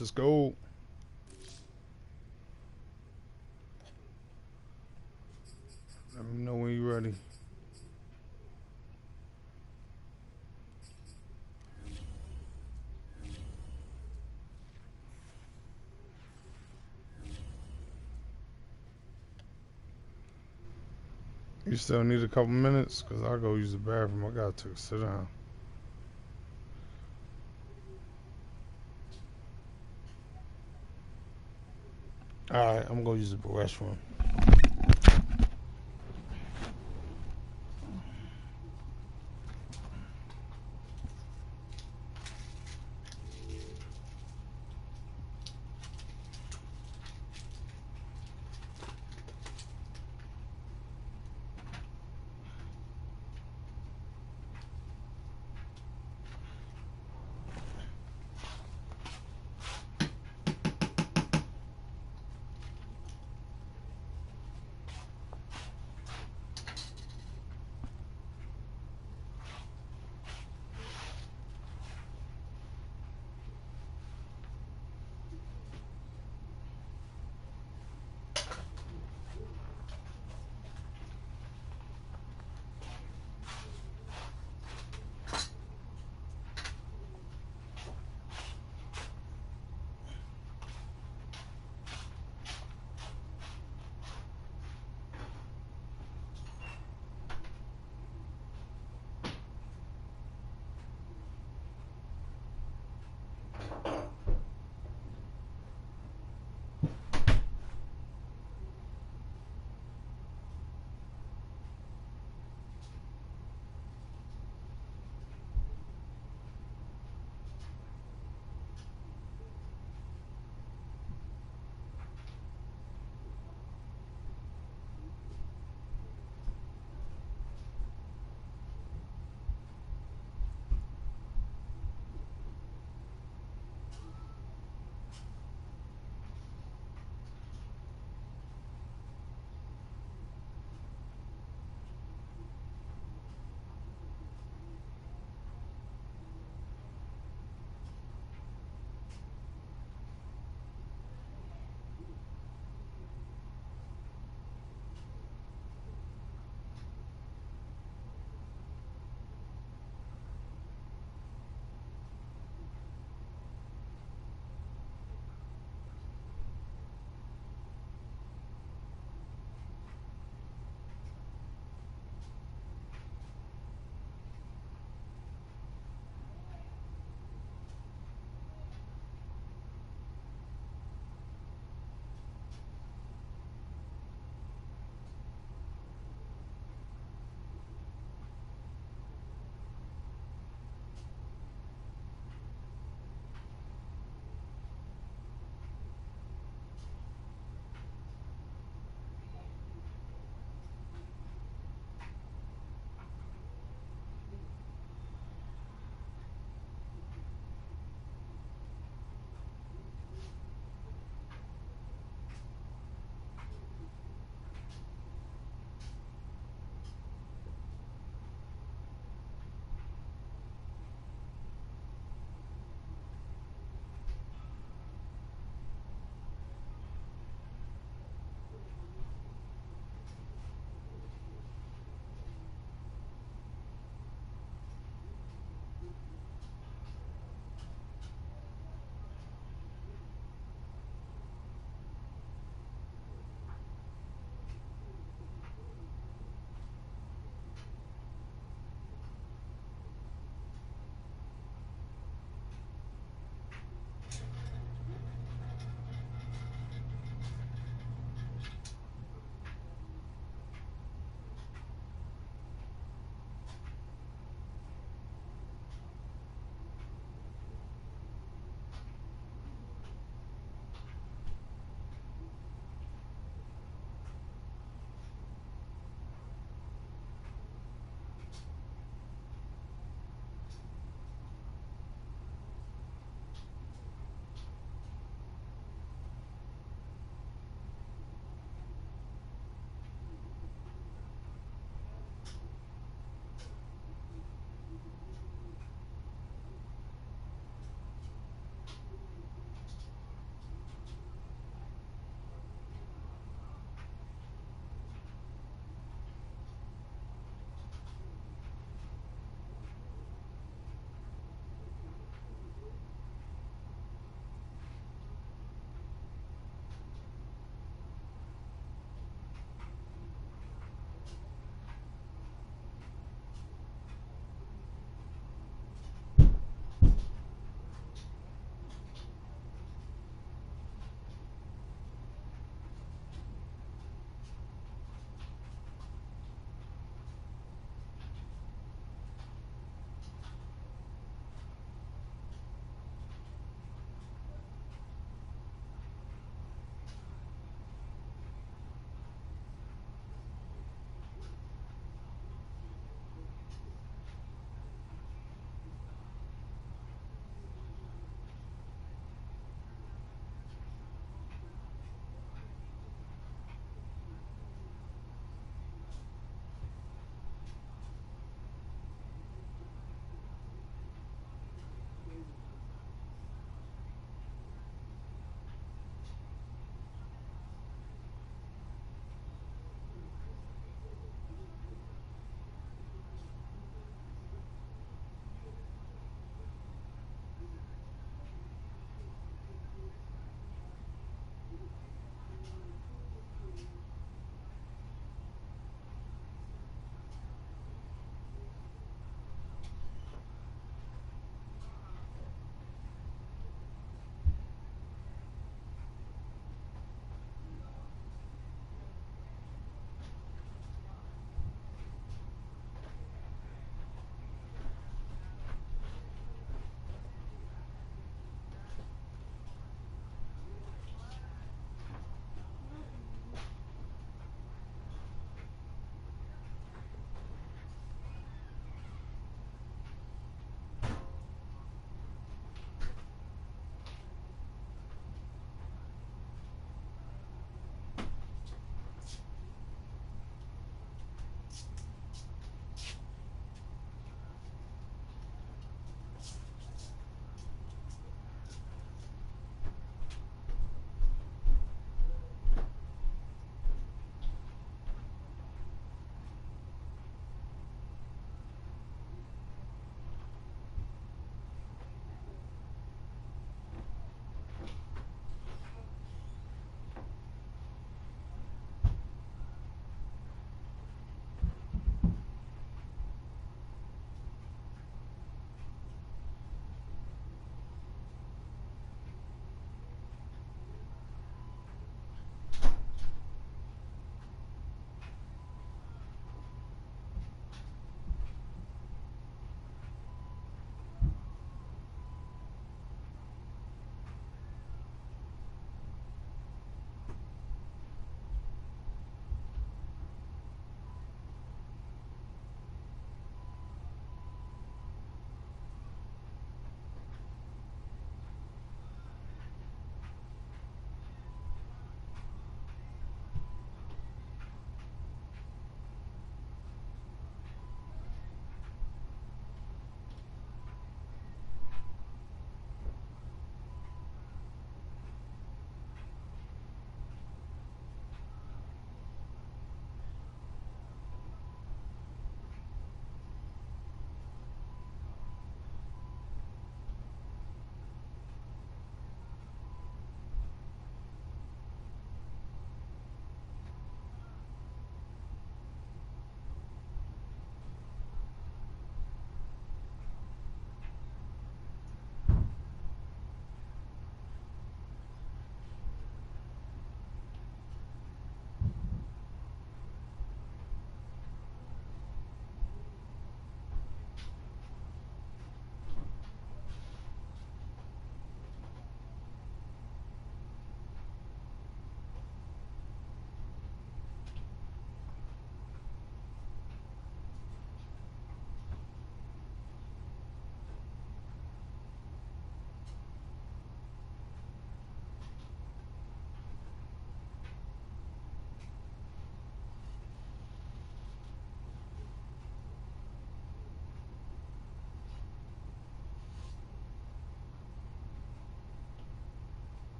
Let's go. Let me know when you're ready. You still need a couple minutes? Because I'll go use the bathroom. I got to sit down. Alright, I'm going to use the restroom.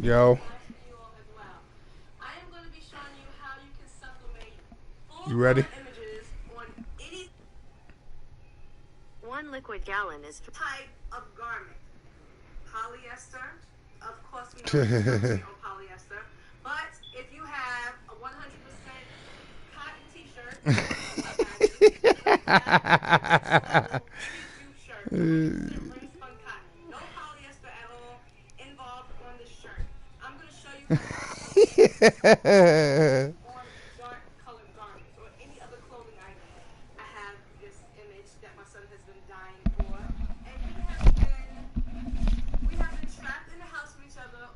Yo, I am going to be showing you how you can supplement full you ready? images on any one liquid gallon is type of garment. Polyester, of course we know it's on polyester, but if you have a 100% cotton t-shirt, shirt, 100% ring spun cotton, no polyester at all involved on this shirt. I'm going to show you on dark colored garments or any other clothing item. I have this image that my son has been dying for, and we have been trapped in the house with each other,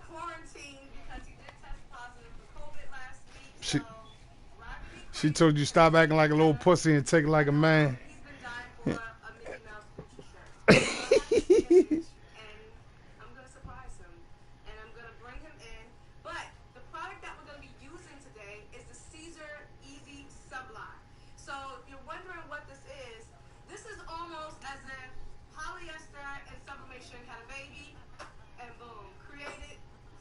quarantined because he did test positive for COVID last week. She, So she told you stop acting like a little pussy and take it like a man. he's been dying for a Mickey Mouse Gucci shirt. So I have this image, and I'm gonna surprise him, and I'm gonna bring him in. But the product that we're gonna be using today is the Caesar Easy Sublime. So if you're wondering what this is almost as if polyester and sublimation had a baby, and boom, created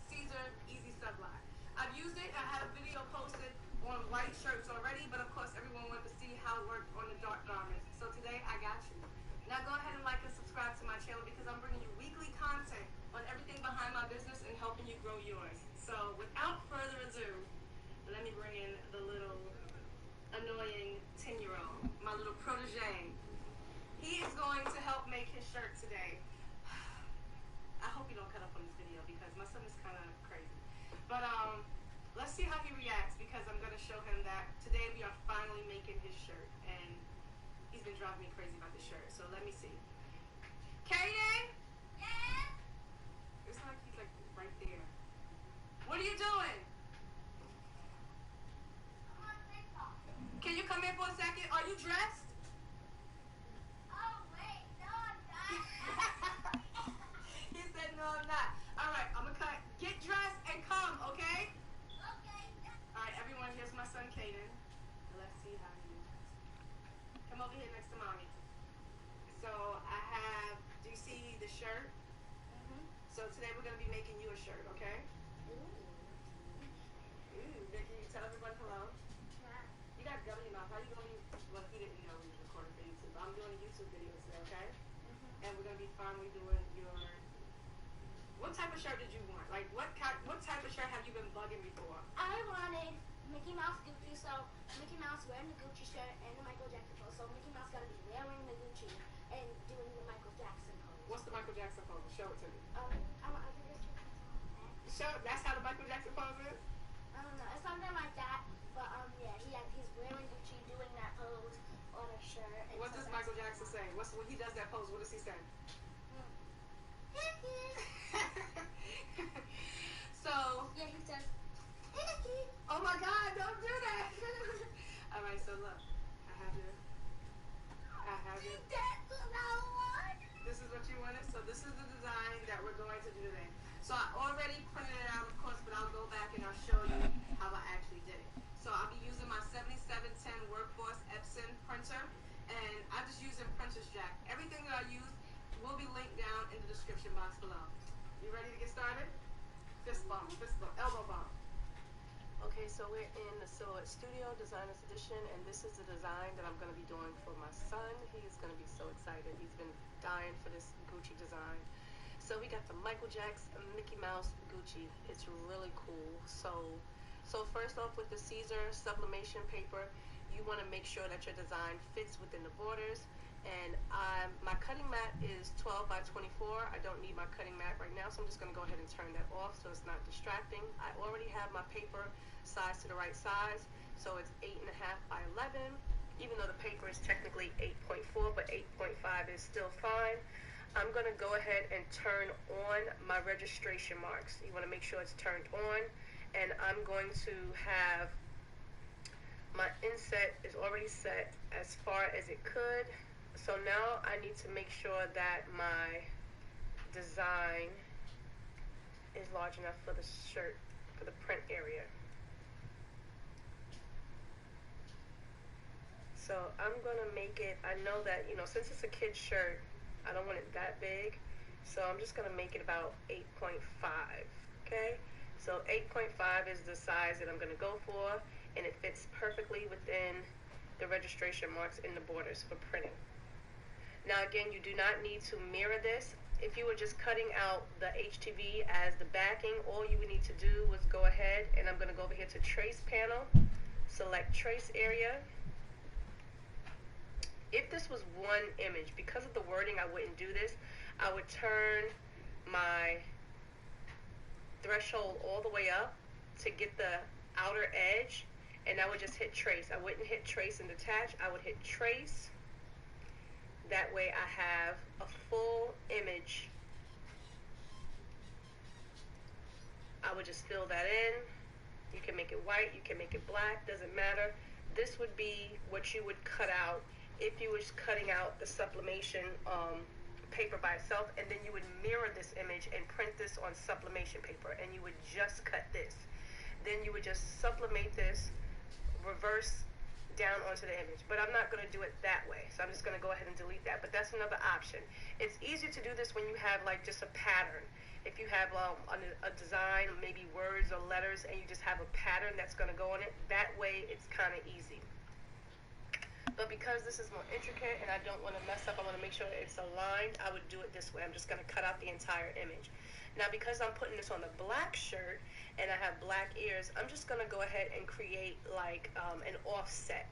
Caesar Easy Sublime. I've used it. I had a video posted on white shirts already, but of course everyone wanted to see how it worked on the dark garments. So today I got you. Now go ahead and like and subscribe to my channel because I'm bringing you weekly content on everything behind my business and helping you grow yours. So without further ado, let me bring in the little annoying 10-year-old, my little protege. He is going to help make his shirt today. I hope you don't cut up on this video because my son is kind of crazy. But let's see how he reacts because I'm going to show him that today we are finally making his shirt. And he's been driving me crazy about this shirt. So let me see. Kaden? Yes? It's like he's like right there. What are you doing? Can you come in for a second? Are you dressed? He said, no, I'm not. All right, I'm going to cut. Get dressed and come, okay? Okay. All right, everyone, here's my son, Kaden. Let's see how he is. Come over here next to mommy. So I have, do you see the shirt? Mm-hmm. So today we're going to be making you a shirt, okay? Ooh, Vicky, tell everyone hello. Yeah. You got gum in your mouth. How you going to be, well, he didn't know he was recording for YouTube. I'm doing a YouTube video today, okay? Mm-hmm. And we're going to be finally doing your... What type of shirt did you want? Like, what type of shirt have you been bugging me for? I wanted Mickey Mouse Gucci, so Mickey Mouse wearing the Gucci shirt and the Michael Jackson pose. So Mickey Mouse got to be wearing the Gucci and doing the Michael Jackson pose. What's the Michael Jackson pose? Show it to me. I think it's That's how the Michael Jackson pose is? I don't know. It's something like that. But yeah, he's wearing Gucci, doing that pose on a shirt. And What does Michael Jackson say? When he does that pose, what does he say? So yeah, he says. Oh my God! Don't do that. All right, so look, I have it. This is what you wanted. So this is the design that we're going to do today. So I already printed it out, of course, but I'll go back and I'll show you how I actually did it. So I'll be using my 7710 Workforce Epson printer, and I'm just using Printer's Jack. Everything that I use will be linked down in the description box below. You ready to get started? Fist bump, elbow bump. Okay, so we're in the Silhouette Studio Designers Edition, and this is the design that I'm going to be doing for my son. He's going to be so excited. He's been dying for this Gucci design. So we got the Michael Jackson Mickey Mouse Gucci. It's really cool. So first off, with the Caesar sublimation paper, you want to make sure that your design fits within the borders. And my cutting mat is 12 by 24. I don't need my cutting mat right now, so I'm just going to go ahead and turn that off so it's not distracting. I already have my paper sized to the right size, so it's 8.5 by 11, even though the paper is technically 8.4, but 8.5 is still fine. I'm going to go ahead and turn on my registration marks. You want to make sure it's turned on, and I'm going to have my inset is already set as far as it could. So now I need to make sure that my design is large enough for the shirt, for the print area. So I'm going to make it, I know that, since it's a kid's shirt, I don't want it that big. So I'm just going to make it about 8.5, okay? So 8.5 is the size that I'm going to go for, and it fits perfectly within the registration marks in the borders for printing. Now again, you do not need to mirror this. If you were just cutting out the HTV as the backing, all you would need to do was go ahead, and I'm going to go over here to Trace Panel, select Trace Area. If this was one image, because of the wording, I wouldn't do this. I would turn my threshold all the way up to get the outer edge, and I would just hit Trace. I wouldn't hit Trace and detach. I would hit Trace. That way I have a full image. I would just fill that in. You can make it white, you can make it black, doesn't matter. This would be what you would cut out if you was cutting out the sublimation paper by itself, and then you would mirror this image and print this on sublimation paper, and you would just cut this. Then you would just sublimate this, reverse down onto the image. But I'm not going to do it that way, so I'm just going to go ahead and delete that. But that's another option. It's easier to do this when you have like just a pattern. If you have a design, maybe words or letters, and you just have a pattern that's going to go on it, that way it's kind of easy. But because this is more intricate and I don't want to mess up, I want to make sure it's aligned, I would do it this way. I'm just going to cut out the entire image. Now because I'm putting this on the black shirt and I have black ears, I'm just going to go ahead and create like an offset.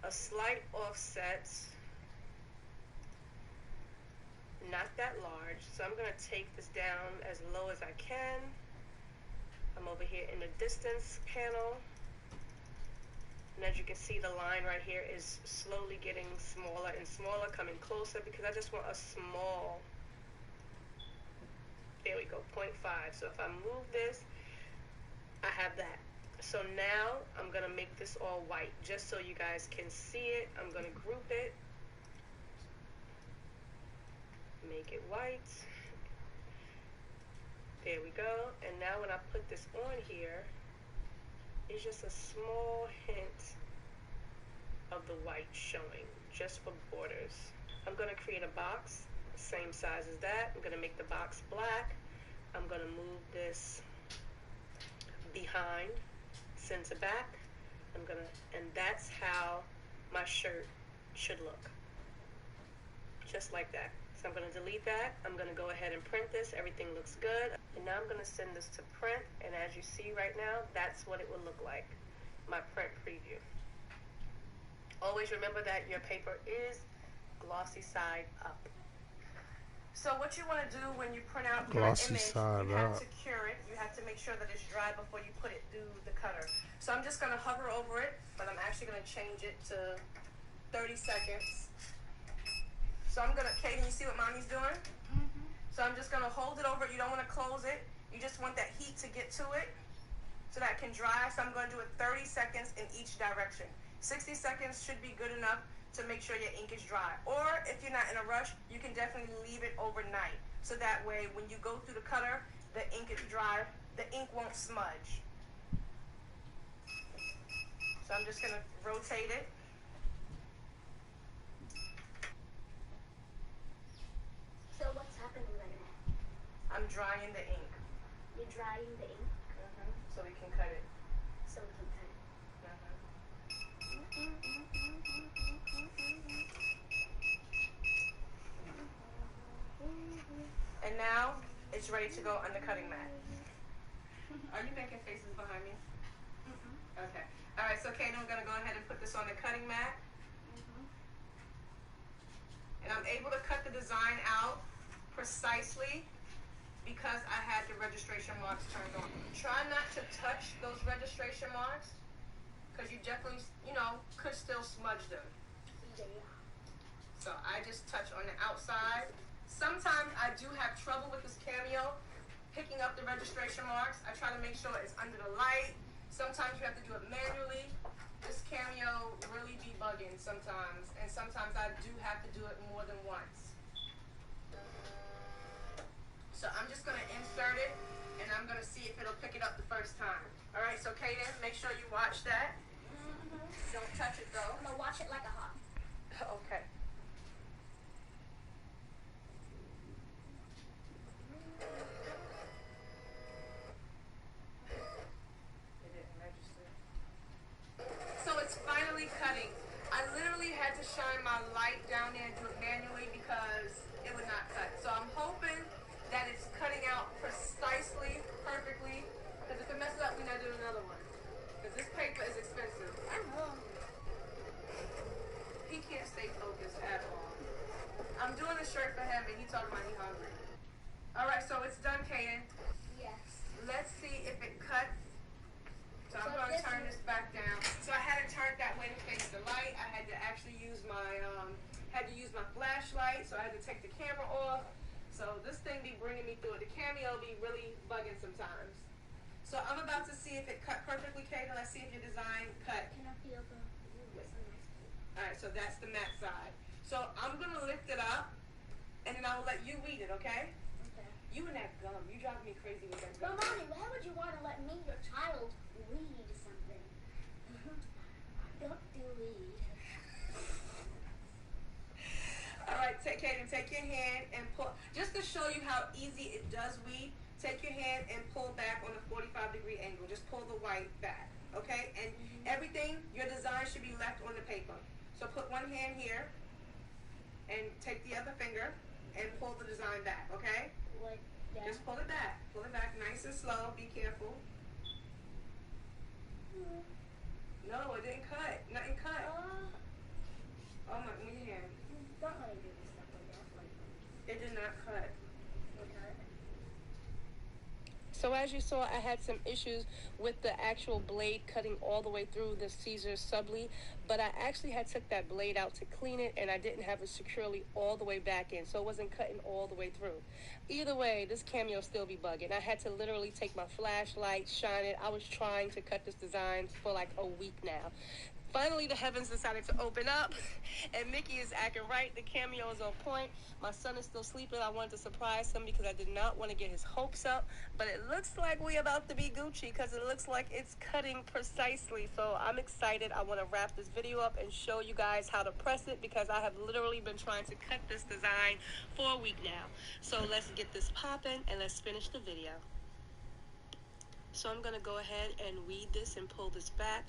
A slight offset. Not that large. So I'm going to take this down as low as I can. I'm over here in the distance panel. And as you can see, the line right here is slowly getting smaller and smaller, coming closer, because I just want a small, there we go, 0.5. So if I move this, I have that. So now I'm going to make this all white, just so you guys can see it. I'm going to group it, make it white. There we go. And now when I put this on here, it's just a small hint of the white showing, just for borders. I'm going to create a box, same size as that. I'm going to make the box black. I'm going to move this behind, center back. And that's how my shirt should look. Just like that. So I'm going to delete that. I'm going to go ahead and print this. Everything looks good. And now I'm going to send this to print. And as you see right now, that's what it will look like. My print preview. Always remember that your paper is glossy side up. So what you want to do when you print out your Glossy image, side you have up. to cure it. You have to make sure that it's dry before you put it through the cutter. So I'm just going to hover over it, but I'm actually going to change it to 30 seconds. So I'm going to, Katie, you see what mommy's doing? Mm-hmm. So I'm just going to hold it over it. You don't want to close it. You just want that heat to get to it so that it can dry. So I'm going to do it 30 seconds in each direction. 60 seconds should be good enough to make sure your ink is dry. Or if you're not in a rush, you can definitely leave it overnight. So that way when you go through the cutter, the ink is dry. The ink won't smudge. So I'm just going to rotate it. So what's happening right now? I'm drying the ink. You're drying the ink So we can cut it. so we can cut it. And now it's ready to go on the cutting mat. Are you making faces behind me? Okay. All right, so Kate, I'm going to go ahead and put this on the cutting mat. And I'm able to cut the design out precisely because I had the registration marks turned on. Try not to touch those registration marks because you definitely, could still smudge them. Yeah. So I just touch on the outside. Sometimes I do have trouble with this Cameo picking up the registration marks. I try to make sure it's under the light. Sometimes you have to do it manually. This Cameo really be bugging sometimes, and sometimes I do have to do it more than once. So I'm just going to insert it, and I'm going to see if it'll pick it up the first time. All right, so Kaden, make sure you watch that. Don't touch it, though. I'm gonna watch it like a hawk. Okay. Had to use my flashlight, so I had to take the camera off. So this thing be bringing me through it. The cameo be really bugging sometimes. So I'm about to see if it cut perfectly, Kaden. Let's see if your design cut. Can I feel the Alright, so that's the matte side. So I'm going to lift it up, and then I will let you weed it, okay? Okay. You and that gum. You drive me crazy with that gum. But Mommy, why would you want to let me, your child, read something? Don't do weed. Alright, Kaden, take your hand and pull. Just to show you how easy it does weed, take your hand and pull back on a 45-degree angle. Just pull the white back, okay? And everything, your design should be left on the paper. So put one hand here and take the other finger and pull the design back, okay? Like that? Just pull it back. Pull it back nice and slow. Be careful. No, it didn't cut. Nothing cut. Oh my, move your hand. Don't let me do this stuff like that. It did not cut. Okay. So as you saw, I had some issues with the actual blade cutting all the way through the Caesar sublead, but I actually had took that blade out to clean it, and I didn't have it securely all the way back in, so it wasn't cutting all the way through. Either way, this cameo still be bugging. I had to literally take my flashlight, shine it. I was trying to cut this design for like a week now. Finally, the heavens decided to open up, and Mickey is acting right. The cameo is on point. My son is still sleeping. I wanted to surprise him because I did not want to get his hopes up, but it looks like we're about to be Gucci because it looks like it's cutting precisely. So I'm excited. I want to wrap this video up and show you guys how to press it because I have literally been trying to cut this design for a week now. So let's get this popping and let's finish the video. So I'm going to go ahead and weed this and pull this back.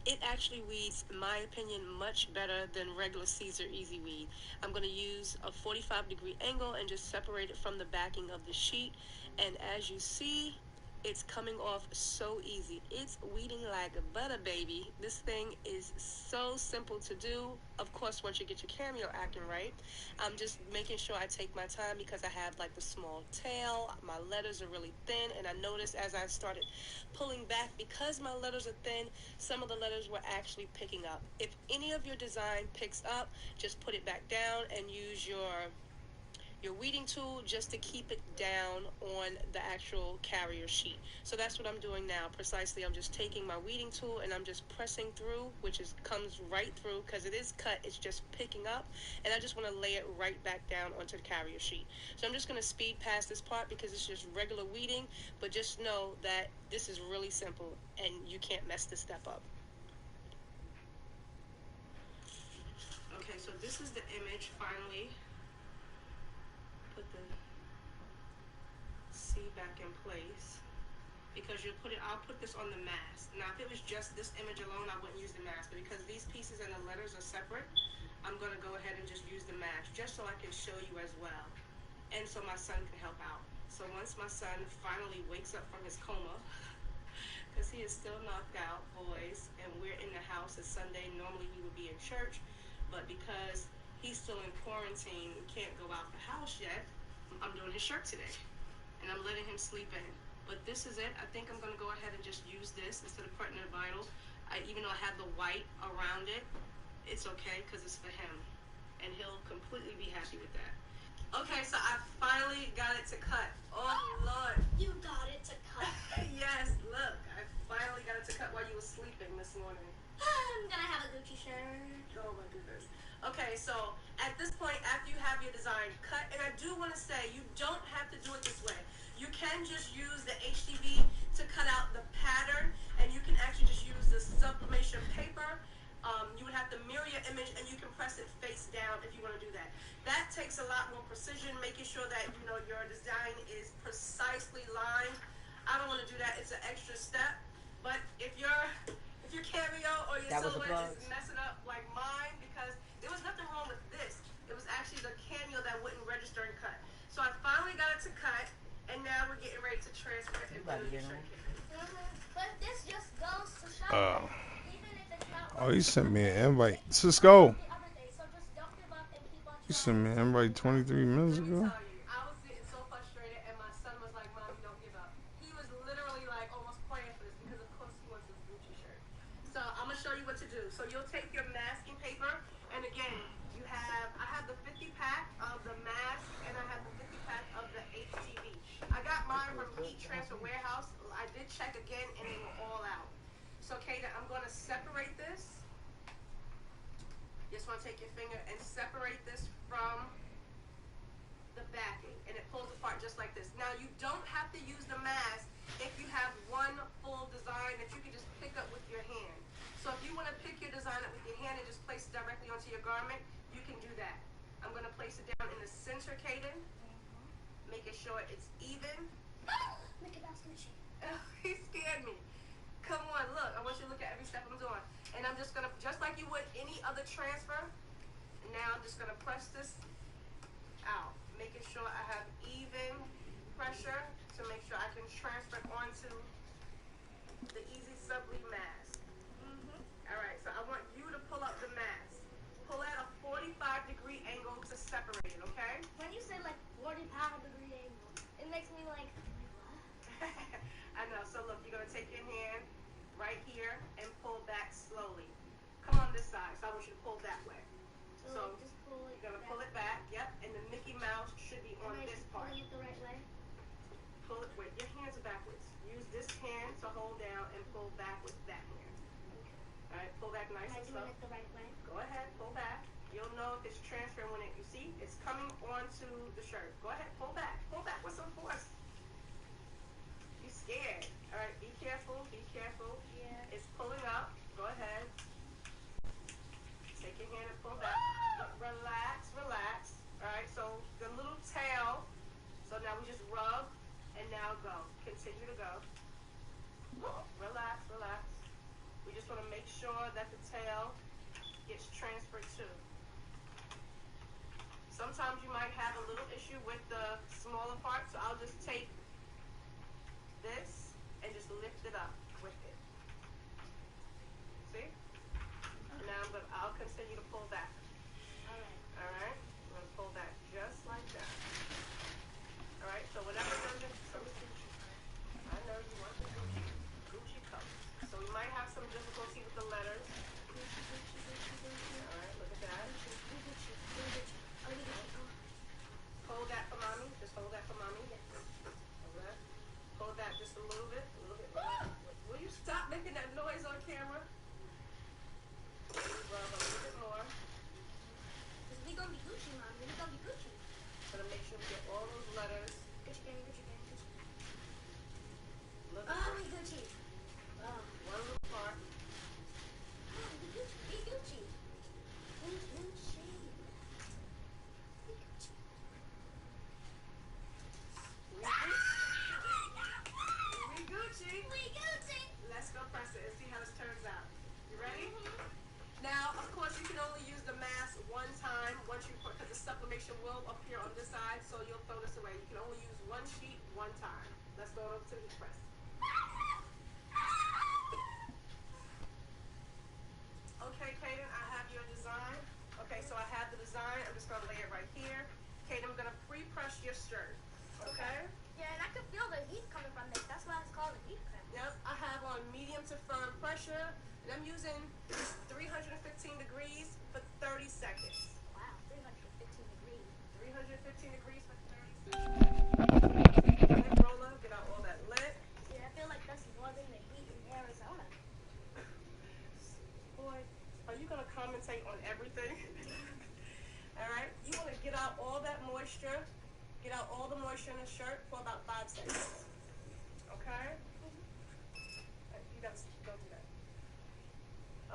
It actually weeds, in my opinion, much better than regular Caesar Easy Weed. I'm going to use a 45-degree angle and just separate it from the backing of the sheet. And as you see, it's coming off so easy. It's weeding like a butter, baby. This thing is so simple to do. Of course, once you get your cameo acting right, I'm just making sure I take my time because I have like the small tail. My letters are really thin, and I noticed as I started pulling back, because my letters are thin, some of the letters were actually picking up. If any of your design picks up, just put it back down and use your weeding tool just to keep it down on the actual carrier sheet. So that's what I'm doing now. Precisely, I'm just taking my weeding tool and I'm just pressing through, which comes right through because it is cut. It's just picking up, and I just want to lay it right back down onto the carrier sheet. So I'm just going to speed past this part because it's just regular weeding, but just know that this is really simple and you can't mess this step up. Okay, so this is the image finally. Put the C back in place because I'll put this on the mask. Now, if it was just this image alone, I wouldn't use the mask, but because these pieces and the letters are separate, I'm going to go ahead and just use the mask just so I can show you as well, and so my son can help out. So once my son finally wakes up from his coma, because he is still knocked out, boys, and we're in the house, it's Sunday. Normally we would be in church, but because he's still in quarantine, can't go out the house yet, I'm doing his shirt today, and I'm letting him sleep in. But this is it. I think I'm going to go ahead and just use this instead of putting it vinyl. Even though I have the white around it, it's okay because it's for him, and he'll completely be happy with that. Okay, so I finally got it to cut. Oh, Lord. You got it to cut. Yes, look. I finally got it to cut while you were sleeping this morning. I'm gonna have a Gucci shirt. Oh my goodness. Okay, so at this point, after you have your design cut, and I do want to say, you don't have to do it this way. You can just use the HTV to cut out the pattern, and you can actually just use the sublimation paper. You would have to mirror your image, and you can press it face down if you want to do that. That takes a lot more precision, making sure that your design is precisely lined. I don't want to do that. It's an extra step. But if your cameo or your silhouette is messing up like mine, because there was nothing wrong with this. It was actually the cameo that wouldn't register and cut. So I finally got it to cut, and now we're getting ready to transfer it into the shirt. But this just goes to show even if it's not. Oh, you sent me an invite. Cisco. So just don't give up and keep on You sent me an invite 23 minutes ago. I was getting so frustrated, and my son was like, "Mommy, don't give up." He was literally like almost praying for this because, of course, he wants his Gucci shirt. So I'm gonna show you what to do. So you'll take your masking paper, and again, I have have the 50 pack of the mask and I have the 50 pack of the HTV. I got mine from Heat Transfer Warehouse. I did check again and they were all out. So Kaden, I'm going to separate this. Just want to take your finger and separate this from the backing, and it pulls apart just like this. Now you don't have to use the mask if you have one full design that you can just pick up with your hand. So if you want to pick your design up with your hand and just place it directly onto your garment, you can do that. I'm going to place it down in the center, Kaden, making sure it's even. Mickey Mouse Gucci. Oh, he scared me. Come on, look. I want you to look at every step I'm doing. And I'm just going to, just like you would any other transfer, now I'm just going to press this out, making sure I have even pressure to make sure I can transfer onto the Easy Subly mask. All right, so I want you to pull up the mask. Pull at a 45-degree angle to separate it, okay? When you say like 45-degree angle, it makes me like, I know. So look, you're going to take your hand right here and pull back slowly. Come on this side. So I want you to pull that way. So just pull it. you're going to pull it back. Yep. And the Mickey Mouse should be on this part. Pulling it the right way. Pull it with your hands are backwards. Use this hand to hold down and pull back with that hand. All right. Pull back nice Am I and doing slow. it the right way? Go ahead. Pull back. You'll know if it's transferring when you see it's coming onto the shirt. Go ahead. Pull back. Pull back with some force. You scared. All right. Be careful. Be careful. Yeah. It's pulling up. Go ahead. Take your hand and pull back. Relax, relax. All right, so the little tail. So now we just rub and now go. Continue to go. Relax, relax. We just want to make sure that the tail gets transferred too. Sometimes you might have a little issue with the smaller part, so I'll just take this and just lift it up with it. See? And now I'll continue to pull back. All right? I'm going to pull back just like that. All right? So whatever version, I know you want the Gucci color. So we might have some difficulty with the letters. All right, look at that. Hold that for mommy. Just hold that for mommy. All right. Hold that just a little bit. Will you stop making that noise on camera? Rub a little bit more. Because we gonna be Gucci, Mom. We gonna be Gucci. Gonna make sure we get all those letters. Gucci gang, Gucci gang, Gucci. Look Oh, we Gucci. one little part. Oh, we Gucci. We Gucci. We Gucci. We Gucci. We Gucci. We Gucci. Let's go press it and see how this turns out. You ready? Now, of course, you can only use the mask one time once you put, because the sublimation will appear on this side, so you'll throw this away. You can only use one sheet one time. Let's go over to the press. Okay, Kaden, I have your design. Okay, so I have the design. I'm just going to lay it right here. Kaden, I'm going to pre-press your shirt. Okay? Yeah, and I can feel the heat coming from this. That's why it's called a heat press. Yep, I have on medium to firm pressure, and I'm using 315 degrees for 30 seconds. Wow, 315 degrees. 315 degrees for 30 seconds. Lint roller, get out all that lint. Yeah, I feel like that's more than the heat in Arizona. Boy, are you going to commentate on everything? All right, you want to get out all that moisture. Get out all the moisture in the shirt for about 5 seconds. Okay? You got to go do that.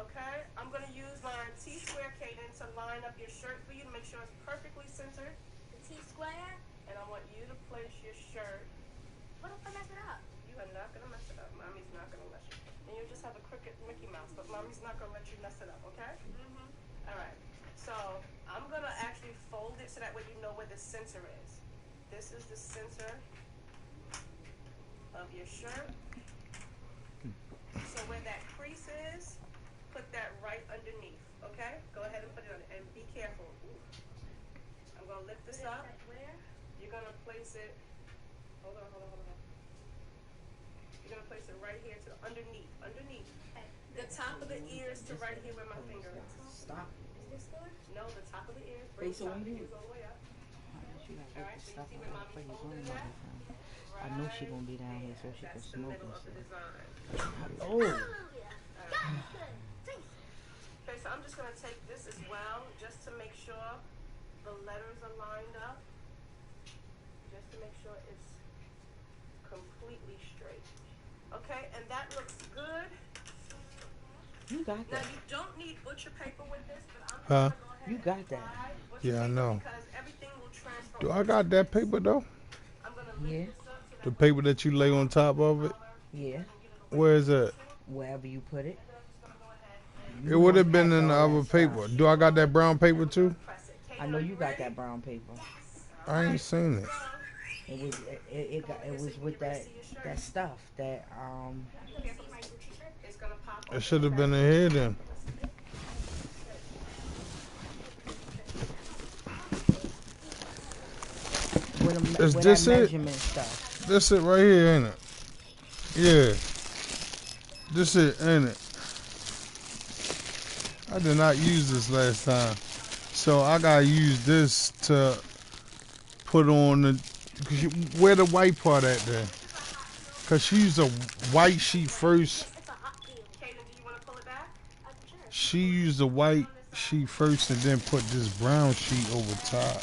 Okay? I'm going to use my T-square cadence to line up your shirt for you to make sure it's perfectly centered. The T-square? And I want you to place your shirt. What if I mess it up? You are not going to mess it up. Mommy's not going to let you. And you'll just have a crooked Mickey Mouse, but Mommy's not going to let you mess it up, okay? All right. So I'm going to actually fold it so that way you know where the center is. This is the center of your shirt. So where that crease is, put that right underneath, okay? Go ahead and put it on, and be careful. Ooh. I'm going to lift this up. Where? You're going to place it, hold on. You're going to place it right here to underneath. The top of the ears to right here where my finger is. Stop. Is No, the top of the ears. Bring Bring the top of the you. ears all the way up. She gotta All get right, the so you stuff see out where of mommy for your folded grandmother. that? I know she gonna be down here so she can That's the smoke middle and of the stuff. design. Oh. Okay, so I'm just going to take this as well, just to make sure the letters are lined up. Just to make sure it's completely straight. Okay, and that looks good. You got Now, that. you don't need butcher paper with this, but I'm just Huh? going to go ahead You and got that. apply butcher Yeah, I paper know. because everything will transfer Do I over got to that this. paper though? I'm going to Yeah. lift this up so The that paper that you lay on top of it? Yeah. Where is it? Wherever you put it. It would have been in the other paper. Do I got that brown paper too? I know you got that brown paper. I ain't seen it. It was with that stuff that it's going to pop It up. should have been in here then. Is with this that it? measurement stuff. This it right here, ain't it? Yeah. This it, ain't it? I did not use this last time. So I gotta use this to put on the, where the white part at then? Cause she used a white sheet first. She used a white sheet first and then put this brown sheet over top.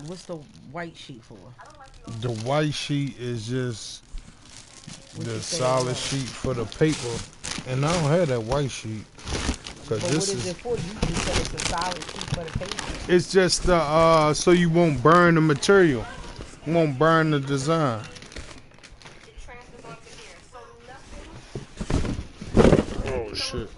What's the white sheet for? The white sheet is just the solid sheet for the paper. And I don't have that white sheet. But what is it for? You just said it's a solid sheet for the paper. It's just so you won't burn the material. You won't burn the design. Oh shit.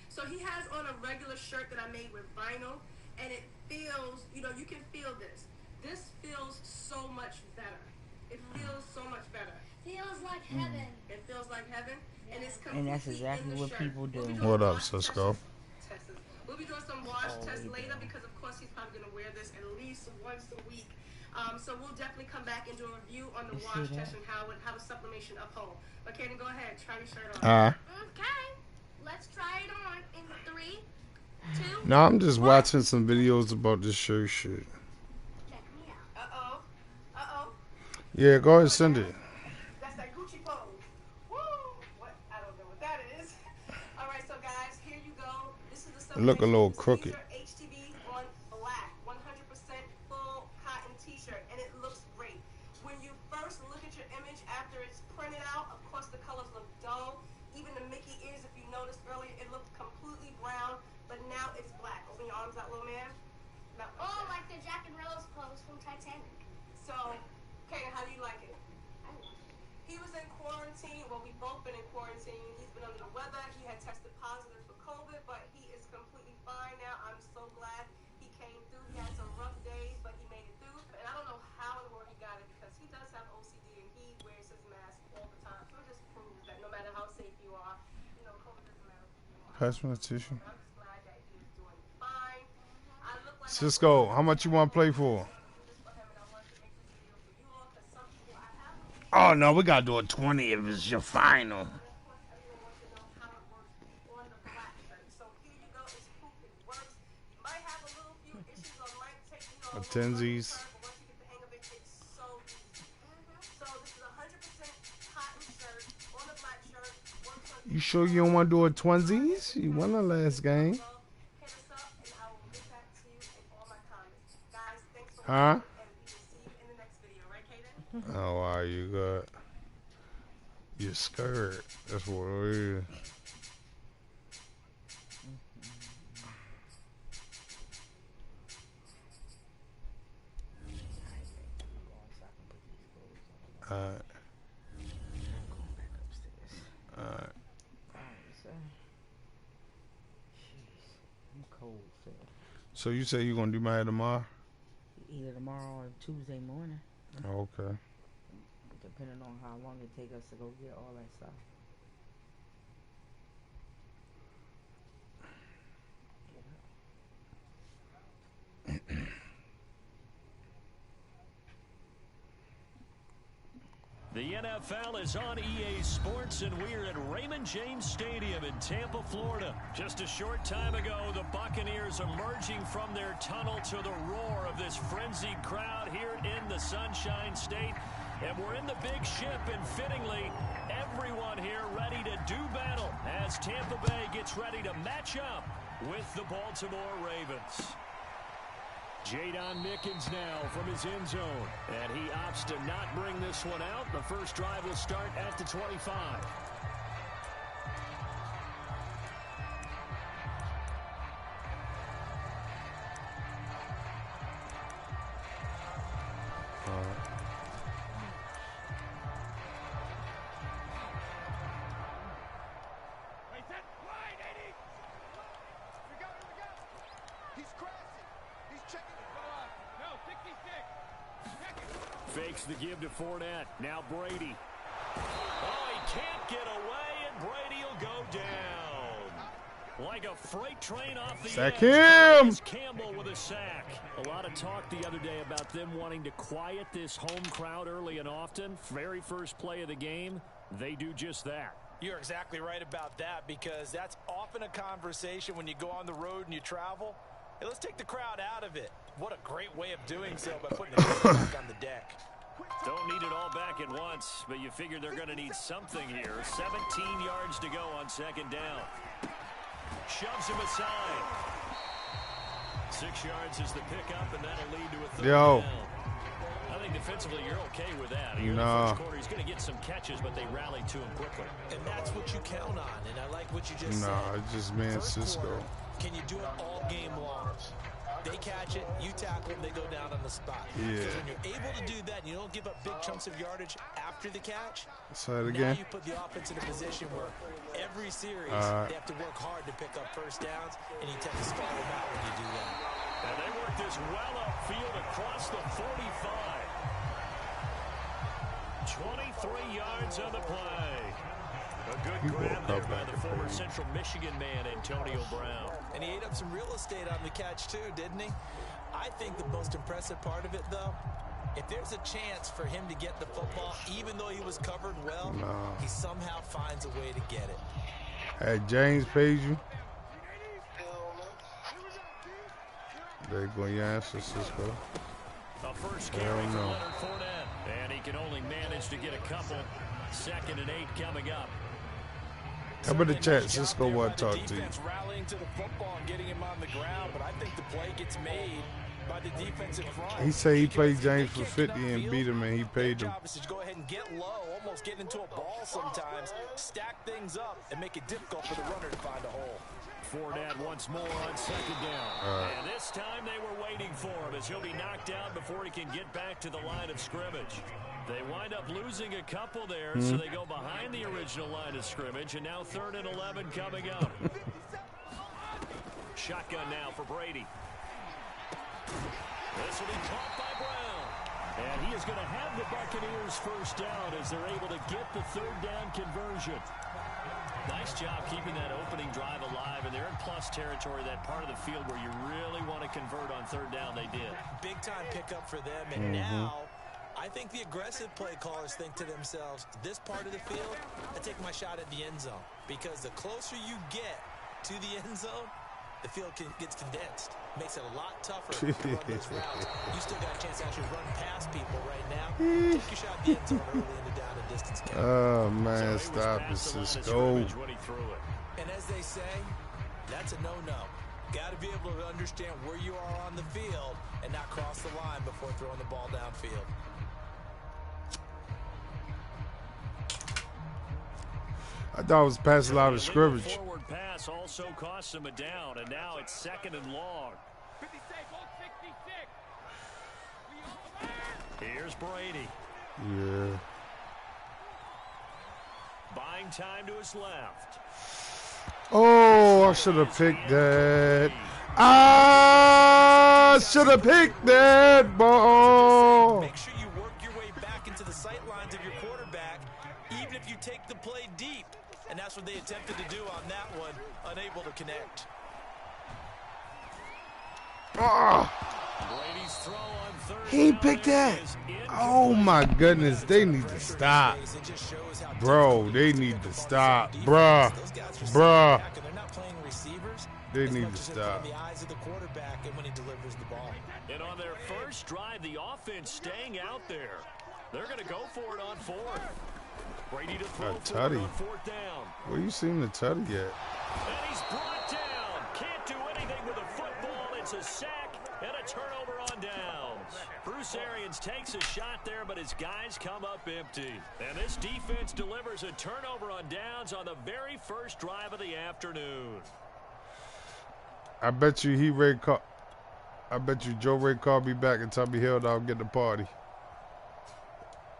So he has on a regular shirt that I made with vinyl, and it feels, you know, you can feel this. This feels so much better. It feels so much better. Feels like heaven. It feels like heaven, and it's completely And that's exactly what people do. What up, Cisco? We'll be doing some wash tests later because, of course, he's probably going to wear this at least once a week. So we'll definitely come back and do a review on the wash test and how the sublimation uphold. Okay, then go ahead. Try your shirt on. Okay. Let's try it on in 3, 2. No, I'm just watching some videos about this shirt shit. Check me out. Uh-oh. Yeah, go ahead and send it. That's that Gucci pose. Woo! What? I don't know what that is. All right, so guys, here you go. This is the It look a little crooked. HTV on black, 100% full cotton t-shirt, and it looks great. When you first look at your image after it's printed out, of course the colors look dull. Even the Mickey ears, if you noticed earlier, it looked completely brown, but now it's black. Open your arms out, little man. Oh, like the Jack and Rose pose from Titanic. So, Kaden, how do you like it? I love it. He was in quarantine. Well, we've both been in quarantine. He's been under the weather. He had tested positive for COVID, but he is completely fine now. I'm so glad he came through. He had some rough days, but he made it through. And I don't know how in the world he got it because he does have OCD and he wears his mask all the time. So it just proves that no matter how safe you are, you know, COVID doesn't matter. Pass me the tissue. I'm just glad that he is doing fine. I look like Cisco, how much you want to play for? Oh no, we gotta do a 20 if it's your final. A tensies. You sure you don't want to do a twinsies? You won the last game. Huh? Oh, wow, you got... You're scared. That's what it is. I'm cold, so. So you say you're gonna do my hair tomorrow? Either tomorrow or Tuesday morning. Okay. Depending on how long it takes us to go get all that stuff. The NFL is on EA Sports, and we're at Raymond James Stadium in Tampa, Florida. Just a short time ago, the Buccaneers emerging from their tunnel to the roar of this frenzied crowd here in the Sunshine State. And we're in the big ship, and fittingly, everyone here ready to do battle as Tampa Bay gets ready to match up with the Baltimore Ravens. Jadon Mickens now from his end zone, and he opts to not bring this one out. The first drive will start at the 25. Fakes the give to Fournette. Now Brady. Oh, he can't get away, and Brady will go down. Like a freight train off the sack edge. him. Campbell with a sack. A lot of talk the other day about them wanting to quiet this home crowd early and often. Very first play of the game, they do just that. You're exactly right about that, because that's often a conversation when you go on the road and you travel. Hey, let's take the crowd out of it. What a great way of doing so by putting the crowd back on the deck. Don't need it all back at once, but you figure they're going to need something here. 17 yards to go on second down. Shoves him aside. 6 yards is the pickup, and that'll lead to a third down. I think defensively you're okay with that. In the first quarter, he's going to get some catches, but they rally to him quickly. And that's what you count on, and I like what you just said. Nah, it's just man Cisco. Quarter, can you do it all game long? They catch it, you tackle them, they go down on the spot. Yeah. Because when you're able to do that, and you don't give up big chunks of yardage after the catch, say it again. now you put the offense in a position where every series they have to work hard to pick up first downs, and you tend to stall them out when you do that. And they work this well upfield across the 45. 23 yards on the play. A good grab there by the former Central Michigan man, Antonio Brown. And he ate up some real estate on the catch, too, didn't he? I think the most impressive part of it, though, if there's a chance for him to get the football, even though he was covered well, he somehow finds a way to get it. Hey, James paid you? There you go, your answer, Cisco. A first carry for Leonard Fournette. And he can only manage to get a couple. 2nd and 8 coming up. How about the chat? Cisco want to talk to you. Rallying to the football and getting him on the ground, but I think the play gets made by the defensive front. He said he played James for 50 and beat him, and he paid him. Job is to go ahead and get low, almost get into a ball sometimes, stack things up, and make it difficult for the runner to find a hole. Fournette once more on second down. And this time they were waiting for him, as he'll be knocked down before he can get back to the line of scrimmage. They wind up losing a couple there, so they go behind the original line of scrimmage, and now 3rd and 11 coming up. Shotgun now for Brady. This will be caught by Brown. And he is going to have the Buccaneers first down as they're able to get the 3rd down conversion. Nice job keeping that opening drive alive, and they're in plus territory, that part of the field where you really want to convert on 3rd down. They did. Big time pickup for them, and now I think the aggressive play callers think to themselves, this part of the field, I take my shot at the end zone, because the closer you get to the end zone, the field gets condensed. Makes it a lot tougher to run those routes. You still got a chance to actually run past people right now. Take your shot at the end zone early in the down and distance game. Oh, man, stop it, Cisco. And as they say, that's a no-no. Got to be able to understand where you are on the field and not cross the line before throwing the ball downfield. I thought it was passing out of scrimmage. Forward pass also cost him a down, and now it's 2nd and long. Here's Brady. Yeah. Buying time to his left. Oh, I should have picked that. I should have picked that ball. Make sure you work your way back into the sight lines of your quarterback, even if you take the play deep. And that's what they attempted to do on that one, unable to connect. Brady's throw on third He down picked there that. is Oh incomplete. my goodness, they need to stop. Bro, they need to stop. Bruh. Bruh. They need to stop. And on their first drive, the offense staying out there. They're going to go for it on fourth. Brady to throw for it on fourth down. Where you seen the tutty yet? And he's brought down. Can't do anything with a football. It's a sack and a turnover on downs. Bruce Arians takes a shot there, but his guys come up empty. And this defense delivers a turnover on downs on the very first drive of the afternoon. I bet you I bet you Joe Ray Carr be back and Tommy Hill dog get the party.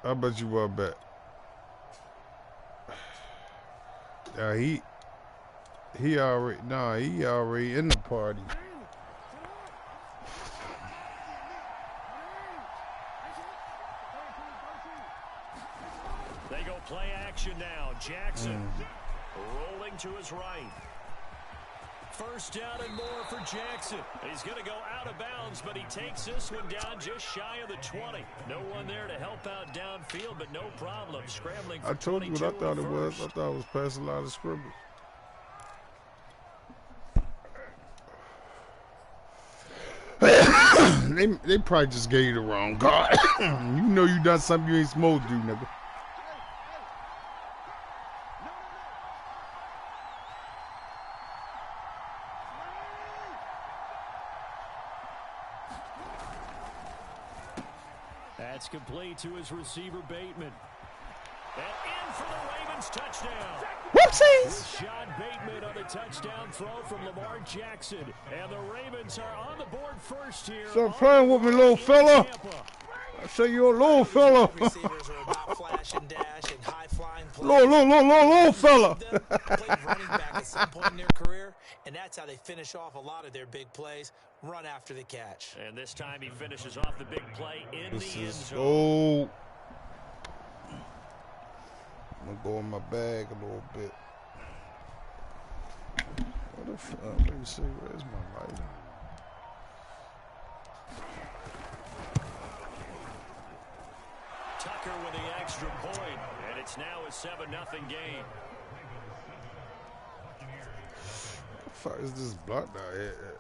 I bet you will bet. He already in the party. They go play action now. Jackson rolling to his right. First down and more for Jackson. He's going to go out of bounds, but he takes this one down just shy of the 20. No one there to help out downfield, but no problem scrambling for 22. I told you what I thought it was. I thought it was passing a lot of scrimmage. They probably just gave you the wrong card. You know you done something you ain't supposed to do, nigga. That's complete to his receiver, Bateman. And in for the Ravens touchdown. Whoopsies! Sean Bateman on the touchdown throw from Lamar Jackson. And the Ravens are on the board first here. Stop playing with me, little fella. I say you're a little fella. Little fella. At some point in their career, and that's how they finish off a lot of their big plays. Run after the catch. And this time he finishes off the big play in the end zone. Oh. I'm going to go in my bag a little bit. What the fuck? Let me see. Where's my lighter? Tucker with the extra point, and it's now a 7-0 game. What the fuck is this block down here?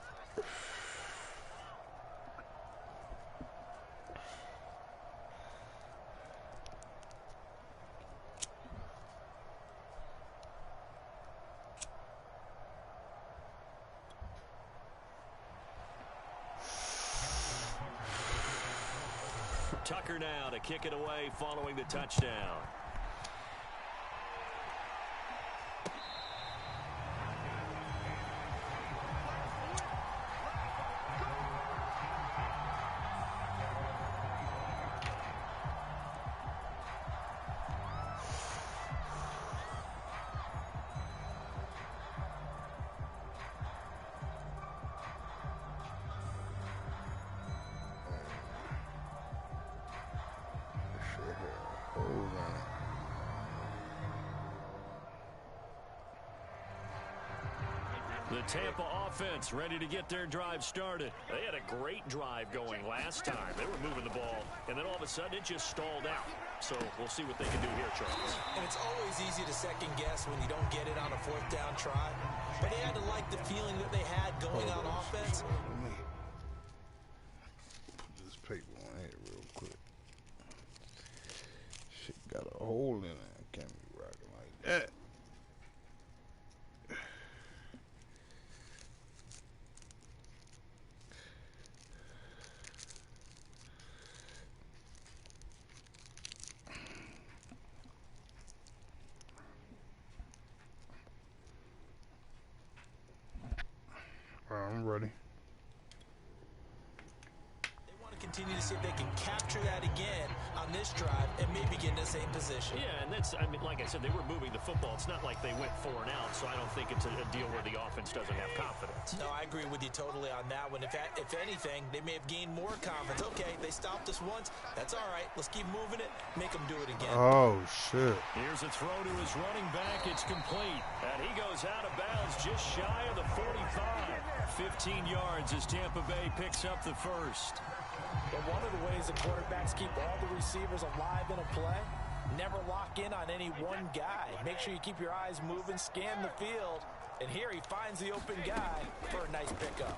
Tucker now to kick it away following the touchdown. The Tampa offense ready to get their drive started. They had a great drive going last time. They were moving the ball, and then all of a sudden it just stalled out. So we'll see what they can do here, Charles. And it's always easy to second guess when you don't get it on a fourth down try. But they had to like the feeling that they had going on offense. Put this paper on here real quick. Shit got a hole in it. I can't be rocking like that. I'm ready. They want to continue to see if they can capture that again on this drive and maybe get in the same position. Yeah, and that's, I mean, like I said, they were moving the football. It's not like they went 4 and out, so I don't think it's a deal where the offense doesn't have confidence. No, I agree with you totally on that one. If anything, they may have gained more confidence. Okay, they stopped us once. That's all right. Let's keep moving it. Make them do it again. Oh, shit. Here's a throw to his running back. It's complete. And he goes out of bounds just shy of the 45. 15 yards as Tampa Bay picks up the first. But one of the ways the quarterbacks keep all the receivers alive in a play, never lock in on any one guy. Make sure you keep your eyes moving, scan the field. And here he finds the open guy for a nice pickup.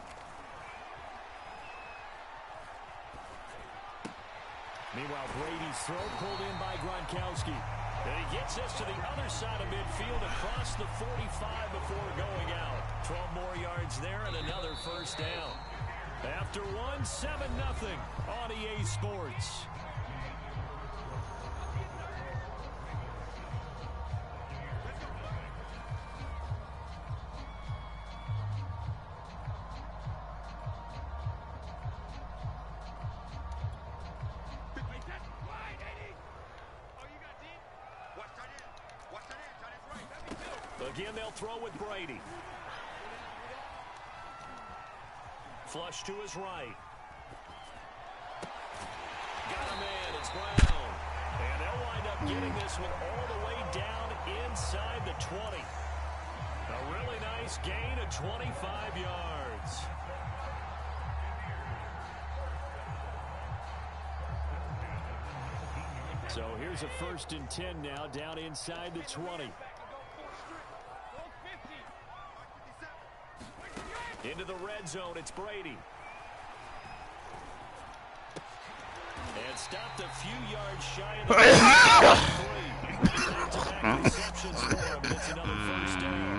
Meanwhile, Brady's throw pulled in by Gronkowski. And he gets us to the other side of midfield across the 45 before going out. 12 more yards there and another first down. After one, 7-0 on EA Sports. Again, they'll throw with Brady. Flush to his right. Got a man. It's Brown. And they'll wind up getting this one all the way down inside the 20. A really nice gain of 25 yards. So here's a 1st and 10 now down inside the 20. Into the red zone, it's Brady. And stopped a few yards shy of the 3. Back-to-back receptions for him, and it's another first down.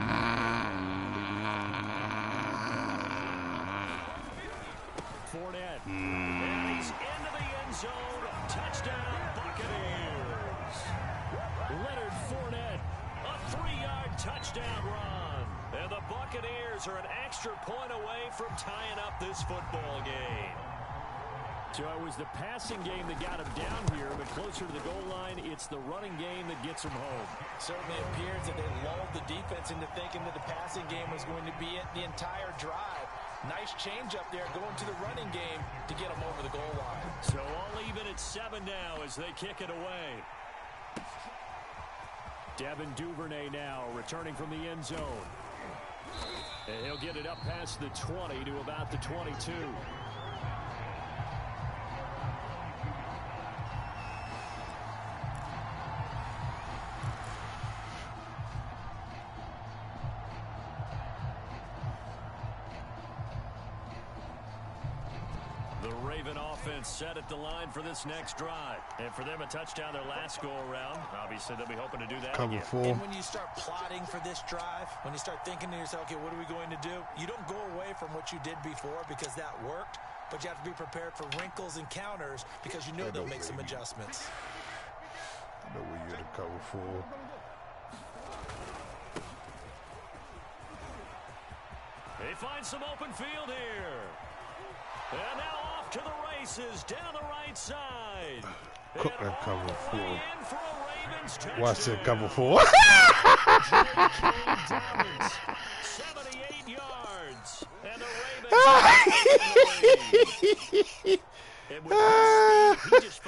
Fournette. And he's into the end zone. Touchdown, Buccaneers. Leonard Fournette, a 3-yard touchdown run. And the Buccaneers are an extra point away from tying up this football game. So it was the passing game that got him down here, but closer to the goal line, it's the running game that gets him home. Certainly appears that they lulled the defense into thinking that the passing game was going to be it the entire drive. Nice change up there going to the running game to get them over the goal line. So all even at 7 now as they kick it away. Devin Duvernay now returning from the end zone. And he'll get it up past the 20 to about the 22. The Raven offense set at the line for this next drive. And for them, a touchdown their last go-around. Obviously, they'll be hoping to do that Cover again. 4. And when you start plotting for this drive, when you start thinking to yourself, okay, what are we going to do? You don't go away from what you did before because that worked, but you have to be prepared for wrinkles and counters because you know they'll make some adjustments. I know where you're to cover 4. They find some open field here. And now off to the races down the right side. Cook that cover 4. For a Ravens touchdown. Watch that cover 4. 78 yards. And the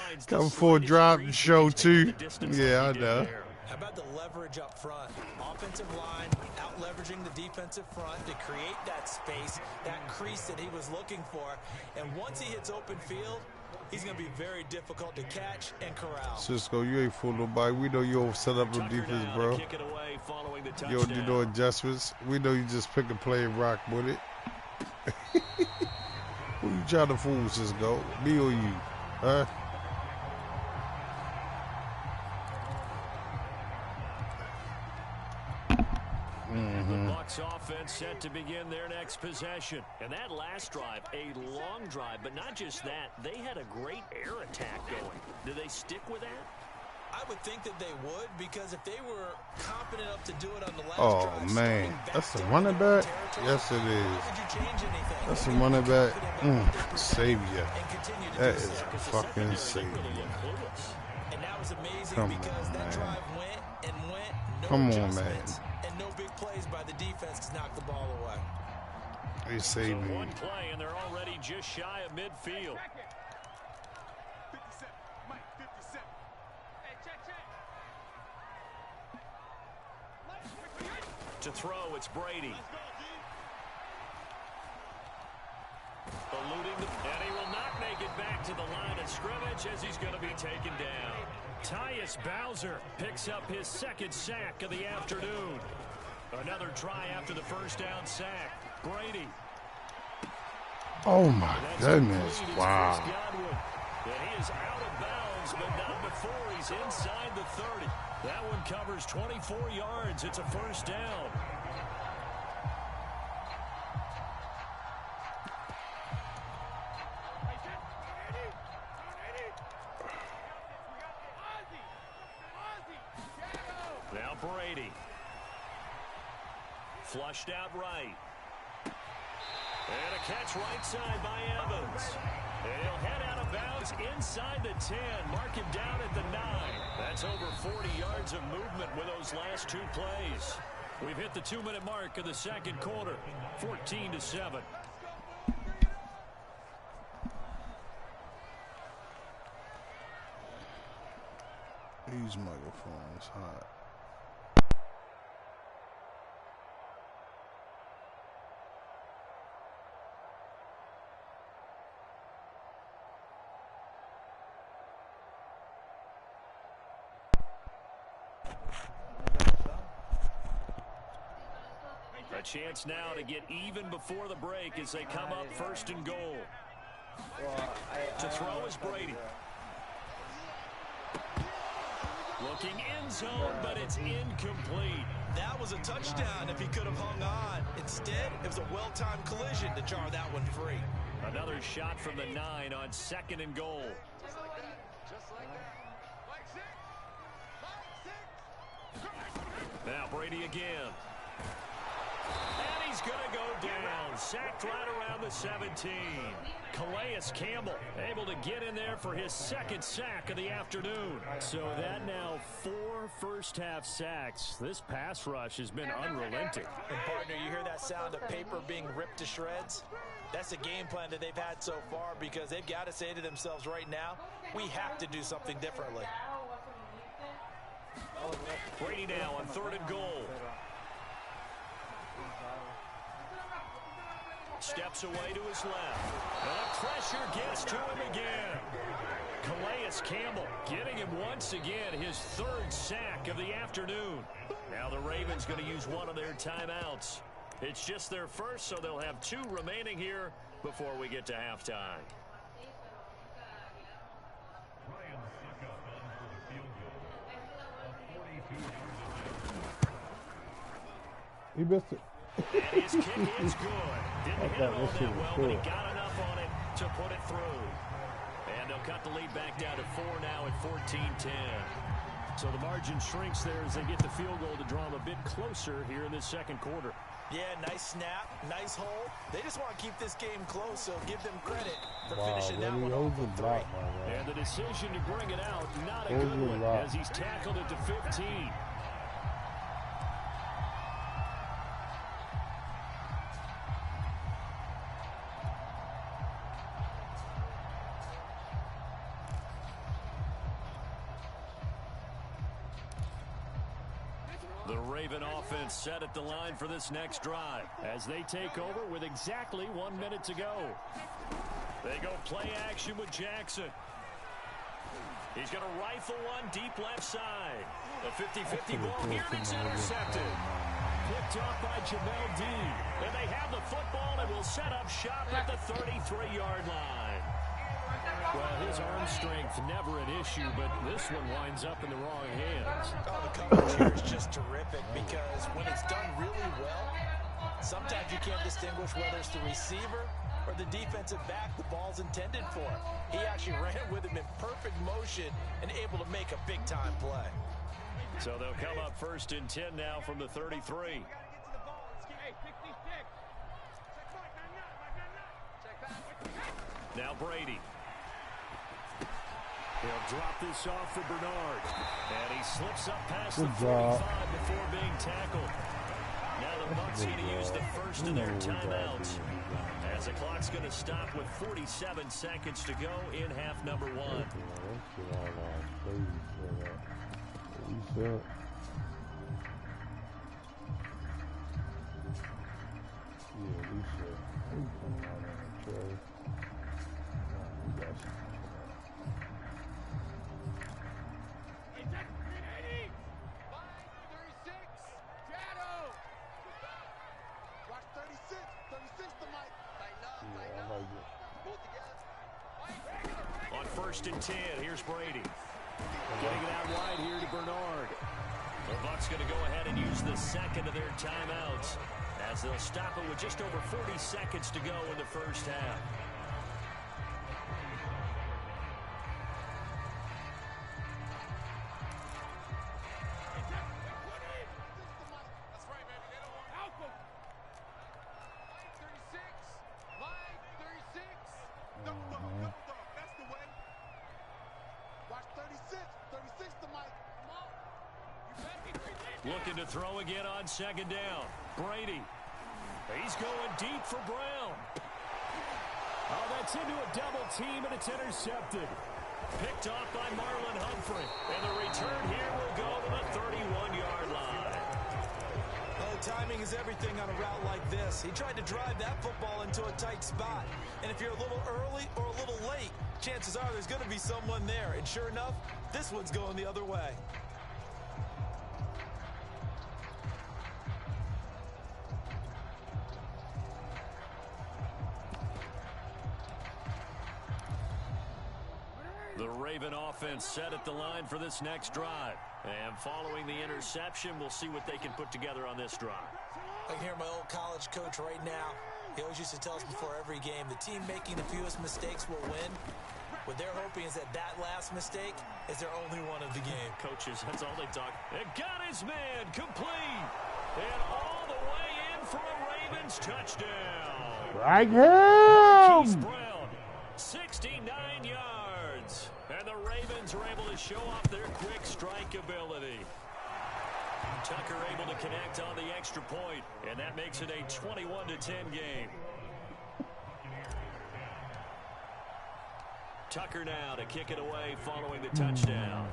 Ravens. Cover 4 drop and show 2. Yeah, I know. How about the leverage up front? Offensive line out leveraging the defensive front to create that space, that crease that he was looking for. And once he hits open field, he's going to be very difficult to catch and corral. Cisco, you ain't fool nobody. We know you don't set up no defense, bro. You don't do no adjustments. We know you just pick a play and rock with it. Who you trying to fool, Cisco? Me or you? Huh? The Bucs offense set to begin their next possession. And that last drive, a long drive, but not just that, they had a great air attack going. Do they stick with that? I would think that they would, because if they were competent enough to do it on the last Oh, drive, man. That's a running back? Yes, it is. That's a running back. Savior. That is a fucking savior. And that was amazing. Come because on, that man. drive went and went. No Come on, adjustments, man. and no big plays by the defense to knock the ball away. They saved me. One play, and they're already just shy of midfield. To throw, it's Brady. Eluding and he will not make it back to the line of scrimmage as he's going to be taken down. Tyus Bowser picks up his second sack of the afternoon. Another try after the first down sack. Brady. Oh, my goodness. Wow. And he is out of bounds, but not before he's inside the 30. That one covers 24 yards. It's a first down. Now Brady. Flushed out right. And a catch right side by Evans. And he'll head out of bounds inside the 10. Mark him down at the 9. That's over 40 yards of movement with those last two plays. We've hit the 2-minute mark of the second quarter. 14-7. These microphones hot. A chance now to get even before the break as they come up first and goal. To throw is Brady. Looking end zone, but it's incomplete. That was a touchdown if he could have hung on. Instead, it was a well-timed collision to jar that one free. Another shot from the 9 on second and goal. Now Brady again. And he's going to go down. Sacked right around the 17. Calais Campbell able to get in there for his second sack of the afternoon. So that now 4 first-half sacks. This pass rush has been unrelenting. And partner, you hear that sound of paper being ripped to shreds? That's a game plan that they've had so far, because they've got to say to themselves right now, we have to do something differently. Brady now on third and goal. Steps away to his left. And the pressure gets to him again. Calais Campbell getting him once again, his third sack of the afternoon. Now the Ravens going to use one of their timeouts. It's just their first, so they'll have 2 remaining here before we get to halftime. He missed it. And his kick is good. Didn't hit it all that well, but he got enough on it to put it through. And they'll cut the lead back down to 4 now at 14-10. So the margin shrinks there as they get the field goal to draw them a bit closer here in this second quarter. Yeah, nice snap, nice hole. They just want to keep this game close, so give them credit for finishing that one off with 3. And the decision to bring it out, not a good one, as he's tackled it to 15. The Raven offense set at the line for this next drive as they take over with exactly 1 minute to go. They go play action with Jackson. He's going to rifle one deep left side. The 50-50 ball here, and it's intercepted. Picked off by Jamel Dean. And they have the football and will set up shop at the 33-yard line. Well, his arm strength never an issue, but this one winds up in the wrong hands. Oh, the coverage here is just terrific, because when it's done really well, sometimes you can't distinguish whether it's the receiver or the defensive back the ball's intended for. He actually ran with him in perfect motion and able to make a big-time play. So they'll come up 1st and 10 now from the 33. Now Brady. He'll drop this off for Bernard. And he slips up past the 45 before being tackled. Now the Bucs going to use the first of their timeouts, as the clock's going to stop with 47 seconds to go in half number 1. On 1st and 10, here's Brady. Getting it out wide here to Bernard. The Bucs going to go ahead and use the second of their timeouts, as they'll stop it with just over 40 seconds to go in the first half. Looking to throw again on 2nd down. Brady. He's going deep for Brown. Oh, that's into a double team, and it's intercepted. Picked off by Marlon Humphrey. And the return here will go to the 31-yard line. Well, timing is everything on a route like this. He tried to drive that football into a tight spot. And if you're a little early or a little late, chances are there's going to be someone there. And sure enough, this one's going the other way. The Raven offense set at the line for this next drive. And following the interception, we'll see what they can put together on this drive. I can hear my old college coach right now. He always used to tell us before every game, the team making the fewest mistakes will win. What they're hoping is that that last mistake is their only one of the game. Coaches, that's all they talk. And got his man complete. And all the way in for a Ravens touchdown. Right here. Brown, 69 yards. And the Ravens are able to show off their quick strike ability. Tucker able to connect on the extra point, and that makes it a 21-10 game. Tucker now to kick it away following the touchdown.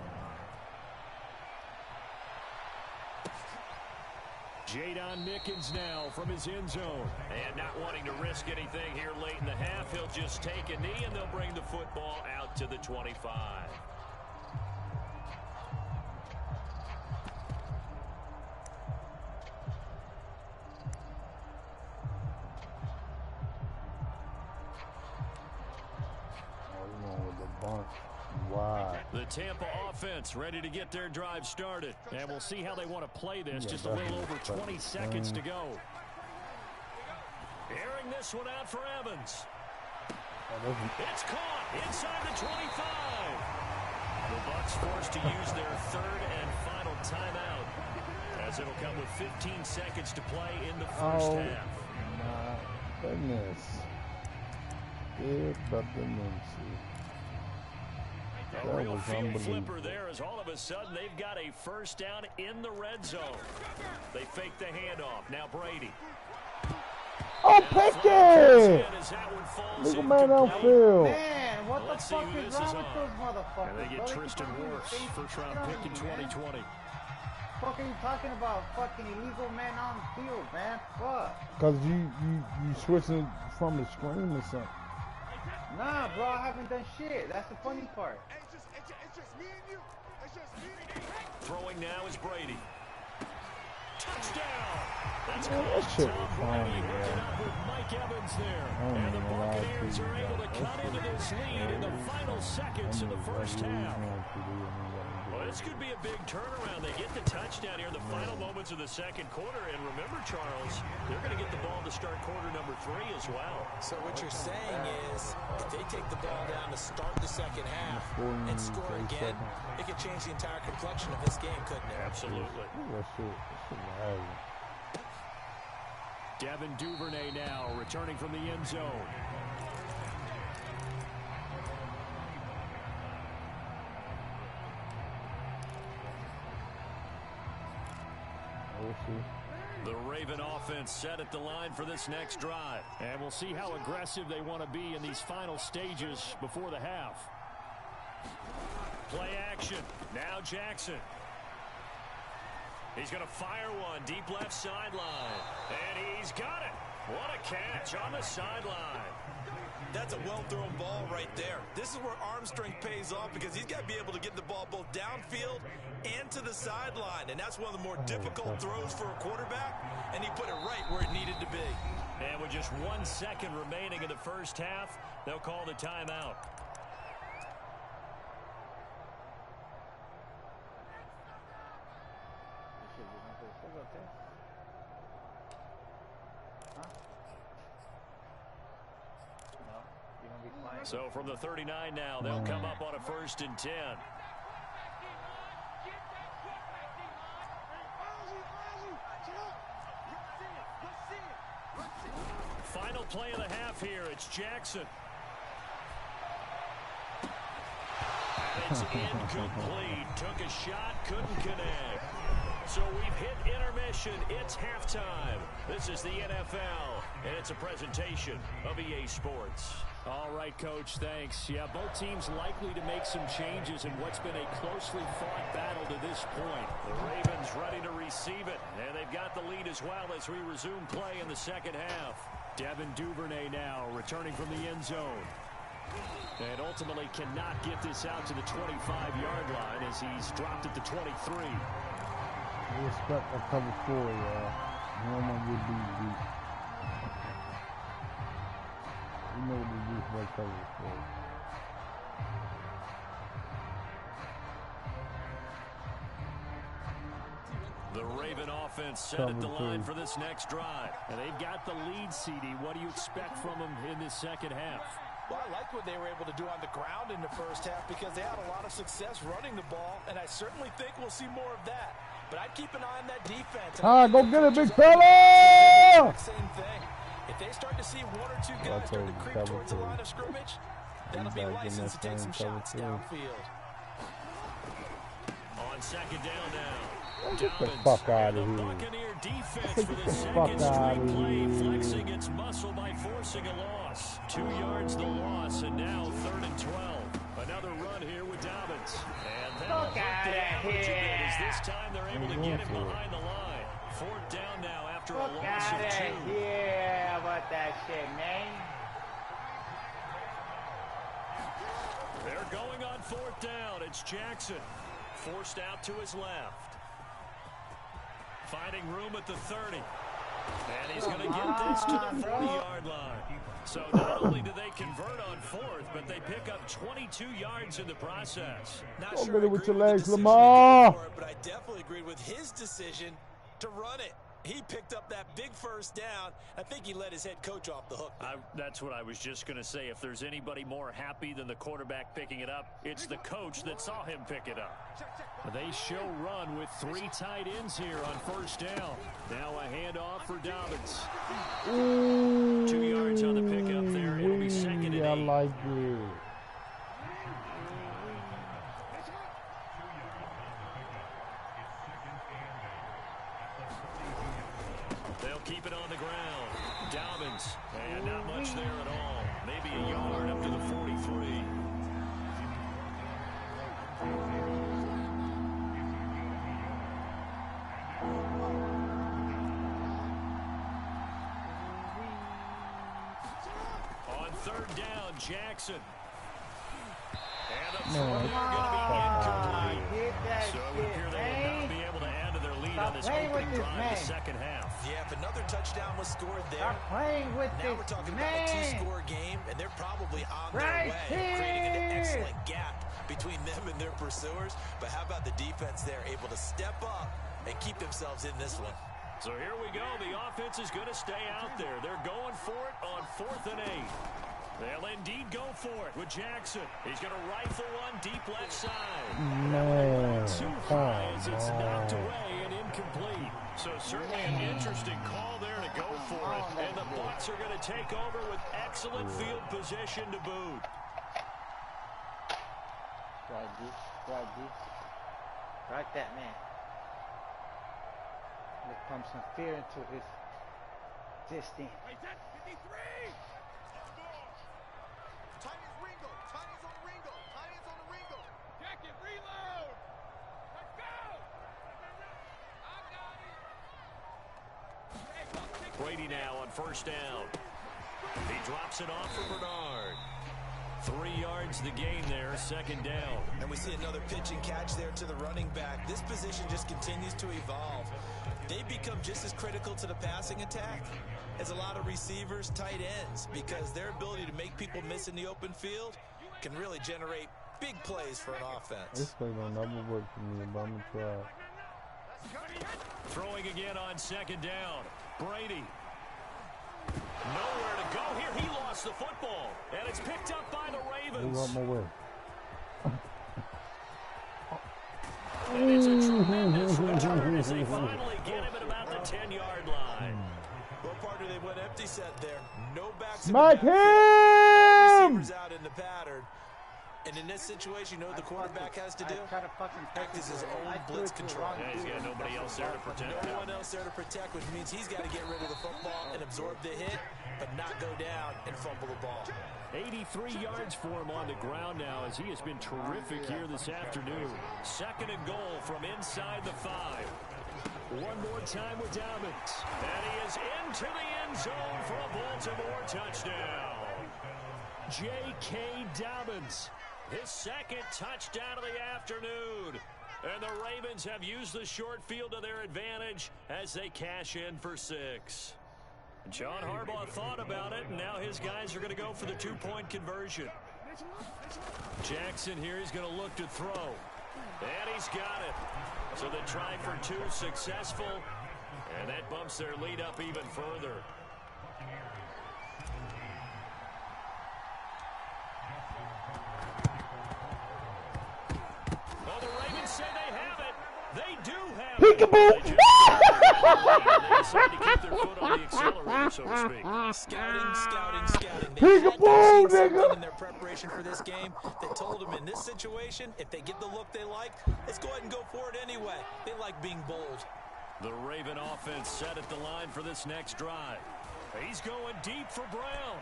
Jadon Mickens now from his end zone. And not wanting to risk anything here late in the half, he'll just take a knee, and they'll bring the football out to the 25. The Tampa offense ready to get their drive started. And we'll see how they want to play this. Just a little over 20 seconds to go. Airing this one out for Evans. It's caught inside the 25. The Bucs forced to use their third and final timeout, as it'll come with 15 seconds to play in the first half. My goodness. Good, but the mercy. A real field flipper there, as all of a sudden they've got a first down in the red zone. They fake the handoff. Now Brady. Oh, Pickett! Look at man outfield. Man, what the fuck is wrong with those motherfuckers? And they get Tristan Wirfs, first round pick in 2020. What are you talking about? Fucking illegal man on the field, man. What? Because you switching from the screen or something. Nah, bro, I haven't done shit. That's the funny part. It's just me and you. It's just me and you. Throwing now is Brady. Touchdown! That's that shit was funny, working up with Mike Evans there. And the Buccaneers are able to cut into this lead in the final seconds of the first half. Well, This could be a big turnaround. They get the touchdown here in the final moments of the second quarter. And remember, Charles, they're going to get the ball to start quarter number 3 as well. So what you're saying is if they take the ball down to start the second half and score again, it could change the entire complexion of this game, couldn't it? Absolutely. Devin Duvernay now returning from the end zone. The Raven offense set at the line for this next drive. And we'll see how aggressive they want to be in these final stages before the half. Play action. Now Jackson. He's going to fire one deep left sideline. And he's got it. What a catch on the sideline. That's a well-thrown ball right there. This is where arm strength pays off because he's got to be able to get the ball both downfield and to the sideline. And that's one of the more difficult throws for a quarterback. And he put it right where it needed to be. And with just 1 second remaining in the first half, they'll call the timeout. So from the 39 now, they'll come up on a 1st and 10. Final play of the half here. It's Jackson. It's incomplete. Took a shot, couldn't connect. So we've hit intermission. It's halftime. This is the NFL, and it's a presentation of EA Sports. All right, Coach, thanks. Yeah, both teams likely to make some changes in what's been a closely fought battle to this point. The Ravens ready to receive it, and they've got the lead as well as we resume play in the second half. Devin Duvernay now returning from the end zone. And ultimately cannot get this out to the 25-yard line as he's dropped at the 23. We expect a cover 4, y'all. No one will be deep. You know what the defense cover for. The Raven offense set at the line for this next drive. And they've got the lead, CD. What do you expect from them in this second half? Well, I like what they were able to do on the ground in the first half because they had a lot of success running the ball, and I certainly think we'll see more of that. But I'd keep an eye on that defense. Go get it, big fella! Same thing. If they start to see 1 or 2 guys start to creep towards the line of scrimmage, that'll be license to take some shots downfield. On second down now. Get the fuck out of here. Buccaneer defense for the second straight play, flexing its muscle by forcing a loss. 2 yards the loss, and now 3rd and 12. Another run here with Dobbins. And that'll hurt the average a bit as this time they're able to get him behind the line. 4th down now after a loss of 2. Yeah, about that shit, man. They're going on 4th down. It's Jackson. Forced out to his left. Finding room at the 30. And he's going to get this to the 40-yard line. So not only do they convert on 4th, but they pick up 22 yards in the process. Not sure I agree with your with the legs, decision Lamar. to go for it, but I definitely agreed with his decision to run it. He picked up that big 1st down. I think he let his head coach off the hook. That's what I was just going to say. If there's anybody more happy than the quarterback picking it up, it's the coach that saw him pick it up. They show run with 3 tight ends here on 1st down. Now a handoff for Dobbins. 2 yards on the pickup there. It'll be 2nd and 8. I like it. Keep it on the ground. Dobbins. And not much there at all. Maybe a yard up to the 43. On 3rd down, Jackson. And the throw going to be incomplete. So it would appear they will not be able to add to their lead lead on this opening drive in the second half. Yeah, if another touchdown was scored there, stop playing with now we're talking about a two-score game, and they're probably on their way, creating an excellent gap between them and their pursuers. But how about the defense there, able to step up and keep themselves in this one? So here we go. The offense is going to stay out there. They're going for it on 4th and 8. They'll indeed go for it with Jackson. He's going to rifle one deep left side. Man, too high as it's knocked away and incomplete. So certainly an interesting call there to go for it. And the Bucs are going to take over with excellent field position to boot. Right that man. There comes some fear into his existence. Brady now on 1st down. He drops it off for Bernard. 3 yards the gain there, 2nd down. And we see another pitch and catch there to the running back. This position just continues to evolve. They become just as critical to the passing attack as a lot of receivers, tight ends, because their ability to make people miss in the open field can really generate big plays for an offense. This play don't never work for me, but I'm gonna try. Throwing again on 2nd down. Brady. Nowhere to go here. He lost the football. And it's picked up by the Ravens. Move out my way. And it's a tremendous return as they finally get him at about the 10-yard line. Well, partner, they went empty set there. No backs. Smack him! Receivers out in the pattern. And in this situation, you know what the quarterback has to do? Act as his own blitz control. Yeah, he's got nobody else there to protect. No one else there to protect, which means he's got to get rid of the football and absorb the hit, but not go down and fumble the ball. 83 yards for him on the ground now as he has been terrific here this afternoon. 2nd and goal from inside the 5. One more time with Dobbins. And he is into the end zone for a Baltimore touchdown. J.K. Dobbins. His 2nd touchdown of the afternoon. And the Ravens have used the short field to their advantage as they cash in for 6. John Harbaugh thought about it, and now his guys are going to go for the 2-point conversion. Jackson here is going to look to throw. And he's got it. So the try for 2 successful. And that bumps their lead up even further. Say they have it. They do have it. Peekaboo! They decided to keep their foot on the accelerator, so to speak. Scouting. Peekaboo, nigga! In their preparation for this game, they told them in this situation, if they get the look they like, let's go ahead and go for it anyway. They like being bold. The Raven offense set at the line for this next drive. He's going deep for Brown.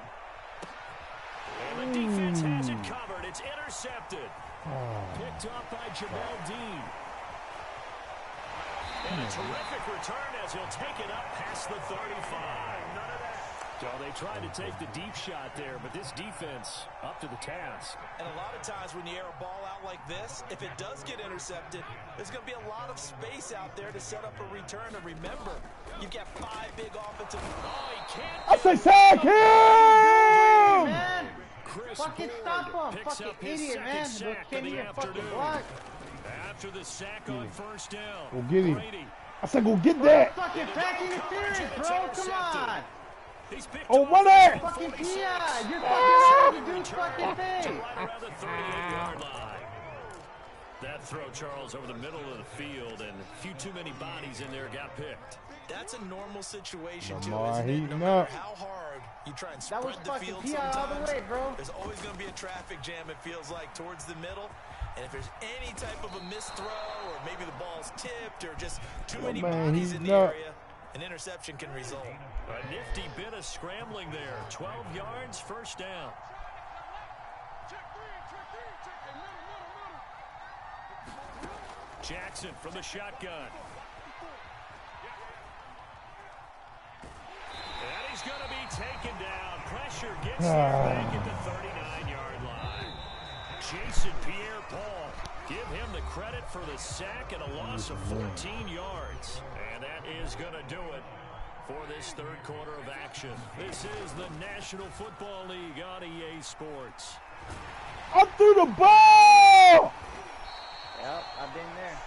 And the defense has it covered. It's intercepted. Picked off by Jamel Dean. And a terrific return as he'll take it up past the 35. So they tried to take the deep shot there, but this defense up to the task. And a lot of times when you air a ball out like this, if it does get intercepted, there's going to be a lot of space out there to set up a return. And remember, you've got 5 big offensive. Oh, he can't. I say sack him! Man. Chris fucking Ford stop him, picks fucking up his idiot, man. sack Can't of the even fucking afternoon. block. After the sack on 1st down, Go get him. Brady. I said go get that. Fucking pass interference, bro. Come on. He's picked Oh, off run it! Fucking PI. You're fucking do fucking thing. right around the 38-yard line. That throw, Charles, over the middle of the field, and a few too many bodies in there got picked. That's a normal situation, too, Lamar isn't it? No heating matter up. how hard you try and That spread was the fucking field PI all the sometimes, way, bro. there's always going to be a traffic jam, it feels like, towards the middle. And if there's any type of a missed throw, or maybe the ball's tipped, or just too many bodies in the area, an interception can result. A nifty bit of scrambling there. 12 yards, 1st down. Jackson from the shotgun. And he's going to be taken down. Pressure gets here back at the 39-yard line. Jason Pierre-Paul. Give him the credit for the sack and a loss of 14 yards. And that is going to do it for this third quarter of action. This is the National Football League on EA Sports. I threw the ball! Yep, I've been there.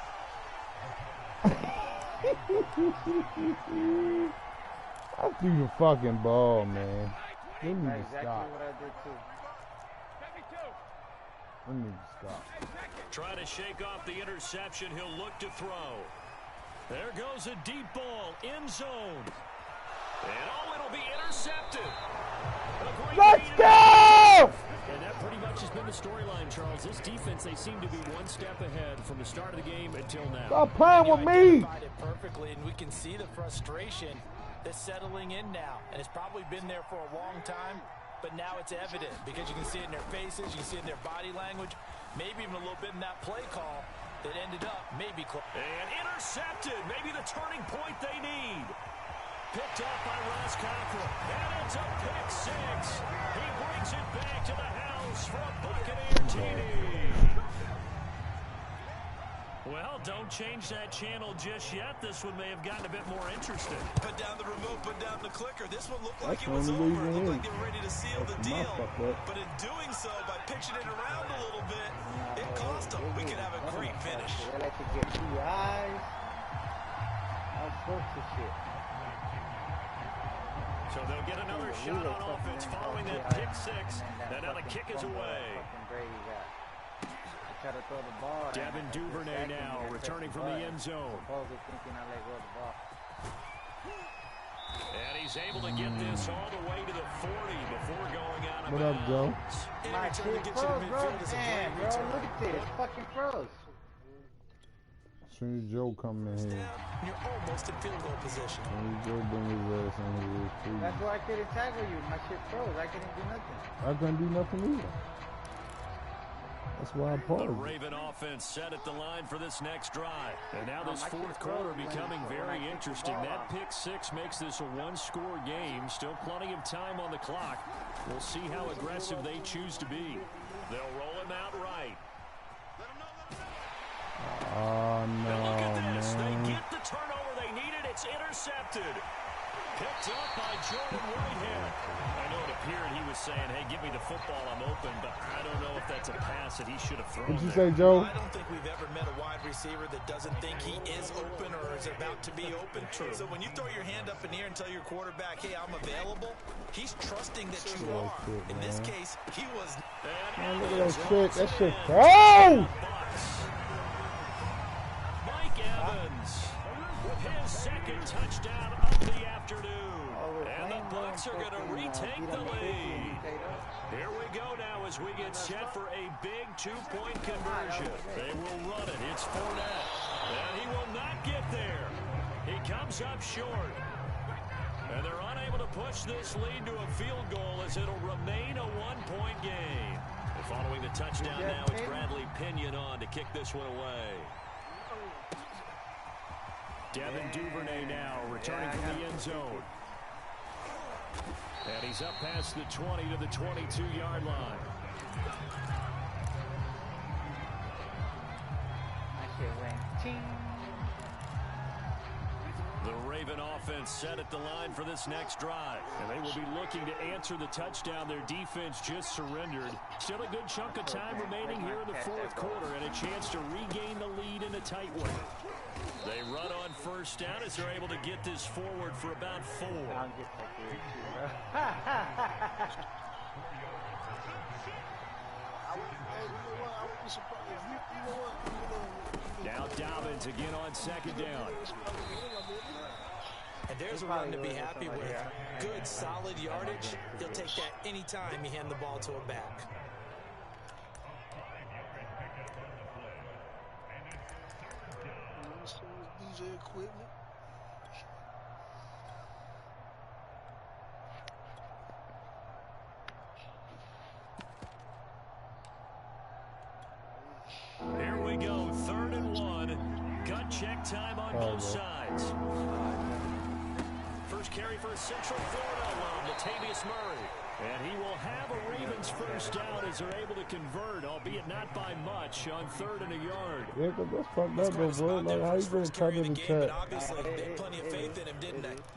I threw the fucking ball, man. They need to Exactly stop. what I did too. They need to stop. Trying to shake off the interception. He'll look to throw. There goes a deep ball. End zone. And oh, it'll be intercepted. Let's go! And that pretty much has been the storyline, Charles. This defense, they seem to be one step ahead from the start of the game until now. Stop playing with me! It perfectly, and we can see the frustration that's settling in now. And it's probably been there for a long time, but now it's evident because you can see it in their faces, you can see it in their body language, maybe even a little bit in that play call that ended up maybe close. And intercepted. Maybe the turning point they need. Picked up by Ross Cockrell. And it's a pick six. He brings it back to the house for a Buccaneer TD. Well, don't change that channel just yet. This one may have gotten a bit more interesting. Put down the remote, put down the clicker. This one looked like it was over. It looked like they were ready to seal the deal. But in doing so, by pitching it around a little bit, it cost them. We could have a great finish. They like to get 2 eyes. All sorts of shit. So they'll get another shot on offense following that pick six. And now the kick is away. Devin Duvernay now returning from the end zone. And he's able to get this all the way to the 40 before going out of What up, Joe? My shit froze, bro. Damn, bro. Look at this. Fucking froze. As soon as Joe come in here. You're almost in field goal position. As soon as Joe bring his ass in here, it's free. That's why I couldn't tackle you. My shit froze. I couldn't do nothing. I couldn't do nothing either. That's why I paused. The Raven offense set at the line for this next drive. And now this fourth quarter becoming very interesting. That pick six makes this a one-score game. Still plenty of time on the clock. We'll see how aggressive they choose to be. They'll roll him out right. Oh, no, and look at this. man. They get the turnover they needed. It's intercepted. Picked up by Jordan Whitehead. I know it appeared he was saying, hey, give me the football, I'm open, but I don't know if that's a pass that he should have thrown. What'd you say, Joe? I don't think we've ever met a wide receiver that doesn't think he is open or is about to be open. True. So when you throw your hand up in the air and tell your quarterback, hey, I'm available, he's trusting that you are. In this case, he was. Man, look at that shit. That shit. Oh! Mike Evans with his second touchdown of the afternoon. And the Bucs are going to retake the lead. Here we go now as we get set for a big two-point conversion. They will run it. It's Fournette. And he will not get there. He comes up short. And they're unable to push this lead to a field goal as it'll remain a one-point game. And following the touchdown now, it's Bradley Pinion on to kick this one away. Devin Duvernay now returning from the end zone. And he's up past the 20 to the 22-yard line. The Raven offense set at the line for this next drive. And they will be looking to answer the touchdown their defense just surrendered. Still a good chunk of time remaining here in the fourth quarter and a chance to regain the lead in a tight one. They run on first down as they're able to get this forward for about 4. Now Dobbins again on second down. And there's a run to be happy with. Good, solid yardage. He'll take that anytime you hand the ball to a back. DJ equipment. Here we go, 3rd and 1. Gut check time on both sides. first carry for Central Florida alone, Latavius Murray. And he will have a Ravens first down as they're able to convert, albeit not by much, on 3rd and a yard. Yeah, because that's fucked up, though, bro. Like, how you gonna come in the chat?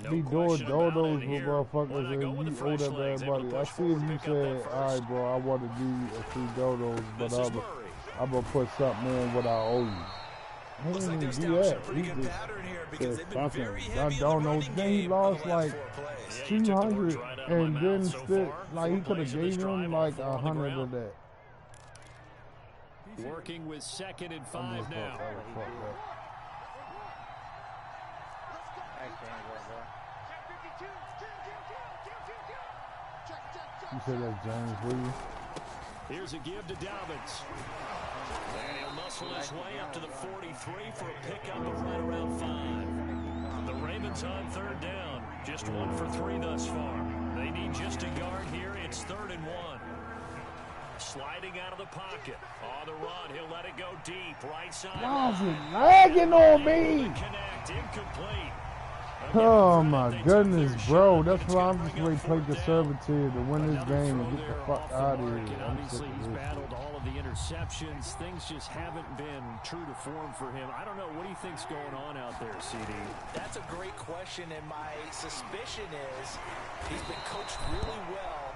Be doing all those motherfuckers and you owe them everybody. I see if you said, all right, bro, I want to do a few dodos, but I'm going to put something in what I owe you. He didn't even do that. He just said something. I don't know. Then he lost like 200 and then still, like, he could have gave him like 100 of that. Working with 2nd and 5 now. You said that's James Williams? Here's a give to Dobbins. And he'll muscle his way up to the 43 for a pickup of right around 5. The Ravens on 3rd down. Just 1 for 3 thus far. They need just a yard here. It's 3rd and 1. Sliding out of the pocket. On the run, he'll let it go deep. Right side. Why is it lagging on me? Connect, incomplete. Oh my goodness, bro. That's why I'm just ready to play conservative to win this game and get the fuck out of here. Obviously, he's battled all of the interceptions. Things just haven't been true to form for him. I don't know. What do you think's going on out there, CD? That's a great question, and my suspicion is he's been coached really well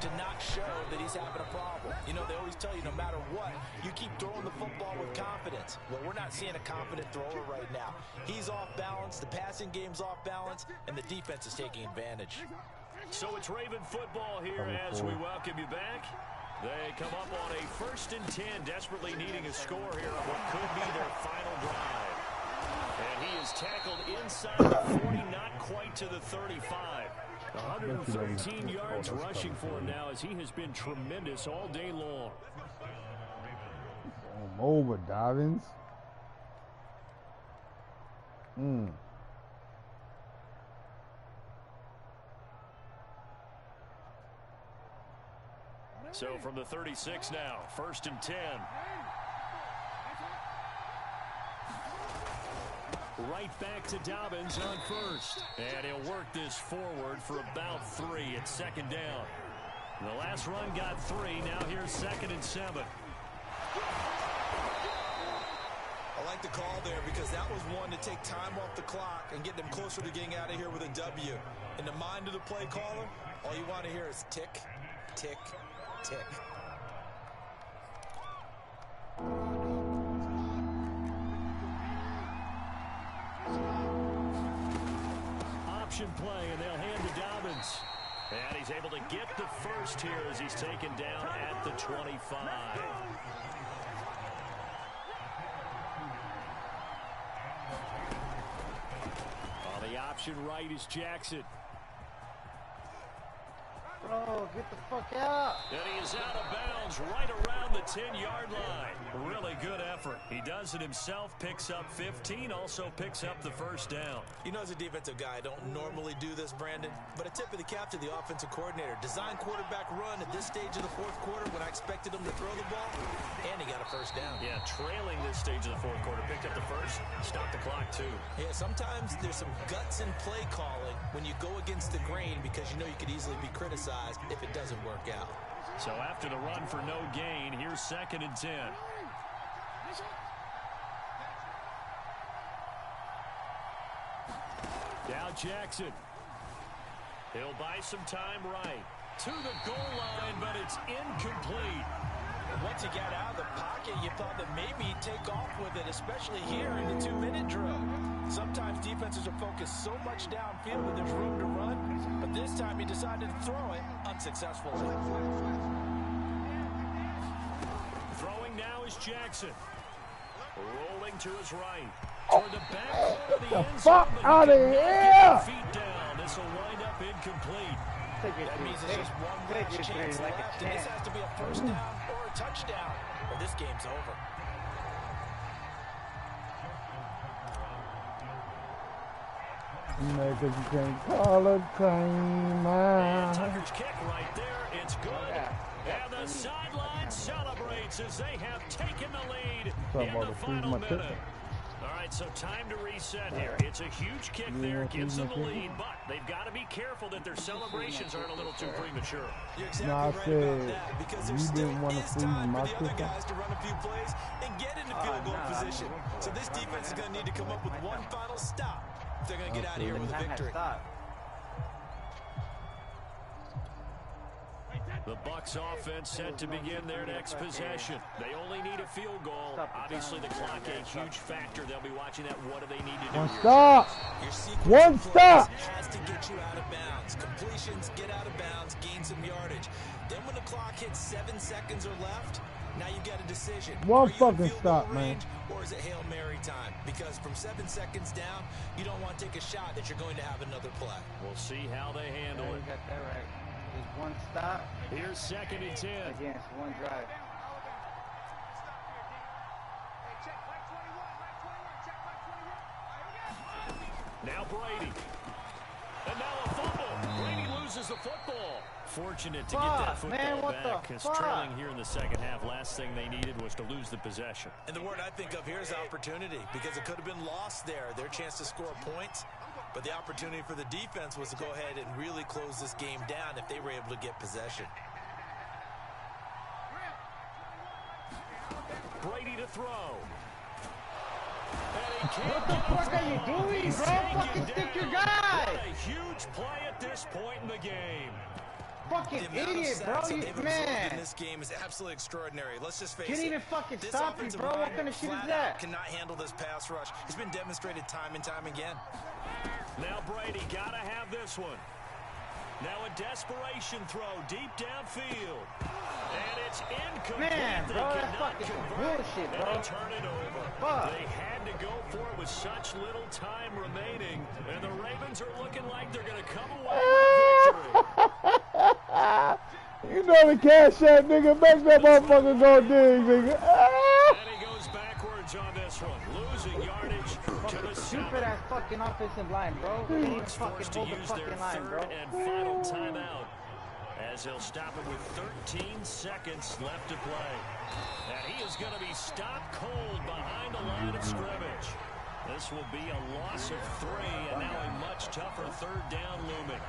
to not show that he's having a problem. You know, they always tell you no matter what, you keep throwing the football with confidence. Well, we're not seeing a confident thrower right now. He's off balance, the passing game's off balance, and the defense is taking advantage. So it's Raven football here as we welcome you back. They come up on a 1st and 10, desperately needing a score here on what could be their final drive. And he is tackled inside the 40, not quite to the 35. 113 yards rushing for him now as he has been tremendous all day long. Over Dobbins. So from the 36 now, 1st and 10. Right back to Dobbins on 1st. And he'll work this forward for about 3 at 2nd down. The last run got 3. Now here's 2nd and 7. I like the call there because that was one to take time off the clock and get them closer to getting out of here with a W. In the mind of the play caller, all you want to hear is tick, tick, tick. Option play, and they'll hand to Dobbins. And he's able to get the first here as he's taken down at the 25. On the option right is Jackson. Bro, get the fuck out. And he is out of bounds right around the 10-yard line. Really good effort. He does it himself, picks up 15, also picks up the first down. You know, as a defensive guy, I don't normally do this, Brandon, but a tip of the cap to the offensive coordinator. Design quarterback run at this stage of the 4th quarter when I expected him to throw the ball, and he got a first down. Yeah, trailing this stage of the 4th quarter. Picked up the first, stopped the clock, too. Yeah, sometimes there's some guts in play calling when you go against the grain because you know you could easily be criticized if it doesn't work out. So after the run for no gain, here's 2nd and 10. Now Jackson. He'll buy some time right. To the goal line, but it's incomplete. Once he got out of the pocket, you thought that maybe he'd take off with it, especially here in the 2-minute drill. Sometimes defenses are focused so much downfield that there's room to run, but this time he decided to throw it unsuccessfully. Throwing now is Jackson. Rolling to his right. Toward the back of the end zone. Fuck out of here! Feet down. This will wind up incomplete. That means it's just one more chance left, and this has to be a first down or a touchdown, or this game's over. Because you can't call a time out. Tucker's kick right there. It's good. And the sideline celebrates as they have taken the lead in the final minute. All right, so time to reset here. It's a huge kick there, gives them the lead, but they've got to be careful that their celebrations aren't a little too premature. You're exactly right about that, because there still is time for the other guys to run a few plays and get into field goal position. So this defense is going to need to come up with one final stop if they're going to get out of here with a victory. The Bucs offense set to begin their next possession. They only need a field goal. Obviously, the clock a huge factor. They'll be watching that. What do they need to do? One stop. One stop. Has to get you out of bounds. Completions, get out of bounds, gain some yardage. Then when the clock hits 7 seconds or left, now you've got a decision. One fucking stop, man. Or is it Hail Mary time? Because from 7 seconds down, you don't want to take a shot that you're going to have another play. We'll see how they handle it. You got that right. There's one stop. Here's 2nd and 10. Against one drive. Now Brady. And now a fumble. Brady loses the football. Fortunate to get that football back. It's trailing here in the second half. Last thing they needed was to lose the possession. And the word I think of here is opportunity, because it could have been lost there. Their chance to score points. But the opportunity for the defense was to go ahead and really close this game down if they were able to get possession. Brady to throw. And he what the fuck are you doing, bro? Fucking stick your guy! What a huge play at this point in the game. Fucking idiot, bro. You, man. This game is absolutely extraordinary. Let's just face it. Can't even fucking stop you, bro. What kind of shit is that? Cannot handle this pass rush. It's been demonstrated time and time again. Now Brady gotta have this one. Now a desperation throw deep downfield. And it's incomplete. Man, bro, that's fucking bullshit, bro. And turn it over. Fuck. They had to go for it with such little time remaining. And the Ravens are looking like they're going to come away with a victory. You know the cash app, nigga. Make that motherfucker go dig, nigga. And he goes backwards on this one. Losing yardage to the stupid ass fucking offensive line, bro. Can't even fucking hold the fucking line, bro. And final timeout, as he'll stop it with 13 seconds left to play. And he is going to be stopped cold behind the line of scrimmage. This will be a loss of 3, and now a much tougher 3rd down looming.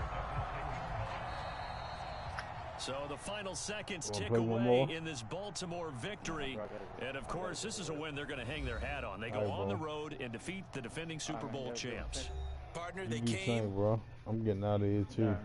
So the final seconds tick away in this Baltimore victory. And, of course, this is a win they're going to hang their hat on. They go on the road and defeat the defending Super Bowl champs. Partner, they came. Bro. I'm getting out of here, too.